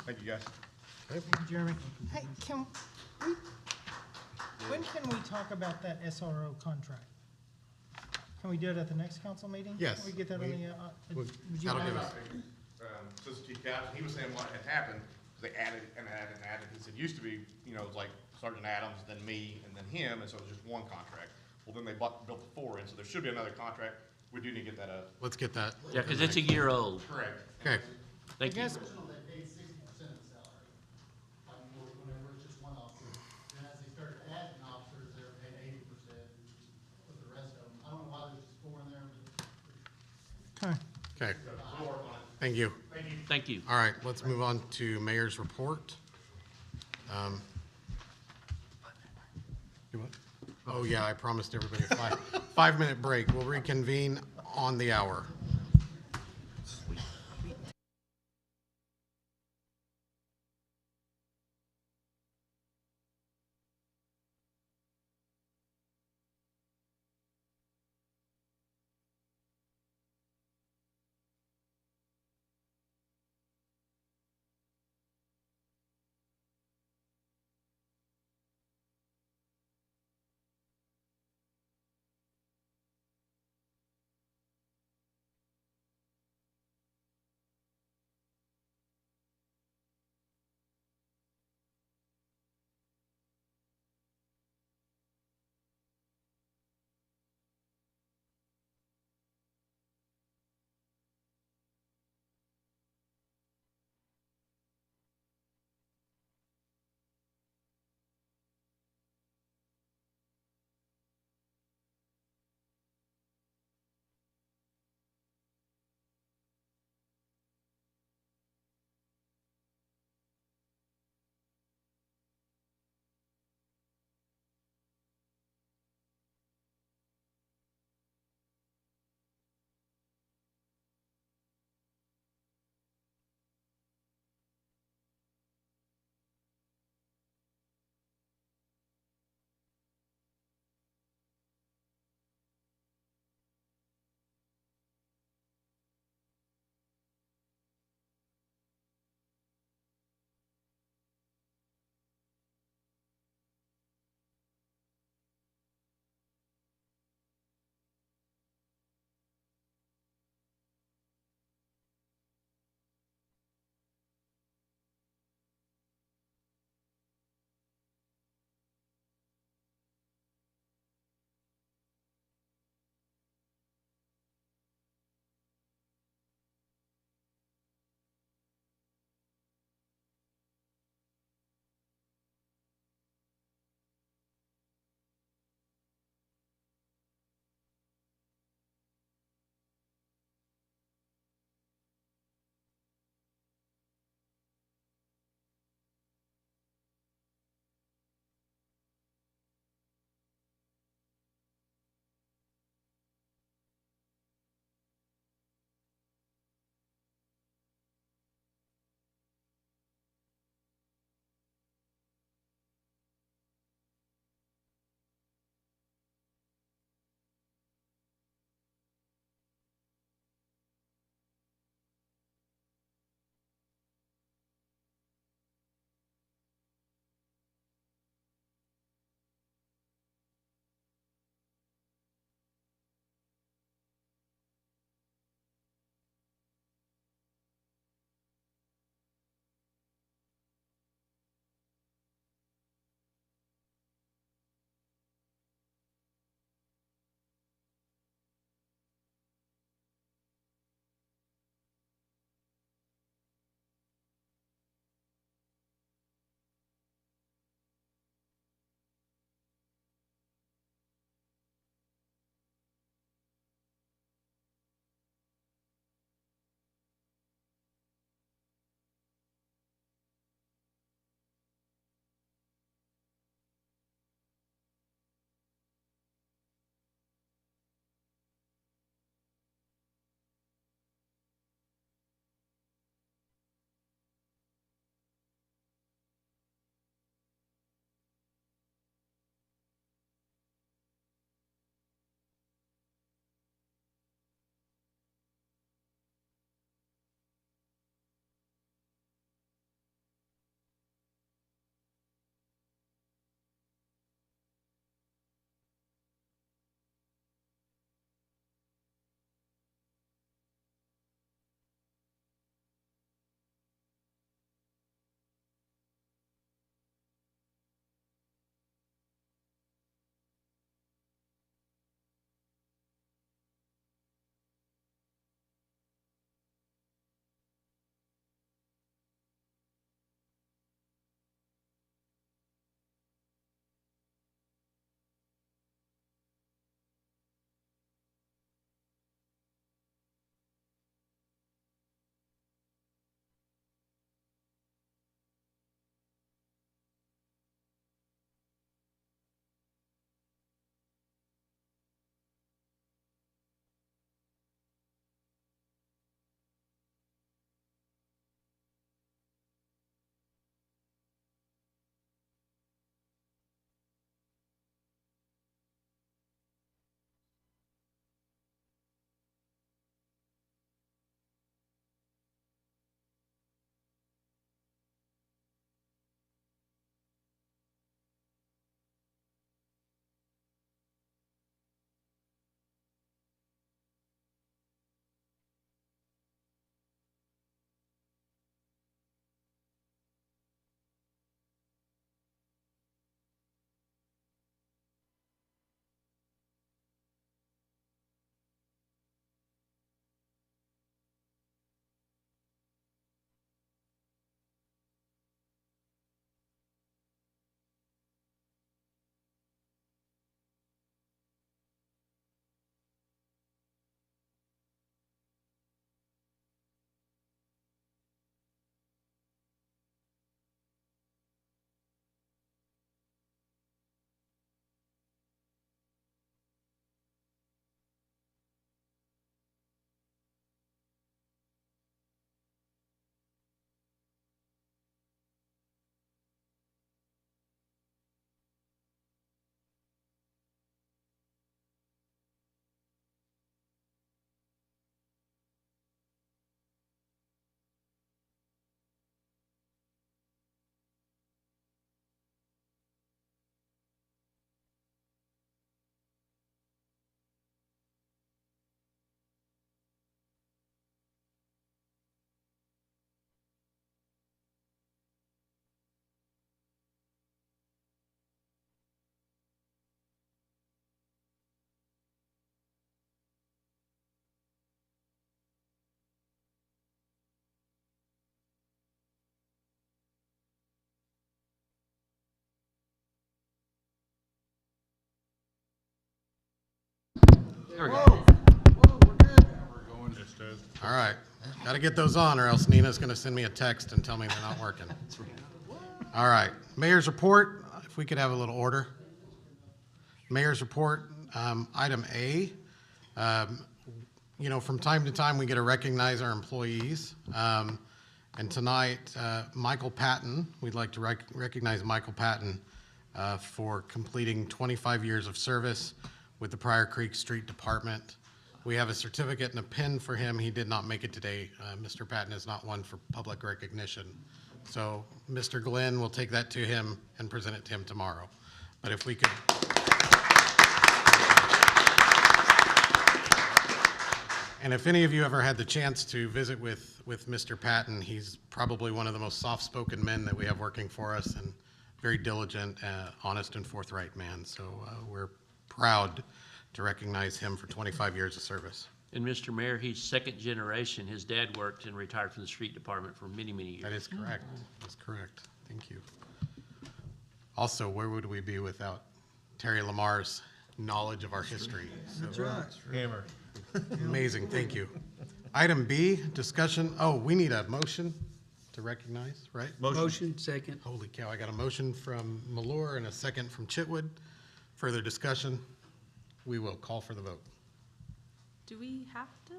Thank you, guys. Thank you, Jeremy. Hey, when can we talk about that SRO contract? Can we do it at the next council meeting? Yes, Can we get that on we- the, would- would you that'll mind? give us- Assistant Chief Couch, he was saying what had happened, is they added and added and added. He said, used to be, you know, it was like Sergeant Adams, then me, and then him, and so it was just one contract. Well, then they built the 4 in, so there should be another contract. We do need to get that up. Let's get that. Yeah, because it's a year old. Correct. Okay, Thank you. guess- Originally, they paid 60% of the salary, like whenever it's just one officer. And as they started adding officers, they were paying 80% with the rest of them. I don't know why there's just 4 in there, but Okay. okay. Thank you. Thank you. All right, let's move on to mayor's report. Do what? Oh, yeah, I promised everybody a 5-minute break. We'll reconvene on the hour. There we go. All right, gotta get those on, or else Nina's gonna send me a text and tell me they're not working. All right, mayor's report, if we could have a little order. Mayor's report, item A. You know, from time to time, we get to recognize our employees. And tonight, Michael Patton, we'd like to recognize Michael Patton for completing 25 years of service with the Pryor Creek Street Department. We have a certificate and a pin for him. He did not make it today. Mr. Patton is not one for public recognition. So Mr. Glenn will take that to him and present it to him tomorrow. But if we could. And if any of you ever had the chance to visit with Mr. Patton, he's probably one of the most soft-spoken men that we have working for us, and very diligent, honest, and forthright man. So we're proud to recognize him for 25 years of service. And Mr. Mayor, he's second generation. His dad worked and retired from the street department for many, many years. That is correct. That's correct. Thank you. Also, where would we be without Terry Lamar's knowledge of our history? That's right. Hammer. Amazing. Thank you. Item B, discussion. Oh, we need a motion to recognize, right? Motion, second. Holy cow, I got a motion from Malure and a second from Chitwood. Further discussion? We will call for the vote. Do we have to?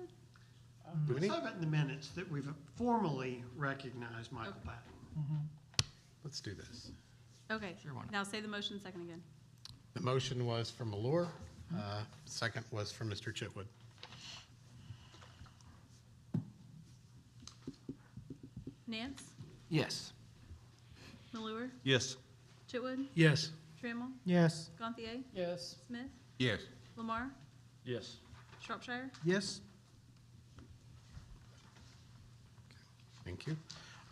Do we need? Let's have it in the minutes that we've formally recognized Michael Patton. Let's do this. Okay, now say the motion second again. The motion was from Malure. Second was from Mr. Chitwood. Nance, Yes. Malure, Yes. Chitwood, Yes. Trammell, Yes. Gantier, Yes. Smith, Yes. Lamar, Yes. Shropshire. Yes. Thank you.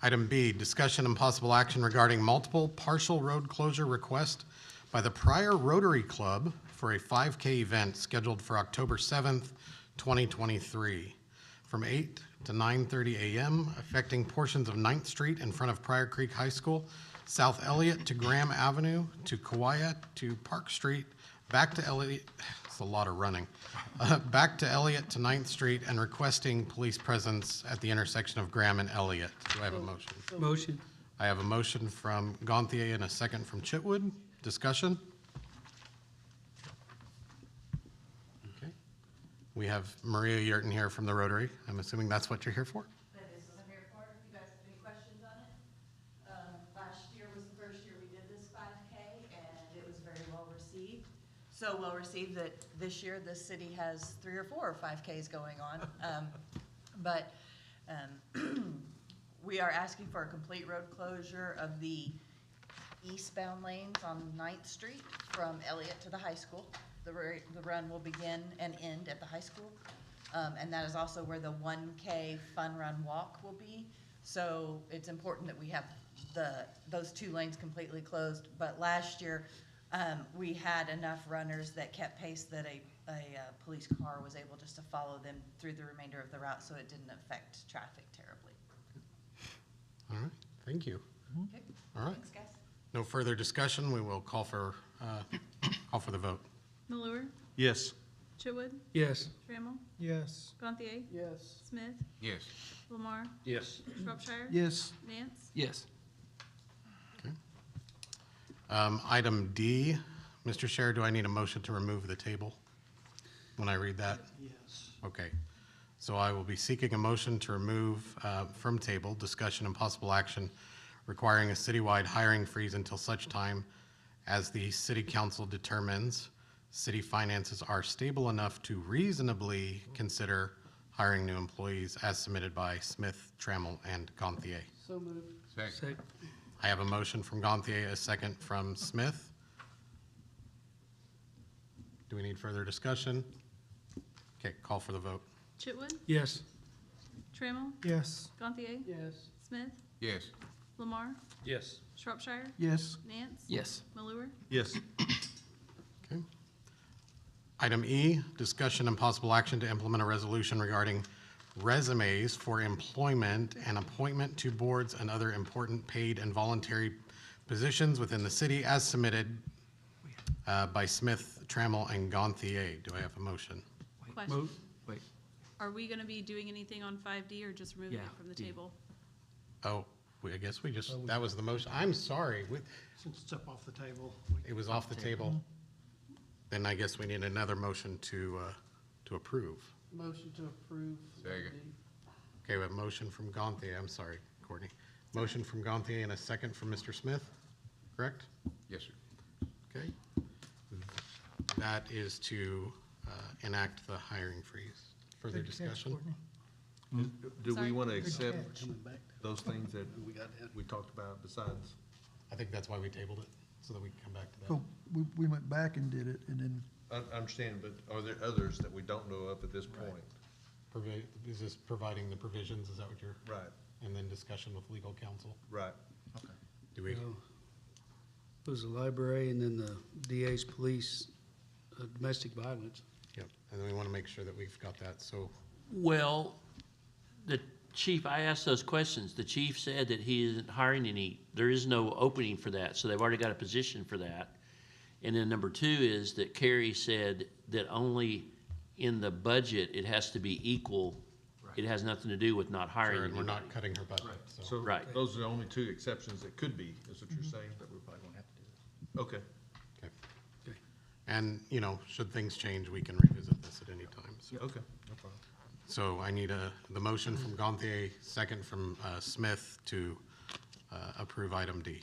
Item B, discussion and possible action regarding multiple partial road closure request by the Pryor Rotary Club for a 5K event scheduled for October 7th, 2023, from 8 to 9:30 a.m., affecting portions of 9th Street in front of Pryor Creek High School, South Elliott to Graham Avenue, to Kauai to Park Street, back to Elliott, it's a lot of running, back to Elliott to 9th Street, and requesting police presence at the intersection of Graham and Elliott. Do I have a motion? Motion. I have a motion from Gantier and a second from Chitwood. Discussion? Okay. We have Maria Yurton here from the Rotary. I'm assuming that's what you're here for? That is what I'm here for. If you guys have any questions on it. Last year was the first year we did this 5K, and it was very well received. So well received that this year the city has 3 or 4 5Ks going on. We are asking for a complete road closure of the eastbound lanes on 9th Street from Elliott to the high school. The run will begin and end at the high school. And that is also where the 1K fun run walk will be. So it's important that we have those 2 lanes completely closed. But last year, we had enough runners that kept pace that a police car was able just to follow them through the remainder of the route, so it didn't affect traffic terribly. All right, thank you. Okay. All right. Thanks, guys. No further discussion. We will call for the vote. Malure, Yes. Chitwood, Yes. Trammell, Yes. Gantier, Yes. Smith, Yes. Lamar, Yes. Shropshire. Yes. Nance, Yes. Okay. Item D, Mr. Chair, do I need a motion to remove the table when I read that? Yes. Okay. So I will be seeking a motion to remove from table discussion and possible action requiring a citywide hiring freeze until such time as the city council determines city finances are stable enough to reasonably consider hiring new employees as submitted by Smith, Trammell, and Gantier. So moved. Second. I have a motion from Gantier, a second from Smith. Do we need further discussion? Okay, call for the vote. Chitwood, Yes. Trammell, Yes. Gantier, Yes. Smith, Yes. Lamar, Yes. Shropshire, Yes. Nance. Yes. Malure, Yes. Okay. Item E, discussion and possible action to implement a resolution regarding resumes for employment and appointment to boards and other important paid and voluntary positions within the city as submitted by Smith, Trammell, and Gantier. Do I have a motion? Question. Wait, Are we gonna be doing anything on 5D or just removing Yeah, it from the D. table? Oh, I guess we just, that was the motion. I'm sorry. Since it's up off the table, It was off the table. Then I guess we need another motion to approve. Motion to approve. Second. Okay, we have a motion from Gantier. I'm sorry, Courtney. Motion from Gantier and a second from Mr. Smith, correct? Yes, sir. Okay. That is to enact the hiring freeze. Further Good catch, discussion? Courtney. Do Sorry. we want to Good accept catch. those things that we talked about besides? I think that's why we tabled it, so that we can come back to that. Oh, we went back and did it, and then I understand, but are there others that we don't know of at this point? Is this providing the provisions? Is that what you're? Right, And then discussion with legal counsel? right. Do we? it was the library and then the DA's police, domestic violence. Yep. And then we want to make sure that we've got that, so. Well, the chief, I asked those questions. The chief said that he isn't hiring any, there is no opening for that, so they've already got a position for that. And then number two is that Carrie said that only in the budget, it has to be equal. It has nothing to do with not hiring Sure, and we're anybody. not cutting her budget, so. So Right. those are the only two exceptions that could be, is what you're saying? But we're probably gonna have to do it. Okay. Okay. And, should things change, we can revisit this at any time, so. Okay, no problem. So I need the motion from Gantier, second from Smith to approve item D.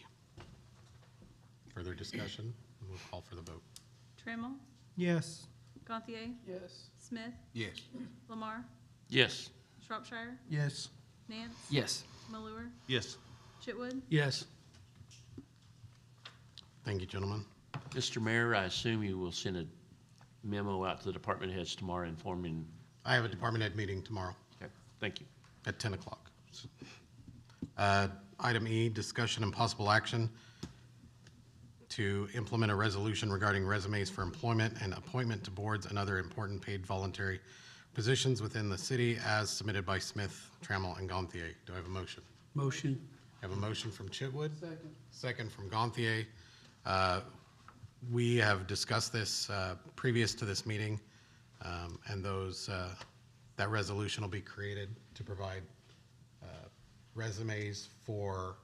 Further discussion? We'll call for the vote. Trammell, Yes. Gantier, Yes. Smith, Yes. Lamar, Yes. Shropshire, yes. Nance, Yes. Malure, Yes. Chitwood. Yes. Thank you, gentlemen. Mr. Mayor, I assume you will send a memo out to the department heads tomorrow informing, I have a department head meeting tomorrow okay, thank you. at 10 o'clock. Item E, discussion and possible action to implement a resolution regarding resumes for employment and appointment to boards and other important paid voluntary positions within the city as submitted by Smith, Trammell, and Gantier. Do I have a motion? Motion. I have a motion from Chitwood. Second. Second from Gantier. We have discussed this previous to this meeting, and that resolution will be created to provide resumes for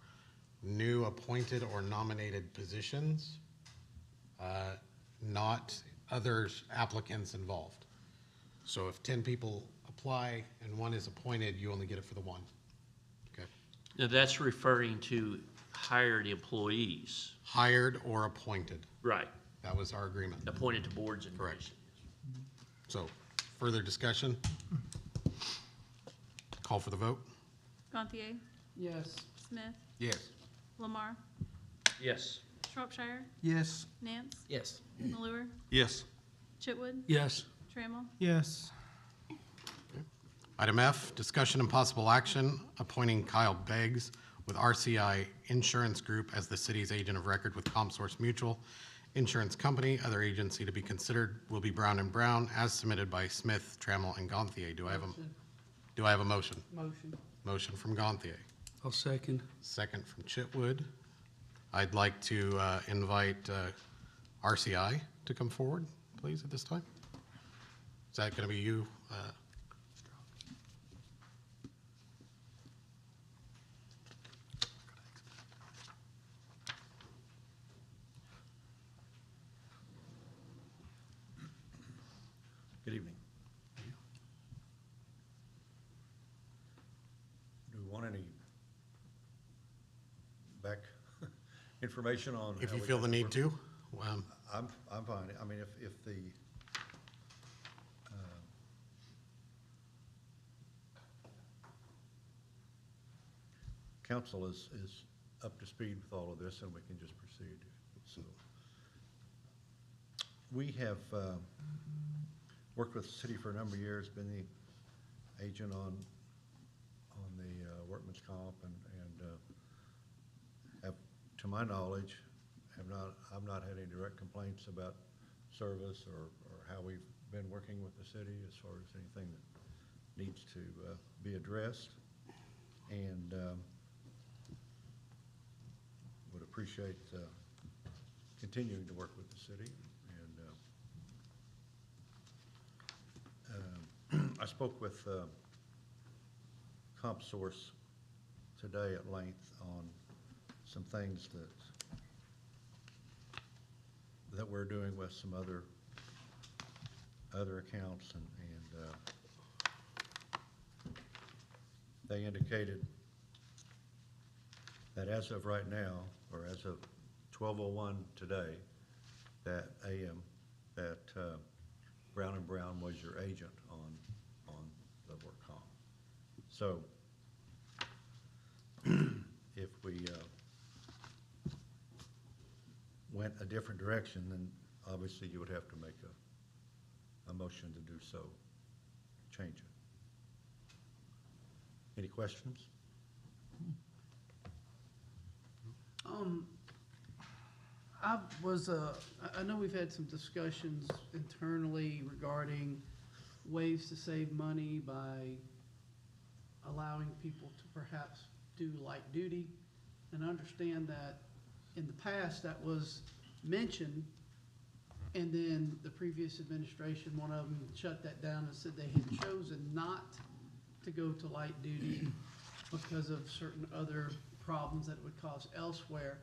new appointed or nominated positions, not others applicants involved. So if 10 people apply and one is appointed, you only get it for the one. Okay? Now, that's referring to hired employees, Hired or appointed. right, That was our agreement. appointed to boards and Correct. commissions. So, further discussion? Call for the vote? Gantier, Yes. Smith, Yes. Lamar, Yes. Shropshire, Yes. Nance, Yes. Malure, Yes. Chitwood, Yes. Trammell. Yes. Item F, discussion and possible action appointing Kyle Beggs with RCI Insurance Group as the city's agent of record with ComSource Mutual Insurance Company. Other agency to be considered will be Brown and Brown as submitted by Smith, Trammell, and Gantier. Do I have a motion? Motion. Motion from Gantier. I'll second. Second from Chitwood. I'd like to invite RCI to come forward, please, at this time. Is that going to be you? Good evening. Do we want any back information on? If how you we feel got the to need work? to. I'm fine. I mean, if the, council is up to speed with all of this, and we can just proceed, so. We have worked with the city for a number of years, been the agent on the workman's comp, and have, to my knowledge, I've not had any direct complaints about service or how we've been working with the city as far as anything that needs to be addressed. And would appreciate continuing to work with the city. And I spoke with CompSource today at length on some things that we're doing with some other accounts, and they indicated that as of right now, or as of 12:01 today, that AM, that Brown and Brown was your agent on the work comp. So if we went a different direction, then obviously you would have to make a motion to do so, change it. Any questions? I know we've had some discussions internally regarding ways to save money by allowing people to perhaps do light duty. And I understand that in the past that was mentioned, and then the previous administration, one of them shut that down and said they had chosen not to go to light duty because of certain other problems that it would cause elsewhere.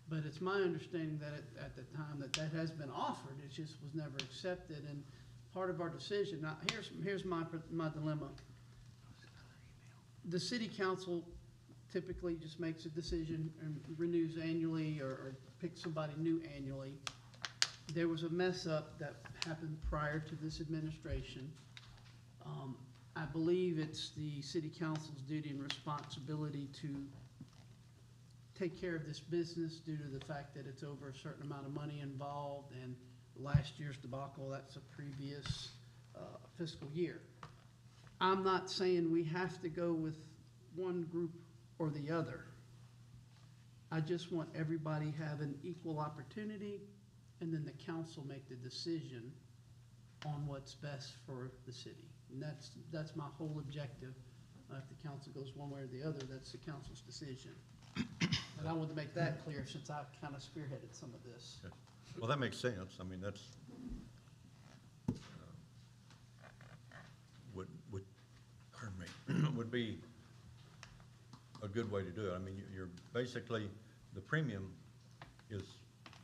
But it's my understanding that at the time that has been offered, it just was never accepted. And part of our decision, now here's my dilemma. The city council typically just makes a decision and renews annually or picks somebody new annually. There was a mess up that happened prior to this administration. I believe it's the city council's duty and responsibility to take care of this business due to the fact that it's over a certain amount of money involved, and last year's debacle, that's a previous fiscal year. I'm not saying we have to go with one group or the other. I just want everybody having equal opportunity, and then the council make the decision on what's best for the city. And that's my whole objective. If the council goes one way or the other, that's the council's decision. And I wanted to make that clear since I've kind of spearheaded some of this. Okay. Well, that makes sense. I mean, that's, would be a good way to do it. I mean, you're basically, the premium is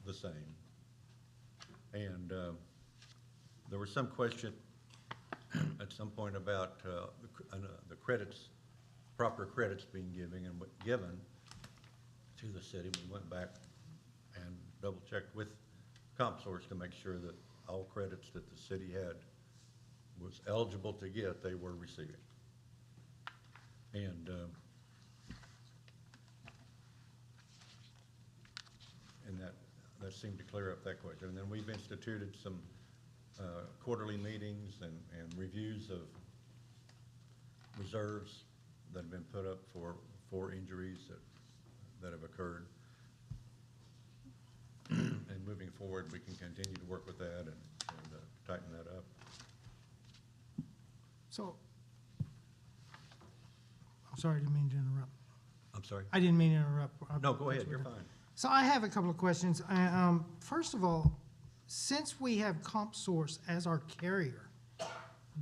the same. And there was some question at some point about the credits, proper credits being given to the city. We went back and double checked with CompSource to make sure that all credits that the city was eligible to get, they were receiving. And that seemed to clear up that question. And then we've instituted some quarterly meetings and reviews of reserves that have been put up for injuries that have occurred. And moving forward, we can continue to work with that and tighten that up. So, I'm sorry, I didn't mean to interrupt. I'm sorry? I didn't mean to interrupt. No, go ahead, you're fine. So I have a couple of questions. First of all, since we have CompSource as our carrier,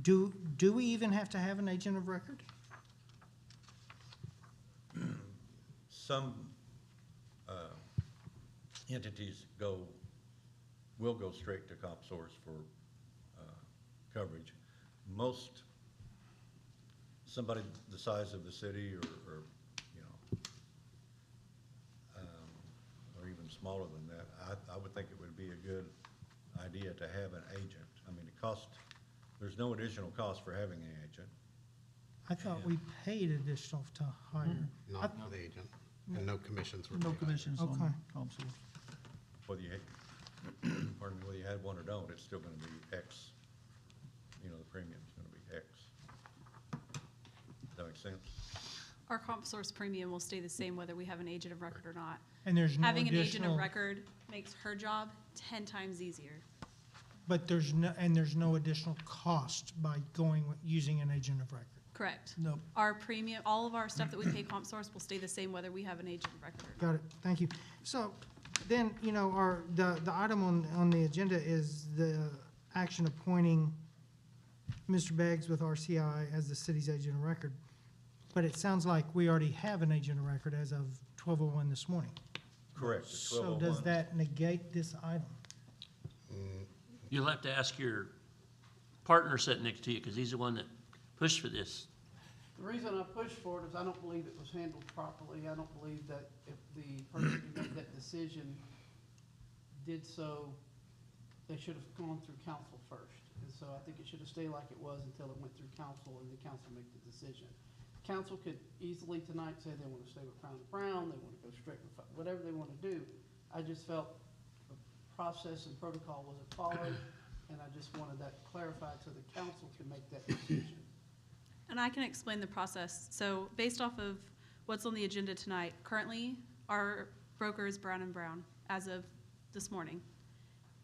do we even have to have an agent of record? Some entities will go straight to CompSource for coverage. Most, somebody the size of the city or you know, or even smaller than that, I would think it would be a good idea to have an agent. I mean, there's no additional cost for having an agent. I thought we paid additional to hire. Not for the agent, and no commissions were paid. No commissions Okay. on CompSource. Whether you, pardon me, whether you had one or don't, it's still gonna be X. You know, the premium's gonna be X. Does that make sense? Our CompSource premium will stay the same whether we have an agent of record or not. And there's no Having an agent of additional, record makes her job 10 times easier. but there's no additional cost by using an agent of record. Correct. Nope. Our premium, all of our stuff that we pay CompSource will stay the same whether we have an agent of record. Got it, thank you. So then, you know, the item on the agenda is the action appointing Mr. Beggs with RCI as the city's agent of record. But it sounds like we already have an agent of record as of 12:01 this morning. Correct. So does that negate this item? You'll have to ask your partner sitting next to you, because he's the one that pushed for this. The reason I pushed for it is I don't believe it was handled properly. I don't believe that if the person who made that decision did so, they should have gone through council first. And so I think it should have stayed like it was until it went through council and the council make the decision. Council could easily tonight say they want to stay with Brown and Brown, they want to go straight with, whatever they want to do. I just felt the process and protocol wasn't followed, and I just wanted that clarified so the council can make that decision. And I can explain the process. So based off of what's on the agenda tonight, currently, our broker is Brown and Brown as of this morning.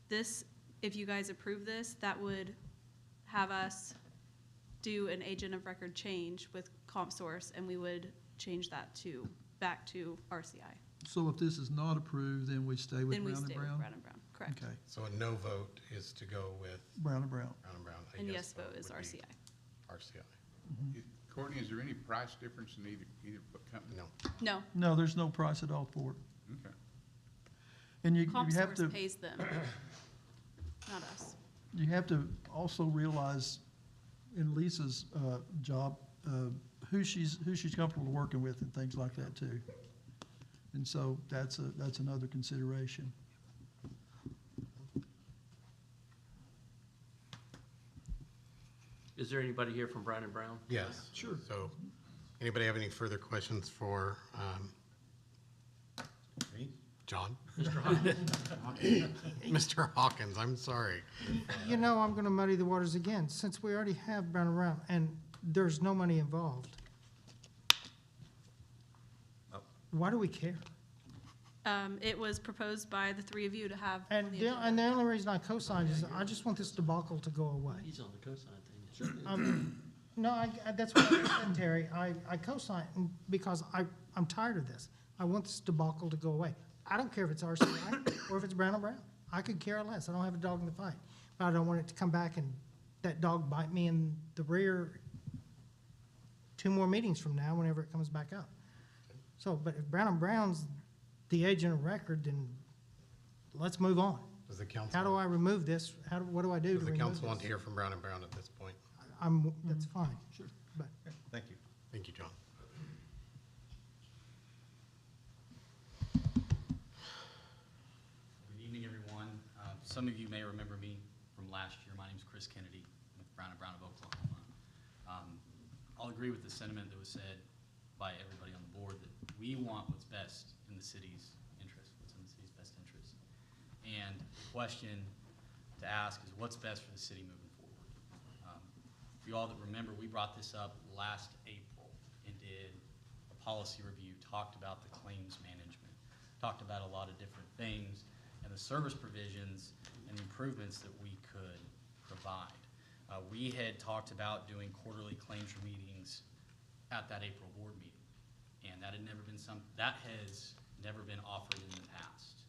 This, if you guys approve this, that would have us do an agent of record change with CompSource, and we would change that to, back to RCI. So if this is not approved, then we stay with Then we Brown and stay with Brown? Brown and Brown, correct. Okay, So a no vote is to go with Brown and Brown. Brown and Brown. A And yes vote is would be RCI. RCI. Courtney, is there any price difference in either company? No. No, No, there's no price at all for it. Okay. And you have to, CompSource pays them, not us. you have to also realize in Lisa's job, who she's comfortable working with and things like that too. And so that's another consideration. Is there anybody here from Brown and Brown? Yes. Sure. So, anybody have any further questions for, Me? John? Mr. Hawkins? Mr. Hawkins, I'm sorry. You know, I'm gonna muddy the waters again, since we already have Brown and Brown, and there's no money involved. Why do we care? It was proposed by the three of you to have on And the the, agenda. and the only reason I co-signed is I just want this debacle to go away. He's on the cosign thing. No, that's what I said, Terry. I co-signed because I'm tired of this. I want this debacle to go away. I don't care if it's RCI or if it's Brown and Brown. I could care less. I don't have a dog in the fight. But I don't want it to come back and that dog bite me in the rear 2 more meetings from now, whenever it comes back up. So, but if Brown and Brown's the agent of record, then let's move on. Does the council? How do I remove this? What do I do to Does the remove council want to this? hear from Brown and Brown at this point? That's fine. Sure. But Thank you. Thank you, John. Good evening, everyone. Some of you may remember me from last year. My name is Chris Kennedy with Brown and Brown of Oklahoma. I'll agree with the sentiment that was said by everybody on the board that we want what's best in the city's interest, what's in the city's best interest. And the question to ask is what's best for the city moving forward? For you all that remember, we brought this up last April and did a policy review, talked about the claims management, talked about a lot of different things and the service provisions and improvements that we could provide. We had talked about doing quarterly claims meetings at that April board meeting, and that has never been offered in the past.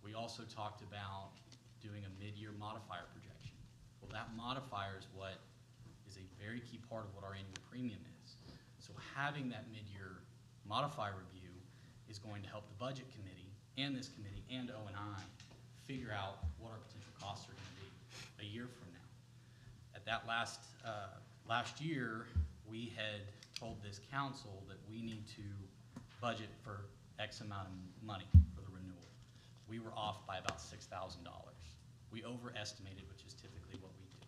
We also talked about doing a mid-year modifier projection. Well, that modifier is what is a very key part of what our annual premium is. So having that mid-year modifier review is going to help the budget committee and this committee and O&I figure out what our potential costs are gonna be a year from now. At that last year, we had told this council that we need to budget for X amount of money for the renewal. We were off by about $6,000. We overestimated, which is typically what we do.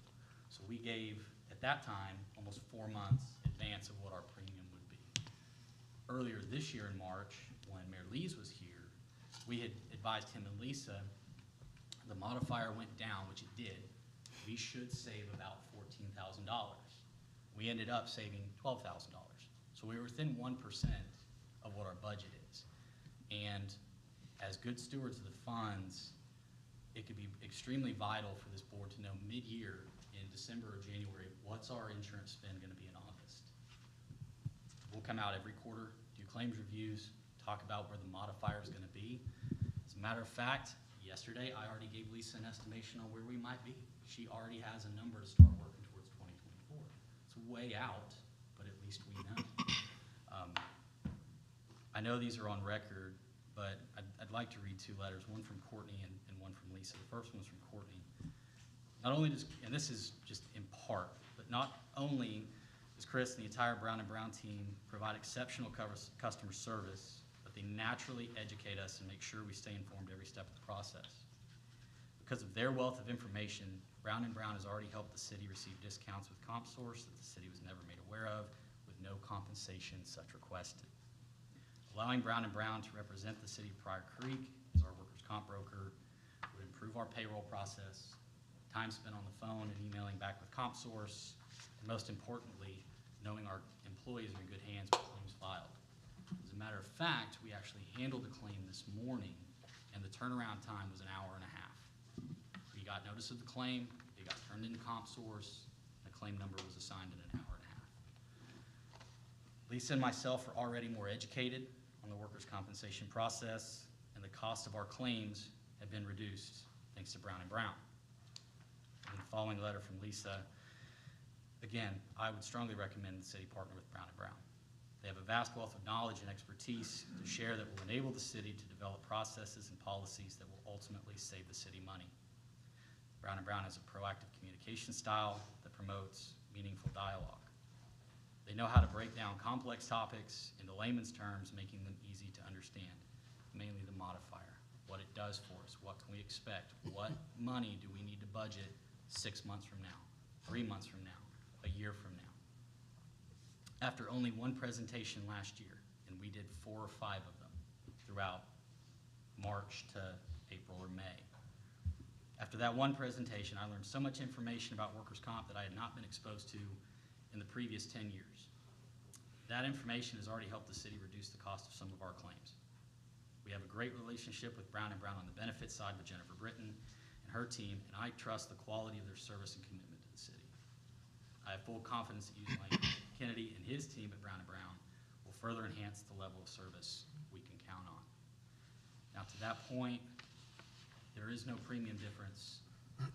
So we gave, at that time, almost 4 months advance of what our premium would be. Earlier this year in March, when Mayor Lees was here, we had advised him and Lisa, the modifier went down, which it did. We should save about $14,000. We ended up saving $12,000. So we were within 1% of what our budget is. And as good stewards of the funds, it could be extremely vital for this board to know mid-year in December or January, what's our insurance spend gonna be in August? We'll come out every quarter, do claims reviews, talk about where the modifier is gonna be. As a matter of fact, yesterday, I already gave Lisa an estimation on where we might be. She already has a number to start working towards 2025. way out, but at least we know. I know these are on record, but I'd like to read two letters, one from Courtney and one from Lisa. The first one's from Courtney. Not only does, and this is just in part, but not only does Chris and the entire Brown & Brown team provide exceptional customer service, but they naturally educate us and make sure we stay informed every step of the process. Because of their wealth of information, Brown & Brown has already helped the city receive discounts with CompSource that the city was never made aware of, with no compensation such requested. Allowing Brown & Brown to represent the city of Pryor Creek as our workers' comp broker would improve our payroll process, time spent on the phone and emailing back with CompSource, and most importantly, knowing our employees are in good hands with claims filed. As a matter of fact, we actually handled the claim this morning, and the turnaround time was an hour and a half. We got notice of the claim, it got turned into CompSource, the claim number was assigned in an hour and a half. Lisa and myself are already more educated on the workers' compensation process, and the cost of our claims have been reduced thanks to Brown & Brown. And the following letter from Lisa, again, I would strongly recommend the city partner with Brown & Brown. They have a vast wealth of knowledge and expertise to share that will enable the city to develop processes and policies that will ultimately save the city money. Brown & Brown has a proactive communication style that promotes meaningful dialogue. They know how to break down complex topics into layman's terms, making them easy to understand, mainly the modifier, what it does for us, what can we expect, what money do we need to budget 6 months from now, 3 months from now, a year from now. After only one presentation last year, and we did 4 or 5 of them throughout March to April or May. After that one presentation, I learned so much information about workers' comp that I had not been exposed to in the previous 10 years. That information has already helped the city reduce the cost of some of our claims. We have a great relationship with Brown & Brown on the benefits side with Jennifer Britton and her team, and I trust the quality of their service and commitment to the city. I have full confidence that using Mike Kennedy and his team at Brown & Brown will further enhance the level of service we can count on. Now, to that point, there is no premium difference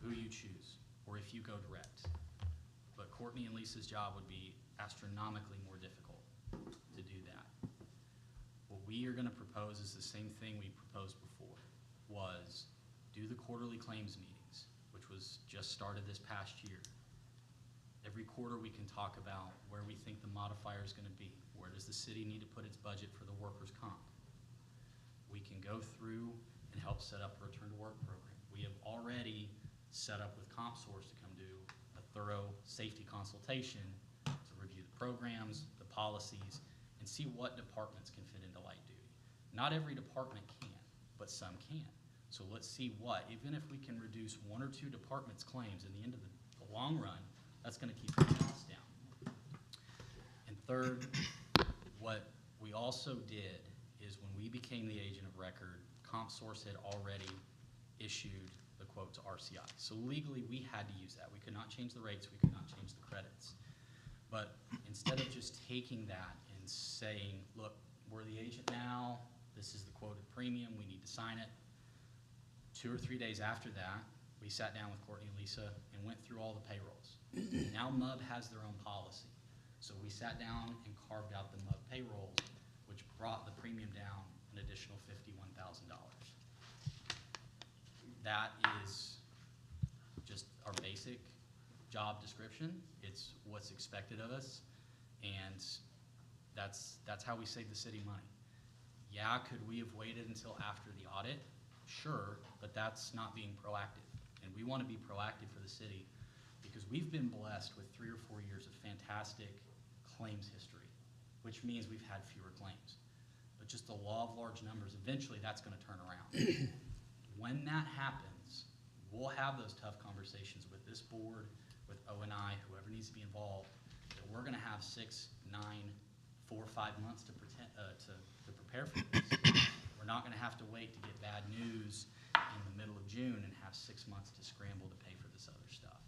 who you choose or if you go direct. But Courtney and Lisa's job would be astronomically more difficult to do that. What we are going to propose is the same thing we proposed before, was do the quarterly claims meetings, which was just started this past year. Every quarter we can talk about where we think the modifier is going to be. Where does the city need to put its budget for the workers' comp? We can go through and help set up a return to work program. We have already set up with CompSource to come do a thorough safety consultation to review the programs, the policies, and see what departments can fit into light duty. Not every department can, but some can. So let's see what, even if we can reduce 1 or 2 departments' claims, in the end of the long run, that's gonna keep the costs down. And third, what we also did is when we became the agent of record, CompSource had already issued the quote to RCI. So legally, we had to use that. We could not change the rates, we could not change the credits. But instead of just taking that and saying, look, we're the agent now, this is the quoted premium, we need to sign it. 2 or 3 days after that, we sat down with Courtney and Lisa and went through all the payrolls. Now MUB has their own policy. So we sat down and carved out the MUB payrolls, which brought the premium down an additional $51,000. That is just our basic job description. It's what's expected of us, and that's how we save the city money. Yeah, could we have waited until after the audit? Sure, but that's not being proactive. And we want to be proactive for the city because we've been blessed with 3 or 4 years of fantastic claims history, which means we've had fewer claims. But just the law of large numbers, eventually that's going to turn around. When that happens, we'll have those tough conversations with this board, with O&I, whoever needs to be involved, that we're going to have 6, 9, 4, 5 months to prepare for this. We're not going to have to wait to get bad news in the middle of June and have 6 months to scramble to pay for this other stuff.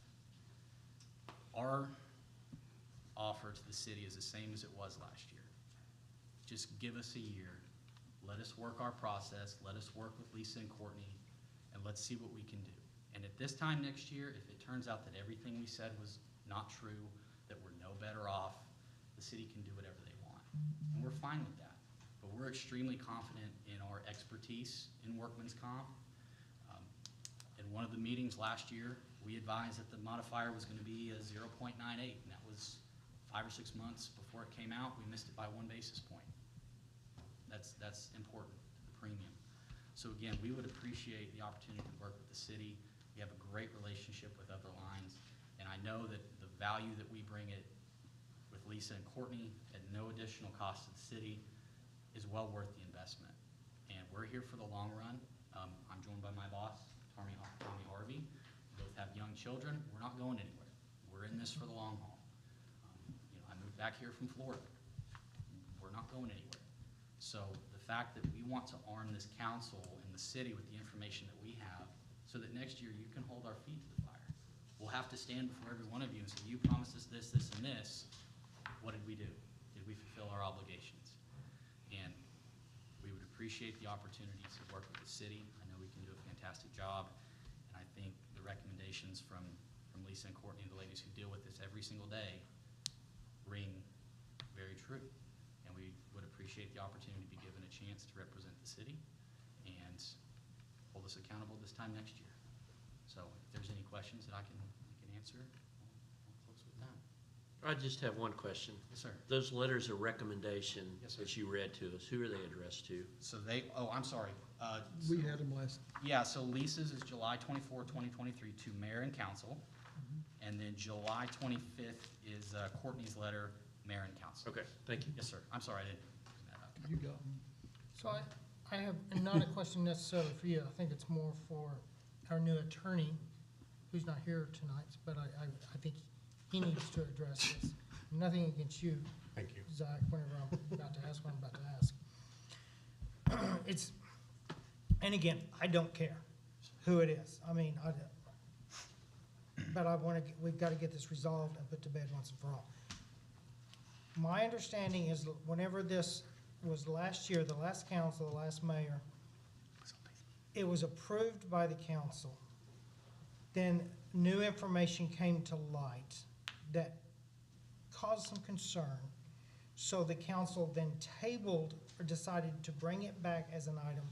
Our offer to the city is the same as it was last year. Just give us a year. Let us work our process. Let us work with Lisa and Courtney, and let's see what we can do. And at this time next year, if it turns out that everything we said was not true, that we're no better off, the city can do whatever they want. And we're fine with that. But we're extremely confident in our expertise in workman's comp. In one of the meetings last year, we advised that the modifier was gonna be a 0.98, and that was 5 or 6 months before it came out. We missed it by 1 basis point. That's important, the premium. So again, we would appreciate the opportunity to work with the city. We have a great relationship with other lines, and I know that the value that we bring it with Lisa and Courtney at no additional cost to the city is well worth the investment. And we're here for the long run. I'm joined by my boss, Tommy Harvey. We both have young children. We're not going anywhere. We're in this for the long haul. I moved back here from Florida. We're not going anywhere. So the fact that we want to arm this council and the city with the information that we have, so that next year you can hold our feet to the fire. We'll have to stand before every one of you and say, you promised us this, this, and this. What did we do? Did we fulfill our obligations? And we would appreciate the opportunity to work with the city. I know we can do a fantastic job. And I think the recommendations from Lisa and Courtney, the ladies who deal with this every single day, ring very true. And we would appreciate the opportunity to be given a chance to represent the city and hold us accountable this time next year. So if there's any questions that I can answer, I'll close with that. I just have one question. Yes, sir. Those letters of recommendation Yes, sir. that you read to us, who are they addressed to? So I'm sorry. We had them last. Yeah, so Lisa's is July 24, 2023 to mayor and council. And then July 25th is Courtney's letter, mayor and council. Okay, thank you. Yes, sir. I'm sorry, I didn't bring that up. You got them. So I have, and not a question necessarily for you, I think it's more for our new attorney, who's not here tonight, but I think he needs to address this. Nothing against you, Thank you. Zach, whenever I'm about to ask what I'm about to ask. And again, I don't care who it is. I mean, but we've got to get this resolved and put to bed once and for all. My understanding is that whenever this was last year, the last council, the last mayor, it was approved by the council. Then new information came to light that caused some concern. So the council then tabled or decided to bring it back as an item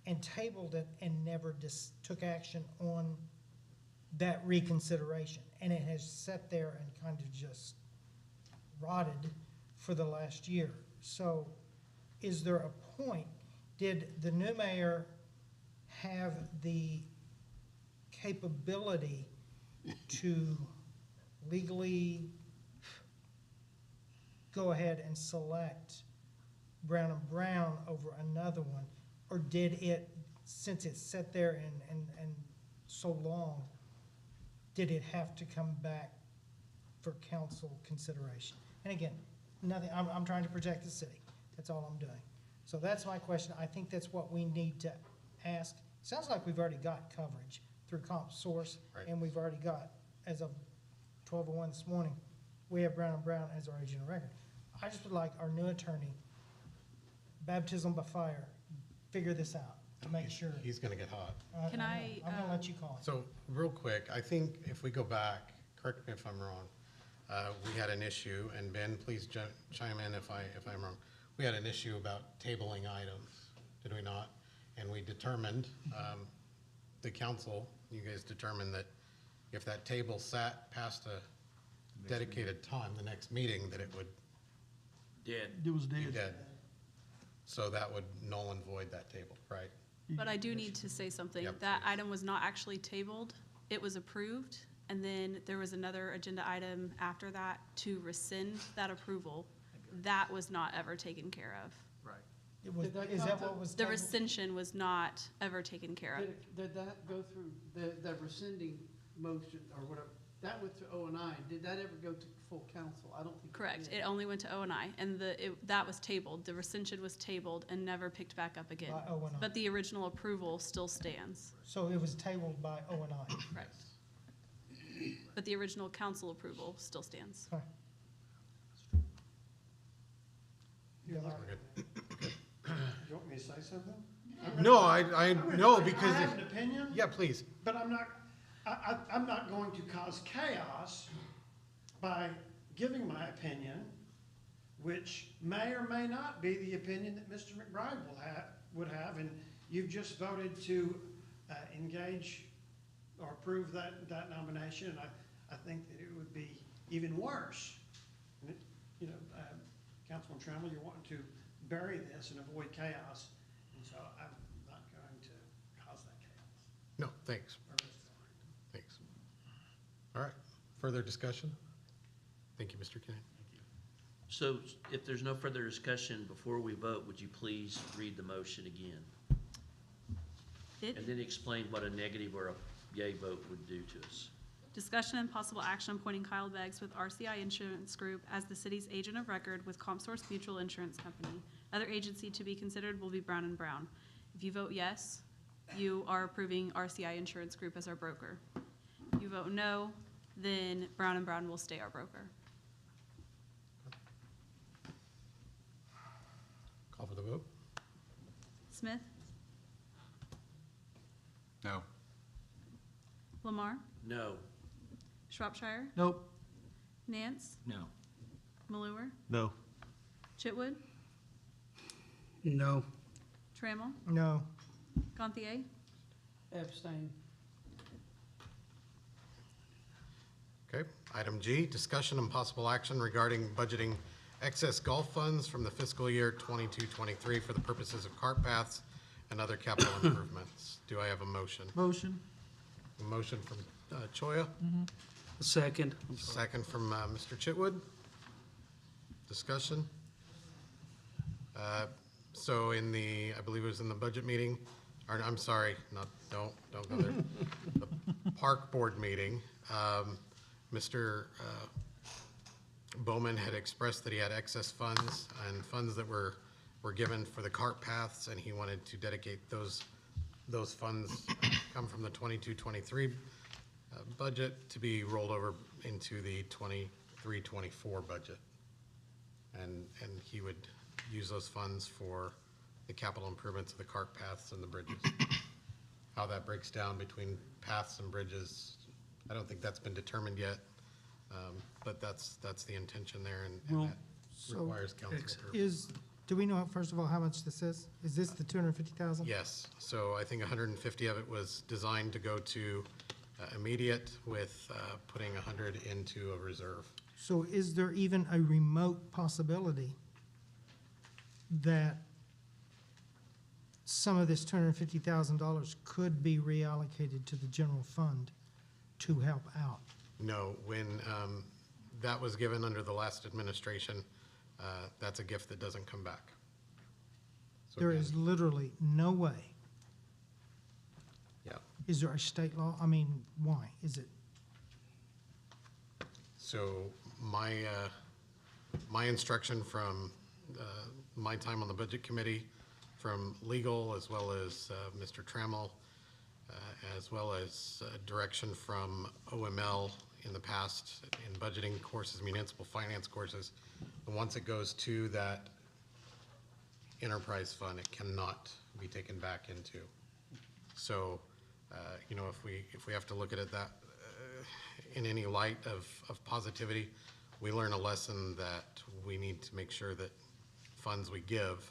and tabled it and never took action on that reconsideration. And it has sat there and kind of just rotted for the last year. So is there a point, did the new mayor have the capability to legally go ahead and select Brown and Brown over another one? Or did it, since it sat there and so long, did it have to come back for council consideration? And again, nothing, I'm trying to protect the city. That's all I'm doing. So that's my question. I think that's what we need to ask. Sounds like we've already got coverage through Comp Source, Right. and we've already got, as of 12:01 this morning, we have Brown and Brown as our agent of record. I just would like our new attorney, baptism by fire, figure this out to make sure. He's gonna get hot. Can I, I'm gonna let you call it. So, real quick, I think if we go back, correct me if I'm wrong, we had an issue, and Ben, please chime in if I'm wrong. We had an issue about tabling items, did we not? And we determined, the council, you guys determined that if that table sat past a dedicated time, the next meeting, that it would Dead. It was be dead. dead. So that would null and void that table, right? But I do need to say something. Yep. That item was not actually tabled. It was approved, and then there was another agenda item after that to rescind that approval. That was not ever taken care of. It was, Did that is come that to- what was The tabled? rescission was not ever taken care of. Did that go through, the rescinding motion or whatever, that went to O and I, did that ever go to full council? I don't think. Correct. did. It only went to O and I, and that was tabled. The rescission was tabled and never picked back up again. By O and I. But the original approval still stands. So it was tabled by O and I. Correct. But the original council approval still stands. Okay. You all right? We're good. You want me to say something? No, I know, because I if, have an opinion, yeah, please. but I'm not going to cause chaos by giving my opinion, which may or may not be the opinion that Mr. McBride would have, and you've just voted to engage or approve that nomination, and I think that it would be even worse. You know, Councilman Trammell, you're wanting to bury this and avoid chaos, and so I'm not going to cause that chaos. No, thanks. Or risk that. Thanks. All right, further discussion? Thank you, Mr. Kennedy. So if there's no further discussion, before we vote, would you please read the motion again? And then explain what a negative or a yay vote would do to us. Discussion and possible action appointing Kyle Beggs with RCI Insurance Group as the city's agent of record with CompSource Mutual Insurance Company. Other agency to be considered will be Brown & Brown. If you vote yes, you are approving RCI Insurance Group as our broker. If you vote no, then Brown & Brown will stay our broker. Call for the vote? Smith? No. Lamar? No. Shropshire? Nope. Nance? No. Malure? No. Chitwood? No. Trammell? No. Gantier? Abstain. Okay, item G, discussion and possible action regarding budgeting excess golf funds from the fiscal year 22-23 for the purposes of cart paths and other capital improvements. Do I have a motion? Motion. A motion from Choya, Second. second from Mr. Chitwood. Discussion? So in the, I believe it was in the budget meeting, or I'm sorry, don't go there. The park board meeting, Mr. Bowman had expressed that he had excess funds and funds that were given for the cart paths, and he wanted to dedicate those funds come from the 22-23 budget to be rolled over into the 23-24 budget. And he would use those funds for the capital improvements of the cart paths and the bridges. How that breaks down between paths and bridges, I don't think that's been determined yet, but that's the intention there, and Well, that requires council approval. Do we know, first of all, how much this is? Is this the 250,000? Yes, so I think 150 of it was designed to go to immediate with putting 100 into a reserve. So is there even a remote possibility that some of this $250,000 could be reallocated to the general fund to help out? No, when that was given under the last administration, that's a gift that doesn't come back. So There again, is literally no way. Yeah, Is there a state law? I mean, why? Is it? so my instruction from my time on the budget committee, from legal as well as Mr. Trammell, as well as direction from OML in the past in budgeting courses, municipal finance courses, and once it goes to that enterprise fund, it cannot be taken back into. So, you know, if we have to look at it that, in any light of positivity, we learn a lesson that we need to make sure that funds we give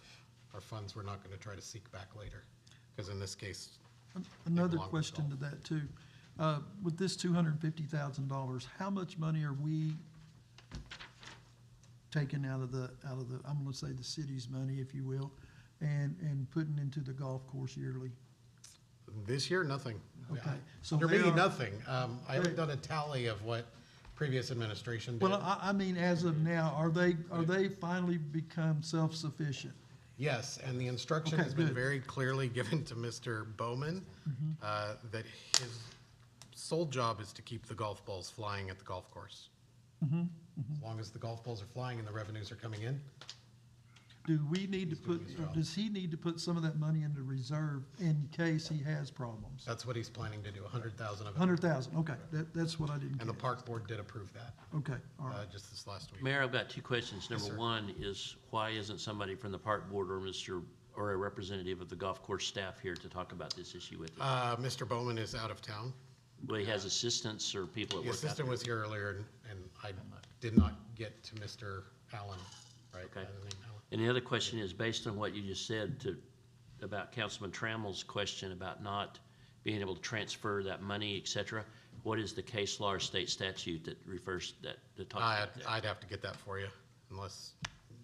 are funds we're not going to try to seek back later. Because in this case, Another belong to question to golf. that too. With this $250,000, how much money are we taking out of the, I'm gonna say the city's money, if you will, and putting into the golf course yearly? this year, nothing. Okay, so Under they me, are- nothing. I haven't done a tally of what previous administration did. Well, I mean, as of now, are they finally become self-sufficient? Yes, and the instruction Okay, has been good. very clearly given to Mr. Bowman, that his sole job is to keep the golf balls flying at the golf course. As long as the golf balls are flying and the revenues are coming in, Do we need to He's doing put, his or job. does he need to put some of that money into reserve in case he has problems? that's what he's planning to do, 100,000 of it. 100,000, okay, that's what I didn't And the catch. park board did approve that, Okay, all right. just this last week. Mayor, I've got two questions. Yes, Number sir. one is, why isn't somebody from the park board or a representative of the golf course staff here to talk about this issue with us? Mr. Bowman is out of town. Well, he has assistants or people that The work out assistant there. was here earlier, and I did not get to Mr. Allen, right? Okay. By the name Allen. And the other question is, based on what you just said about Councilman Trammell's question about not being able to transfer that money, et cetera, what is the case law or state statute that refers to talk about that? I'd have to get that for you, unless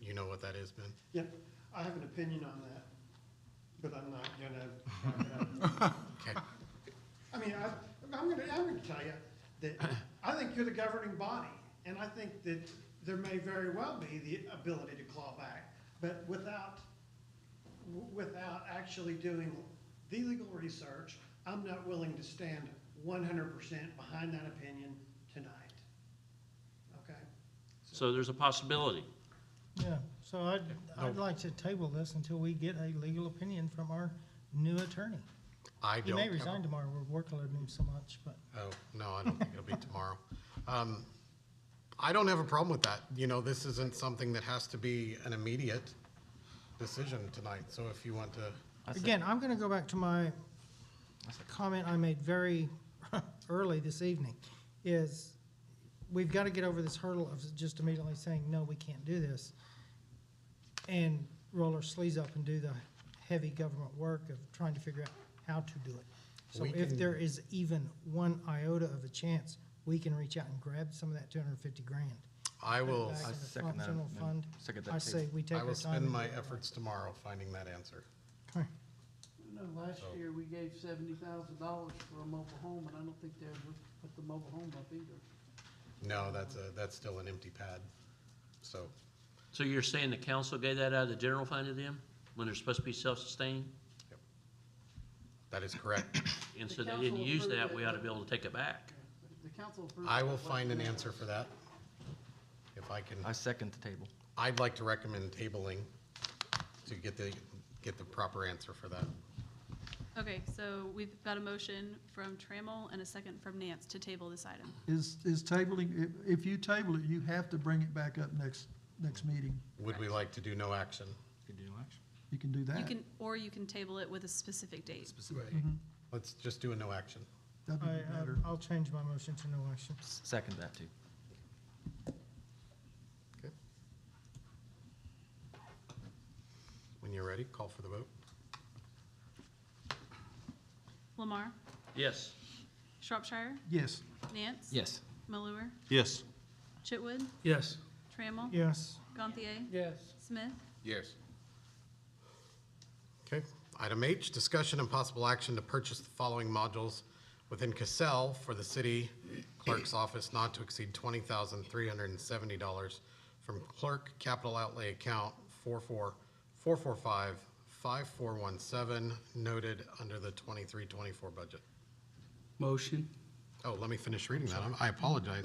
you know what that is, Ben. Yep, I have an opinion on that, but I'm not gonna. Okay. I mean, I'm gonna tell you that I think you're the governing body, and I think that there may very well be the ability to claw back, but without actually doing the legal research, I'm not willing to stand 100% behind that opinion tonight. Okay? So there's a possibility. Yeah, so I'd like to table this until we get a legal opinion from our new attorney. He may resign tomorrow, we're workloading him so much, but. Oh, no, I don't think it'll be tomorrow. I don't have a problem with that. You know, this isn't something that has to be an immediate decision tonight, so if you want to. Again, I'm gonna go back to my comment I made very early this evening, is we've got to get over this hurdle of just immediately saying, no, we can't do this, and roll our sleeves up and do the heavy government work of trying to figure out how to do it. So if there is even one iota of a chance, we can reach out and grab some of that 250 grand. I will. Back in the second that general fund. second that I too. say we take I our will time. spend and my do it. efforts tomorrow finding that answer. Okay. No, last So- year we gave $70,000 for a mobile home, and I don't think they ever put the mobile home up either. No, that's still an empty pad, so. So you're saying the council gave that out of the general fund to them, when they're supposed to be self-sustaining? That is correct. And The so they council didn't use approved that, it, we ought to but- be able to take it back. The council approved. I it, will but find an wasn't answer for that. If I can, I second the table. I'd like to recommend tabling to get the proper answer for that. Okay, so we've got a motion from Trammell and a second from Nance to table this item. Is tabling, if you table it, you have to bring it back up next meeting. Would we like to do no action? You can do that. You can table it with a specific date. Mhm. Let's just do a no action. That'd be better. I'll change my motion to no action. Second that too. Okay. When you're ready, call for the vote. Lamar, Yes. Shropshire, Yes. Nance. Yes. Malure, Yes. Chitwood, Yes. Trammell. Yes. Gantier, Yes. Smith. Yes. Okay. Item H, discussion and possible action to purchase the following modules within Cassell for the city clerk's office not to exceed $20,370 from clerk capital outlay account 444455417 noted under the 23-24 budget. Motion. Oh, let me finish reading that. I apologize.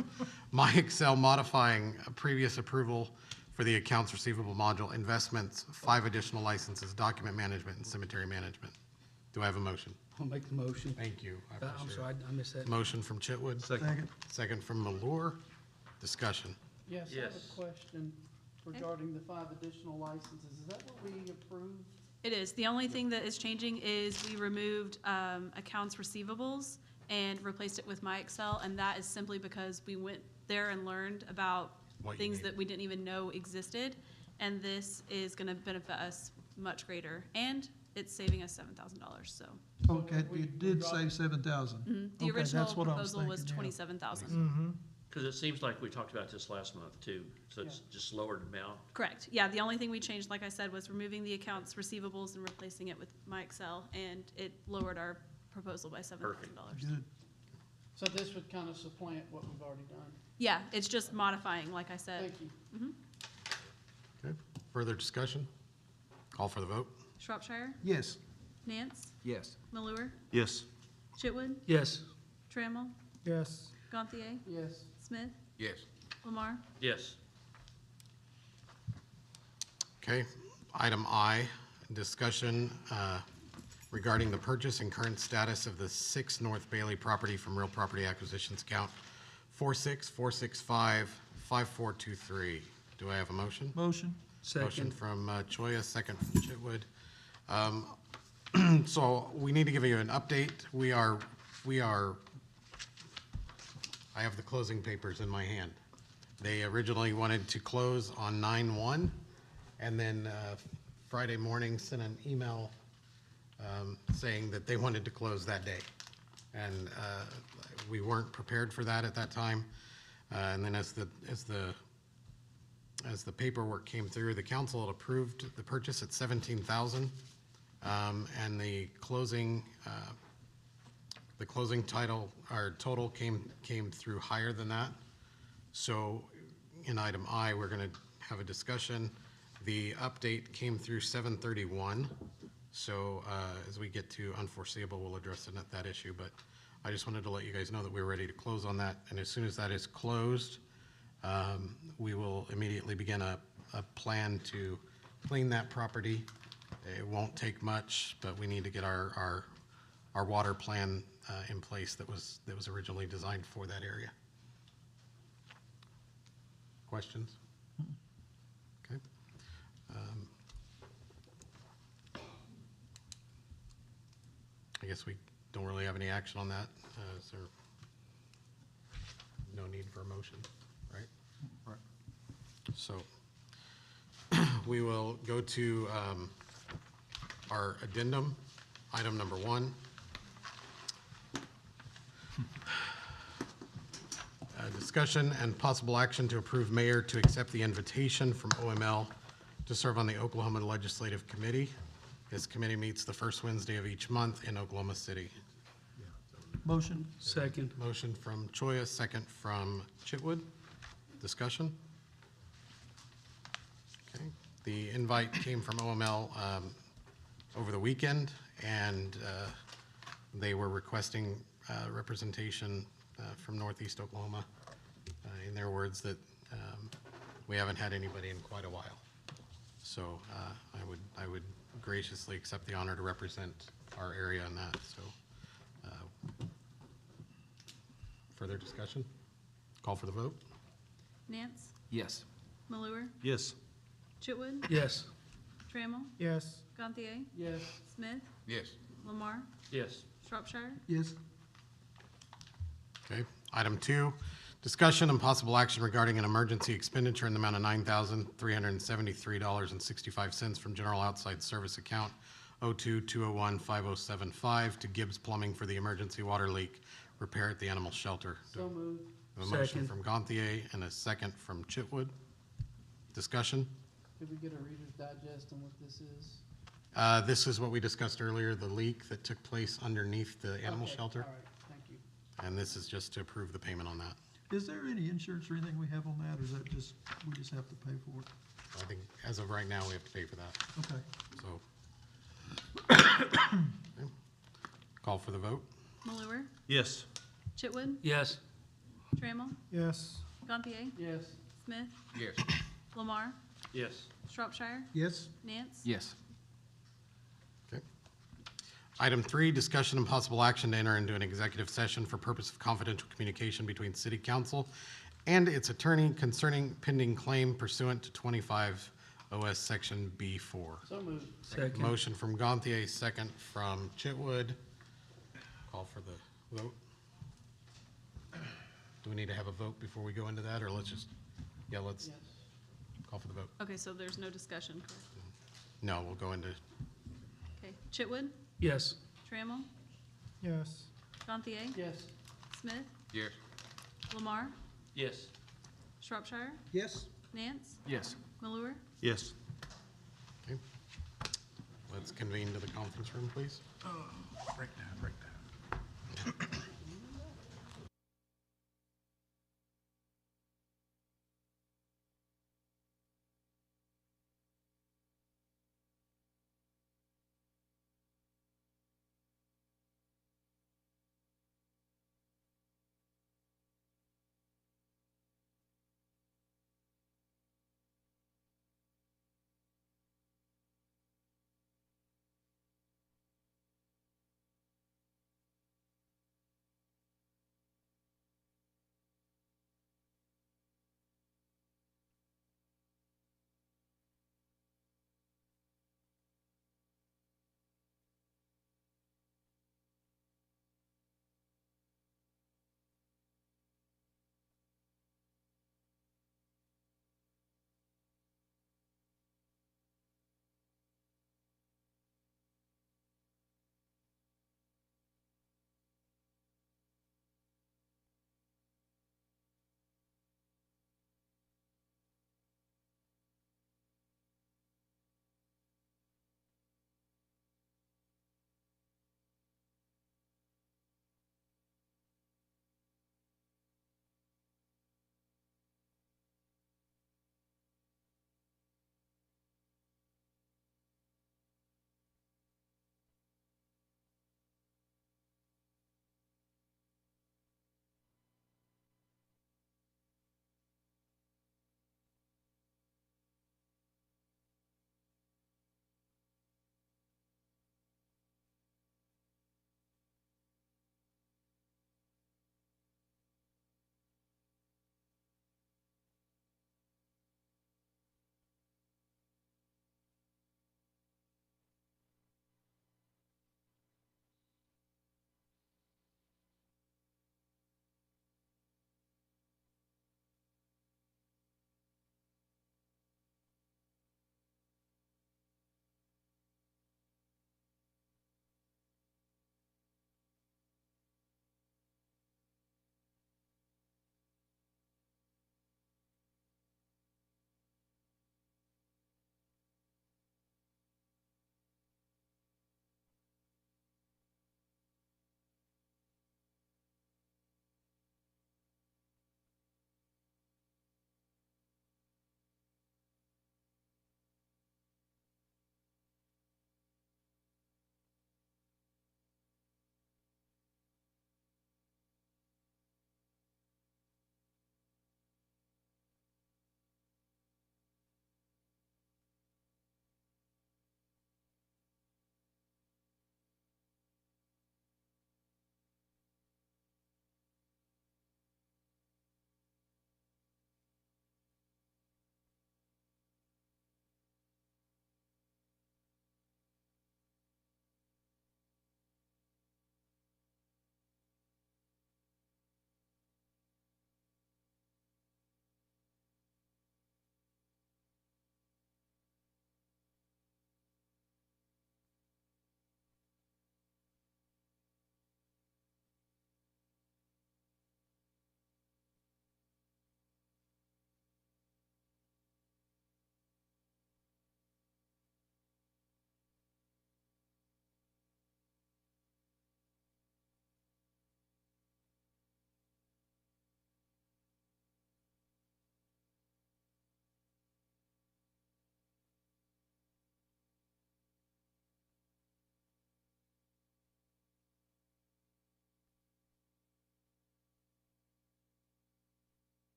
My Excel modifying a previous approval for the accounts receivable module investments, 5 additional licenses, document management, and cemetery management. Do I have a motion? I'll make the motion. Thank you. I I'm appreciate sorry, it. I missed that. Motion from Chitwood. Second. Second from Malure. Discussion. Yes, I have Yes. a question regarding the 5 additional licenses. Is that what we approved? It is. The only thing that is changing is we removed accounts receivables and replaced it with My Excel, and that is simply because we went there and learned about What you things need. that we didn't even know existed, and this is gonna benefit us much greater, and it's saving us $7,000, so. Okay, you did say 7,000. The Okay, original that's what I was proposal was thinking, yeah. 27,000. Mm-hmm. Because it seems like we talked about this last month too, so it's just lowered amount. Correct. Yeah, the only thing we changed, like I said, was removing the accounts receivables and replacing it with My Excel, and it lowered our proposal by $7,000. Good. So this would kind of supplant what we've already done. Yeah, it's just modifying, like I said. Thank you. Okay. Further discussion? Call for the vote. Shropshire, Yes. Nance, Yes. Malure, Yes. Chitwood, Yes. Trammell, Yes. Gantier, Yes. Smith, Yes. Lamar. Yes. Okay. Item I, discussion regarding the purchase and current status of the 6 North Bailey property from Real Property Acquisitions account 464655423. Do I have a motion? Motion. Motion from Choya, second from Chitwood. So we need to give you an update. I have the closing papers in my hand. They originally wanted to close on 9/1, and then Friday morning sent an email saying that they wanted to close that day. And we weren't prepared for that at that time. And then as the paperwork came through, the council had approved the purchase at 17,000, and the closing title or total came through higher than that. So in item I, we're going to have a discussion. The update came through 731. So as we get to unforeseeable, we'll address that issue. But I just wanted to let you guys know that we're ready to close on that. And as soon as that is closed, we will immediately begin a plan to clean that property. It won't take much, but we need to get our water plan in place that was originally designed for that area. Questions? Okay. I guess we don't really have any action on that. Is there no need for a motion, right? Right. So we will go to our addendum, item number 1. Discussion and possible action to approve mayor to accept the invitation from OML to serve on the Oklahoma Legislative Committee. This committee meets the first Wednesday of each month in Oklahoma City. Motion. Second. Motion from Choya, second from Chitwood. Discussion? Okay. The invite came from OML over the weekend, and they were requesting representation from Northeast Oklahoma. In their words, that we haven't had anybody in quite a while. So I would graciously accept the honor to represent our area in that. So further discussion? Call for the vote? Nance, Yes. Malure, Yes. Chitwood, Yes. Trammell, Yes. Gantier, Yes. Smith, Yes. Lamar, Yes. Shropshire. Yes. Okay. Item 2, discussion and possible action regarding an emergency expenditure in the amount of $9,373.65 from general outside service account 02-201-5075 to Gibbs Plumbing for the emergency water leak repair at the animal shelter. So moved. A motion Second. from Gantier and a second from Chitwood. Discussion? Could we get a Reader's Digest on what this is? This is what we discussed earlier, the leak that took place underneath the animal Okay, shelter. All right, thank you. And this is just to approve the payment on that. Is there any insurance or anything we have on that, or is that just, we just have to pay for it? I think as of right now, we have to pay for that. Okay. So. Okay. Call for the vote? Malure, Yes. Chitwood, Yes. Trammell, Yes. Gantier, Yes. Smith, Yes. Lamar, Yes. Shropshire, Yes. Nance. Yes. Okay. Item 3, discussion and possible action to enter into an executive session for purpose of confidential communication between city council and its attorney concerning pending claim pursuant to 25 OS Section B4. So moved. Second. Motion from Gantier, second from Chitwood. Call for the vote. Do we need to have a vote before we go into that, or let's just, let's Yes. call for the vote? Okay, so there's no discussion, correct? No, we'll go into, Okay, Chitwood, Yes. Trammell, Yes. Gantier, Yes. Smith, Yes. Lamar, Yes. Shropshire, Yes. Nance, Yes. Malure. Yes. okay. Let's convene to the conference room, please. Break down, break down.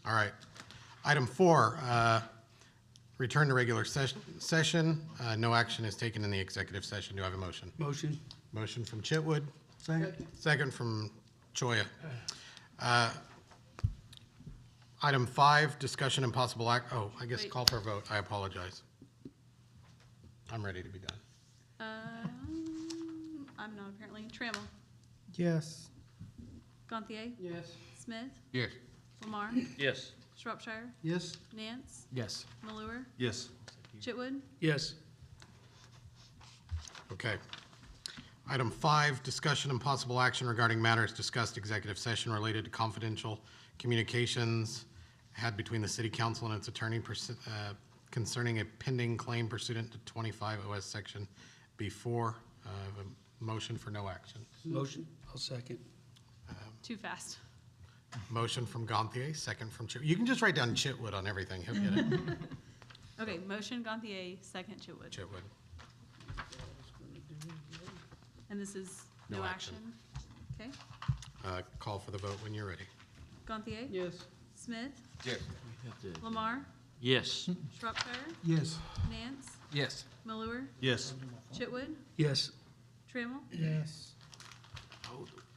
All right. Item 4, return to regular session. No action is taken in the executive session. Do I have a motion? Motion. Motion from Chitwood, Second. second from Choya. Item 5, discussion and possible act, I guess Wait. call for a vote. I apologize. I'm ready to be done. I'm not apparently. Trammell, Yes. Gantier, Yes. Smith, Yes. Lamar, Yes. Shropshire, Yes? Nance, Yes. Malure, Yes. Chitwood, Yes. Okay. Item 5, discussion and possible action regarding matters discussed executive session related to confidential communications had between the city council and its attorney concerning a pending claim pursuant to 25 OS Section B4. I have a motion for no action. Motion. I'll second. too fast. Motion from Gantier, second from Chitwood. You can just write down Chitwood on everything. He'll get it. Okay, motion Gantier, second Chitwood. Chitwood. And this is No no action. action. Okay, Call for the vote when you're ready. Gantier, Yes. Smith, Yes. Lamar, Yes. Shropshire, Yes. Nance, Yes. Malure, Yes. Chitwood, Yes. Trammell, Yes.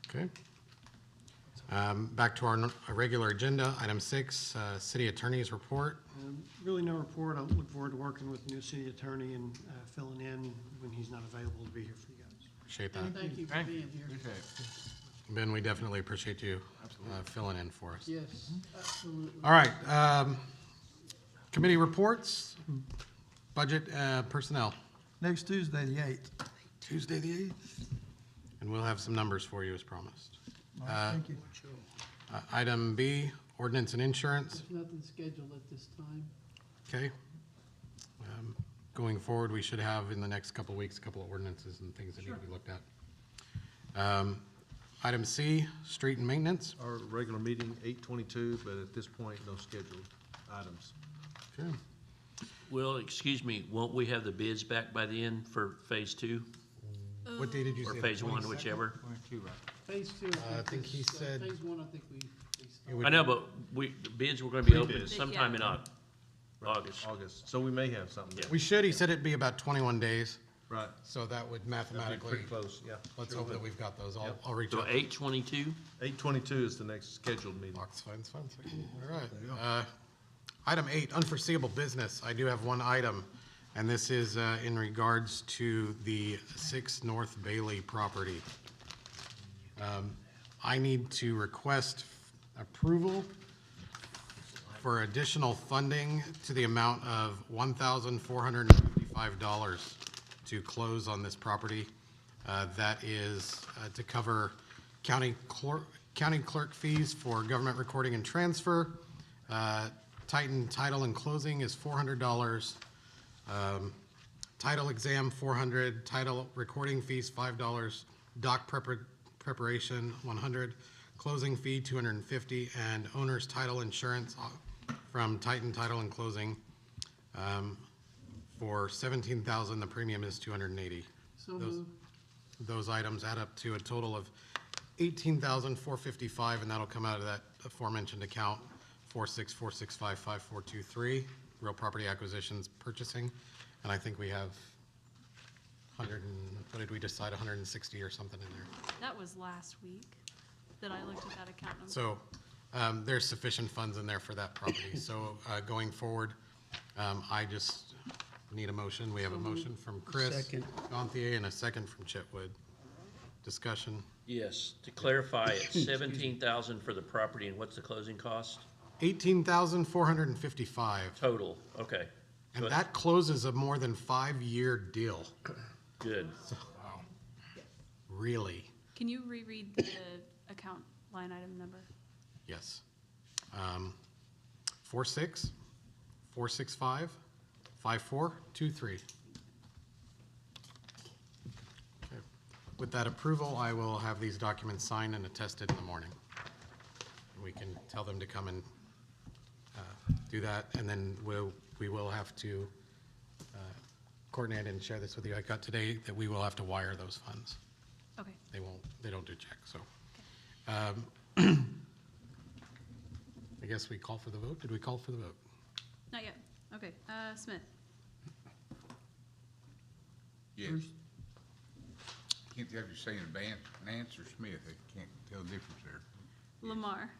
Okay. Back to our regular agenda. Item 6, city attorney's report. Really no report. I look forward to working with the new city attorney and filling in when he's not available to be here for you guys. Appreciate that. And thank you for being here. Ben, we definitely appreciate you filling in for us. Yes, absolutely. All right. Committee reports, budget, personnel. Next Tuesday, the 8th. Tuesday, the 8th. And we'll have some numbers for you as promised. All right, thank you. Item B, ordinance and insurance. There's nothing scheduled at this time. Okay. Going forward, we should have in the next couple of weeks, a couple of ordinances and things that need to be looked at. Item C, street and maintenance. Our regular meeting, 8:22, but at this point, no scheduled items. Sure. Well, excuse me, won't we have the bids back by the end for phase 2 What day did you or say? phase 1, 22nd? whichever? Phase 2. I think he said- Phase 1, I think we It would- I know, but the bids were gonna be open Pre-bids. sometime in August. August, so we may have something. Yeah. We should, he said it'd be about 21 days, Right. so that would That'd be mathematically, pretty close, yeah. let's Sure hope that would. we've got those. I'll, Yep. I'll reach So out. 8/22? 8:22 is the next scheduled meeting. It's fine, it's fine. All right. Item 8, unforeseeable business. I do have one item, and this is in regards to the 6 North Bailey property. I need to request approval for additional funding to the amount of $1,455 to close on this property. That is to cover county clerk fees for government recording and transfer. Titan title and closing is $400. Title exam, $400. Title recording fees, $5. Doc preparation, $100. Closing fee, $250. And owner's title insurance from Titan Title and Closing for $17,000. The premium is $280. So moved. Those items add up to a total of $18,455, and that'll come out of that aforementioned account, 4646555423, real property acquisitions purchasing. And I think we have what did we decide, 160 or something in there. That was last week that I looked at that account number. So there's sufficient funds in there for that property. So going forward, I just need a motion. We have a motion from Chris Second. Gantier and a second from Chitwood. Discussion. Yes, to clarify, it's 17,000 for the property, and what's the closing cost? 18,455. Total, okay. And that closes a more than 5-year deal. Good. Really? Can you reread the account line item number? Yes. 46555423. Okay. With that approval, I will have these documents signed and attested in the morning. We can tell them to come and do that, and then we will have to coordinate and share this with you. I got today that we will have to wire those funds. Okay. They don't do checks, so. I guess we call for the vote. Did we call for the vote? Not yet. Okay, Smith, Yes. Can't tell if you're saying Nance or Smith, I can't tell the difference there. Lamar,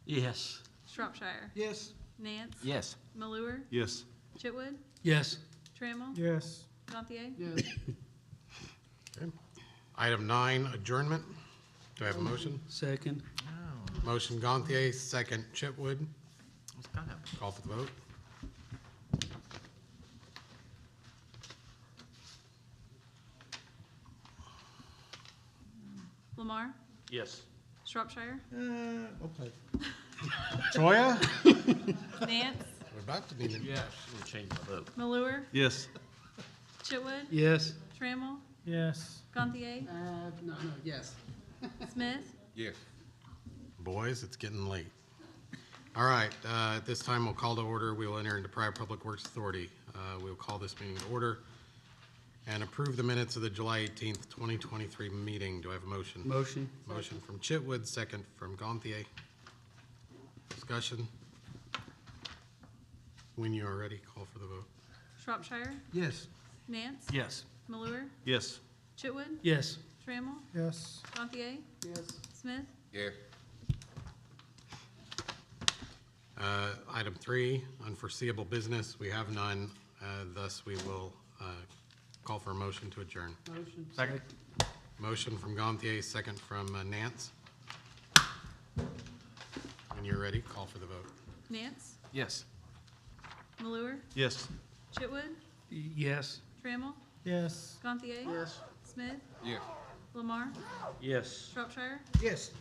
Yes. Shropshire, Yes. Nance. Yes. Malure, Yes. Chitwood, Yes. Trammell, Yes. Gantier. Yes. Okay. Item 9, adjournment. Do I have a motion? Second. Motion Gantier, second Chitwood. It's kind of- Call for the vote. Lamar, Yes. Shropshire, Okay. Troya? Nance, We're about to be. Yes. I'm gonna change my vote. Malure, Yes. Chitwood, Yes. Trammell, Yes. Gantier, No, yes. Smith. Yes. Boys, it's getting late. All right, at this time, we'll call to order. We will enter into Pryor Public Works Authority. We'll call this meeting to order and approve the minutes of the July 18th, 2023 meeting. Do I have a motion? Motion. Motion from Chitwood, second from Gantier. Discussion? When you are ready, call for the vote. Shropshire, Yes. Nance, Yes. Malure, Yes. Chitwood, Yes. Trammell, Yes. Gantier, Yes. Smith. Yes. Item 3, unforeseeable business. We have none, thus we will call for a motion to adjourn. Motion. Second. Motion from Gantier, second from Nance. When you're ready, call for the vote. Nance, Yes. Malure, Yes. Chitwood, Yes. Trammell, Yes. Gantier. Yes. Smith, Yes. Lamar, Yes. Shropshire. Yes.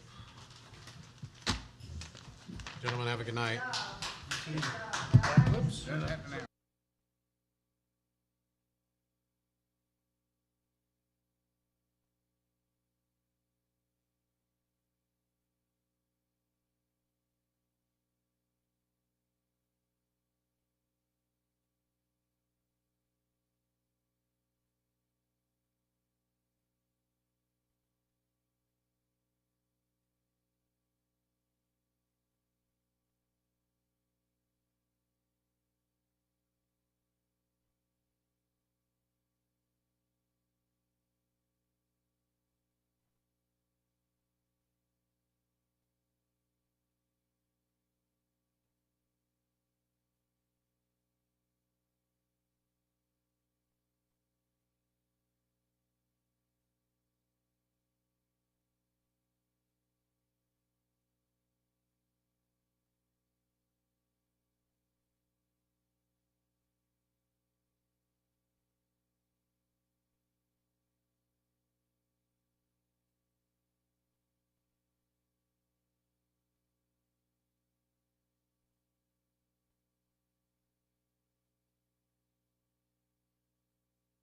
Gentlemen, have a good night. Doesn't happen now.